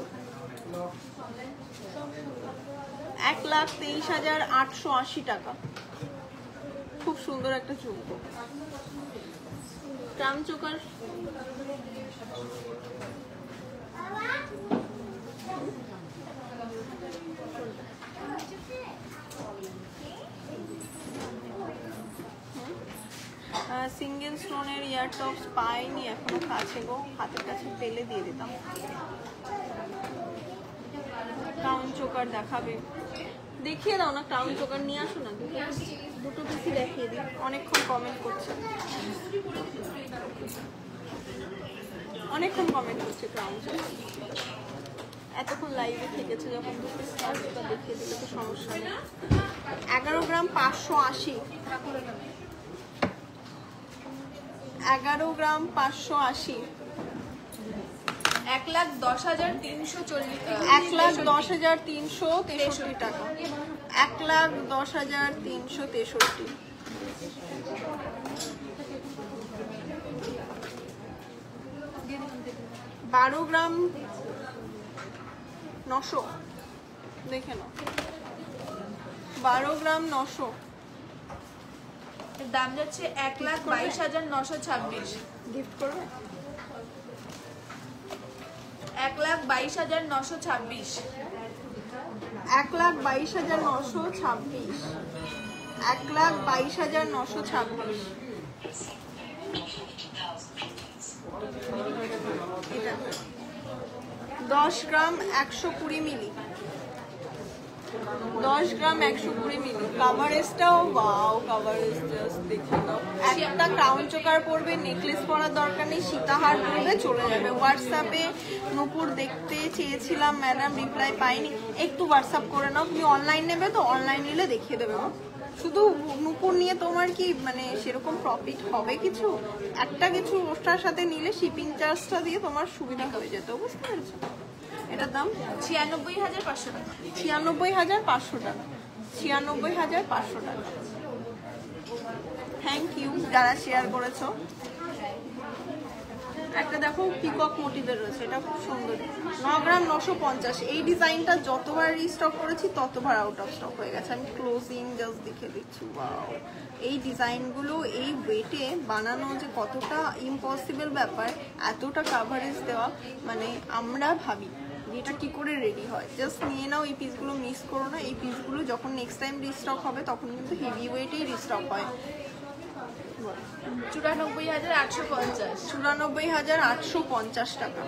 1,23,880 টাকা। খুব সুন্দর একটা ঝুমকো। ক্রাউন চোকার সিঙ্গেল স্টোনের ইয়ার টপস পাইনি এখনো, কাছে গো, হাতের কাছে পেলে দিয়ে দিতাম। ক্রাউন চোকার দেখাবে? দেখিয়ে দাও না, ক্রাউন চোকার নিয়ে আসো না। দুটো পিসই দেখিয়ে দিই। অনেকক্ষণ কমেন্ট করছে, অনেকক্ষণ কমেন্ট করছে ক্রাউন চোকার। এতক্ষণ লাইভে থেকেছে, যখন দুটো স্টার দেখিয়ে দিলে তো সমস্যা নেই। 11 গ্রাম 580। 11 গ্রাম 580। 1,10,340। 1,10,363 টাকা। 1,10,363। 12 গ্রাম 900। দেখে নাও, 12 গ্রাম 900। দাম যাচ্ছে 1,22,926। গিফট করবে? 1,22,926। 1,22,926। 1,22,926। এটা 10 গ্রাম 120 মিলি। 10 গ্রাম 120 মিলি। কাভারেজটাও ওয়াও, কাভারেজ জাস্ট দেখে নাও। একটা ক্রাউন চোকার পরবে, নেকলেস পরার দরকার নেই, সীতাহার পরবে, চলে যাবে। হোয়াটসঅ্যাপে নূপুর দেখতে চেয়েছিলাম ম্যাডাম, রিপ্লাই পাইনি। একটু হোয়াটসঅ্যাপ করে নাও। তুমি অনলাইন নেবে তো, অনলাইন নিলে দেখিয়ে দেবে। শুধু নূপুর নিয়ে তোমার কি মানে সেরকম প্রফিট হবে কিছু? একটা কিছু ওটার সাথে নিলে শিপিং চার্জটা দিয়ে তোমার সুবিধা হয়ে যেত, বুঝতে পেরেছো? এটার দাম 96,500 টাকা। 96,500 টাকা। 96,500 টাকা। থ্যাংক ইউ যারা শেয়ার করেছো। একটা দেখো পিকক মোটিভের রয়েছে, এটা খুব সুন্দর, 9 গ্রাম 950। এই ডিজাইনটা যতবার রিস্টক করেছি ততবার আউট অফ স্টক হয়ে গেছে। আমি ক্লোজিং জাস্ট দেখে দিচ্ছি। ওয়াও, এই ডিজাইনগুলো এই ওয়েটে বানানো যে কতটা ইম্পসিবল ব্যাপার, এতটা কাভারেজ দেওয়া, মানে আমরা ভাবি এটা কি করে রেডি হয়। জাস্ট নিয়ে নাও, এই পিসগুলো মিস করো না। এই পিসগুলো যখন নেক্সট টাইম রিস্টক হবে তখন কিন্তু হেভি ওয়েটেই রিস্টক হয়। 94,850। 94,850 টাকা।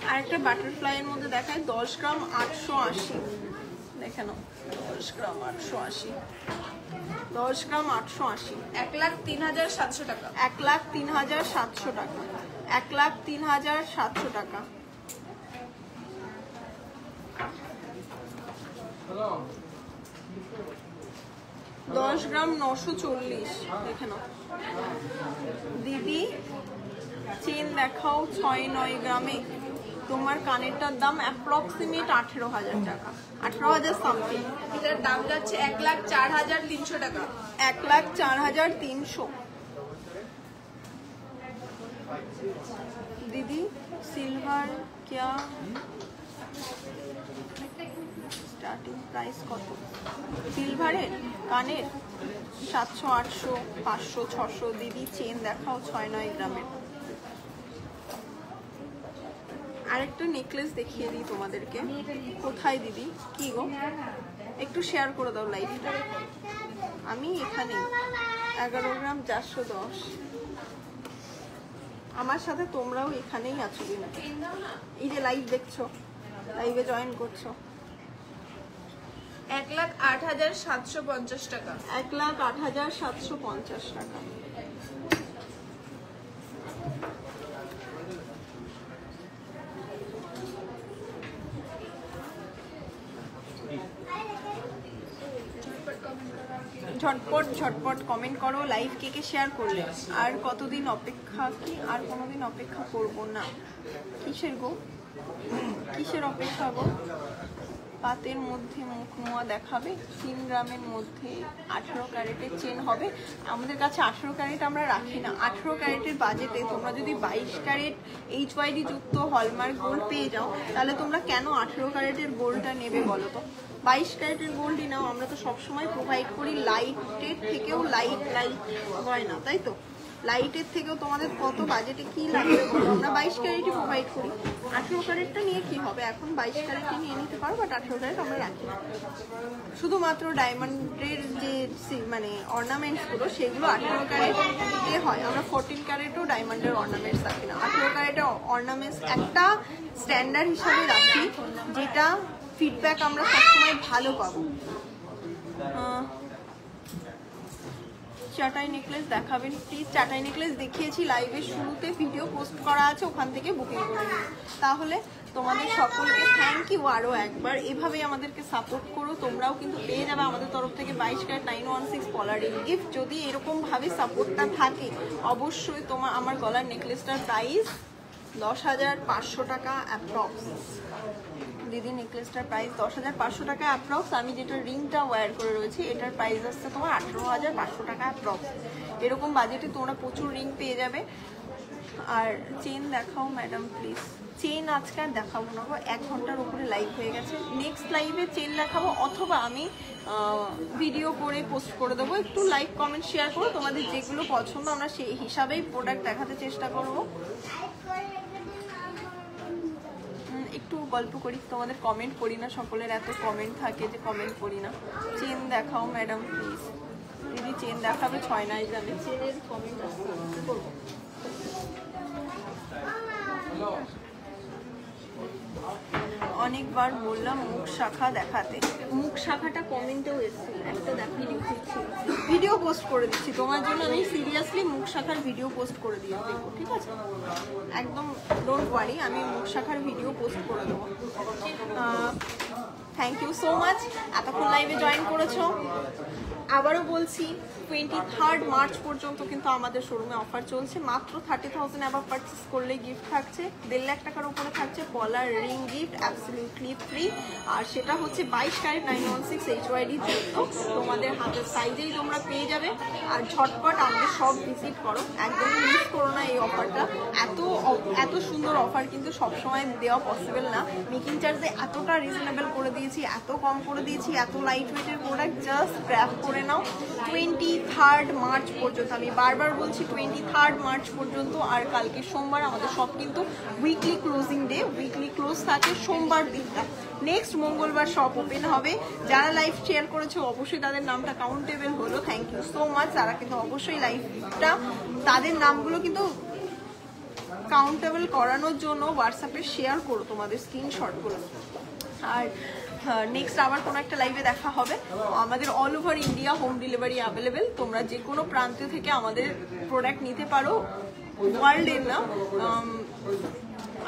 আর একটা বাটারফ্লাই এর মধ্যে দেখায় 10 গ্রাম 880। দেখে নাও, 10 গ্রাম 880, 10 গ্রাম 880, 1,03,700 টাকা। 1,03,700 টাকা, 1,03,700 টাকা। দশ গ্রাম 940। দেখে নাও দিদি, চেন দেখাও 6-9 গ্রামে। তোমার কানেরটার দাম অ্যাপ্রক্সিমেট 18,000 টাকা, 18,000 সামথিং। এটার দাম যাচ্ছে 1,04,300 টাকা। 1,04,300। दीदी सिल्वर क्या स्टार्टिंग प्राइस কত? সিলভারের কানের 700, 800, 500, 600। দিদি চেন দেখাও 6-9 গ্রামের। আরেকটা নেকলেস দেখিয়ে দিই তোমাদেরকে। কোথায় দিদি? কি গো, একটু শেয়ার করে দাও লাইভটা। আমি এখানে 11 গ্রাম 410। আমার সাথে তোমরাও এখানেই আছো কিনা, এই যে লাইভ দেখছো, লাইভে জয়েন করছো। 1,08,750 টাকা। 1,08,750 টাকা। ঝটপট ঝটপট কমেন্ট করো। লাইভ কে কে শেয়ার করলে? আর কতদিন অপেক্ষা? কি আর কোনোদিন অপেক্ষা করব না? কিসের গো, কিসের অপেক্ষা গো? পাতের মধ্যে মুখ নোয়া দেখাবে। 3 গ্রামের মধ্যে 18 ক্যারেটের চেন হবে। আমাদের কাছে 18 ক্যারেট আমরা রাখি না। 18 ক্যারেটের বাজেটে তোমরা যদি 22 ক্যারেট HYD যুক্ত হলমার্ক গোল্ড পেয়ে যাও, তাহলে তোমরা কেন 18 ক্যারেটের গোল্ডটা নেবে বলো তো? 22 ক্যারেটের গোল্ডই নাও। আমরা তো সবসময় প্রোভাইড করি লাইটের থেকেও লাইট গয়না, তাই তো? লাইটের থেকেও তোমাদের কত বাজেটে কি লাগবে বলো, আমরা 22 ক্যারেটই প্রোভাইড করি। 18 ক্যারেটটা নিয়ে কি হবে? এখন 22 ক্যারেটই নিয়ে নিতে পারো, বাট 18 ক্যারেট আমরা রাখি। শুধুমাত্র ডায়মন্ডের যে মানে অর্নামেন্টসগুলো, সেগুলো 18 ক্যারেটে হয়। আমরা 14 ক্যারেটও ডায়মন্ডের অর্নামেন্টস রাখি না। 18 ক্যারেটের অর্নামেন্টস একটা স্ট্যান্ডার্ড হিসাবে রাখি, যেটা ফিডব্যাক আমরা সবসময় ভালো পাবো। চাটাই নেকলেস দেখাবেন প্লিজ। চাটাই নেকলেস দেখিয়েছি লাইভের শুরুতে, ভিডিও পোস্ট করা আছে, ওখান থেকে বুকিং করে নিন। তাহলে তোমাদের সকলকে থ্যাংক ইউ আরও একবার। এভাবেই আমাদেরকে সাপোর্ট করো। তোমরাও কিন্তু পেয়ে যাবে আমাদের তরফ থেকে 22 ক্যারেট 916 পলারিং গিফট। যদি এরকমভাবে সাপোর্টটা থাকে, অবশ্যই আমার গলার নেকলেসটার প্রাইস 10,500 টাকা অ্যাপ্রক্স। দিদি নেকলেসটার প্রাইস 10,500 টাকা অ্যাপ্রক্স। আমি যেটা রিংটা ওয়্যার করে রয়েছি, এটার প্রাইস আসছে তোমার 18,500 টাকা অ্যাপ্রক্স। এরকম বাজেটে তোমরা প্রচুর রিং পেয়ে যাবে। আর চেন দেখাও ম্যাডাম প্লিজ। চেন আজকে আর দেখাবো না, 1 ঘন্টার উপরে লাইভ হয়ে গেছে। নেক্সট লাইভে চেন দেখাবো, অথবা আমি ভিডিও করে পোস্ট করে দেবো। একটু লাইক কমেন্ট শেয়ার করো, তোমাদের যেগুলো পছন্দ আমরা সেই হিসাবেই প্রোডাক্ট দেখাতে চেষ্টা করবো। একটু গল্প করি, তোমাদের কমেন্ট পড়ি না, সকলের এত কমেন্ট থাকে যে কমেন্ট পড়ি না। চেন দেখাও ম্যাডাম প্লিজ। দিদি চেন দেখাবে 6-9 গ্রামে। চেনের কমেন্ট আসছে, কি করবো? অনেকবার বললাম মুখ শাখা দেখাতে। মুখ শাখাটা কমেন্টেও এসেছিল, একটা দেখিয়ে দিচ্ছি, ভিডিও পোস্ট করে দিচ্ছি তোমার জন্য। আমি সিরিয়াসলি মুখ শাখার ভিডিও পোস্ট করে দিয়ে দেবো, ঠিক আছে? একদম ডোন্ট ওয়ারি, আমি মুখ শাখার ভিডিও পোস্ট করে দেবো। থ্যাংক ইউ সো মাচ এতক্ষণ লাইভে জয়েন করেছো। আবারও বলছি 23 মার্চ পর্যন্ত কিন্তু আমাদের শোরুমে অফার চলছে। মাত্র 30,000 অ্যাবাভ পারচেস করলে গিফট থাকছে, 1.5 লাখ টাকার উপরে থাকছে পলার রিং গিফট অ্যাবসলিউটলি ফ্রি। আর সেটা হচ্ছে 22 ক্যারেট 916 HYD যুক্ত, তোমাদের হাতের সাইজেই তোমরা পেয়ে যাবে। আর ঝটপট আমাদের সব ভিজিট করো, একদমই মিস করো না এই অফারটা। এত সুন্দর অফার কিন্তু সবসময় দেওয়া পসিবল না। মেকিং চার্জে এতটা রিজনেবল করে দিয়েছি, এত কম করে দিয়েছি, এত লাইট ওয়েটের প্রোডাক্ট, জাস্ট গ্র্যাব করে নাও। 23 মার্চ পর্যন্ত, আমি বারবার বলছি 23 মার্চ পর্যন্ত। আর কালকে সোমবার আমাদের সব কিন্তু weekly closing day, weekly close থাকে সোমবার দিনটা। নেক্সট মঙ্গলবার শপ ওপেন হবে। যারা লাইভ শেয়ার করেছে অবশ্যই তাদের নামটা কাউন্টেবল হলো, থ্যাংক ইউ সো মাচ। তারা কিন্তু অবশ্যই লাইভটা তাদের নামগুলো কিন্তু কাউন্টেবল করানোর জন্য হোয়াটসঅ্যাপে শেয়ার করো তোমাদের স্ক্রিনশটগুলো। আর নেক্সট আবার কোনো একটা লাইভে দেখা হবে। আমাদের all over India home delivery available, তোমরা যে কোনো প্রান্ত থেকে আমাদের প্রোডাক্ট নিতে পারো। ওয়ার্ল্ডের না,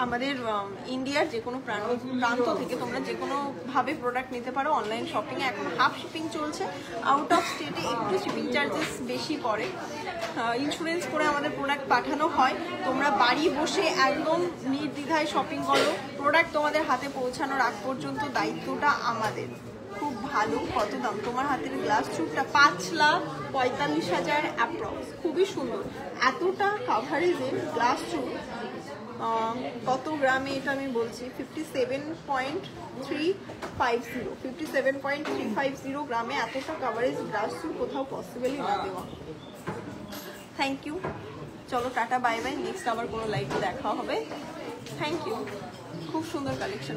আমাদের ইন্ডিয়ার যে কোনো প্রান্ত থেকে তোমরা যে কোনোভাবে প্রোডাক্ট নিতে পারো। অনলাইন শপিংয়ে এখন হাফ শিপিং চলছে, আউট অফ স্টেটে একটু শিপিং চার্জেস বেশি পড়ে। ইন্স্যুরেন্স করে আমাদের প্রোডাক্ট পাঠানো হয়, তোমরা বাড়ি বসে একদম নির্দ্বিধায় শপিং করো। প্রোডাক্ট তোমাদের হাতে পৌঁছানোর আগ পর্যন্ত দায়িত্বটা আমাদের। খুব ভালো। কত দাম তোমার হাতের গ্লাস চুটটা? 5,45,000 অ্যাপ্রক্স। খুবই সুন্দর, এতটা কাভারেজের গ্লাস চুট। কত গ্রামে এটা আমি বলছি, 57.350 গ্রামে এতটা কাভারেজ গ্লাস চুট কোথাও পসিবলই না দেওয়া। থ্যাংক ইউ, চলো টাটা বাই বাই। নেক্সট আবার কোনো লাইভে দেখা হবে। থ্যাংক ইউ, খুব সুন্দর কালেকশন।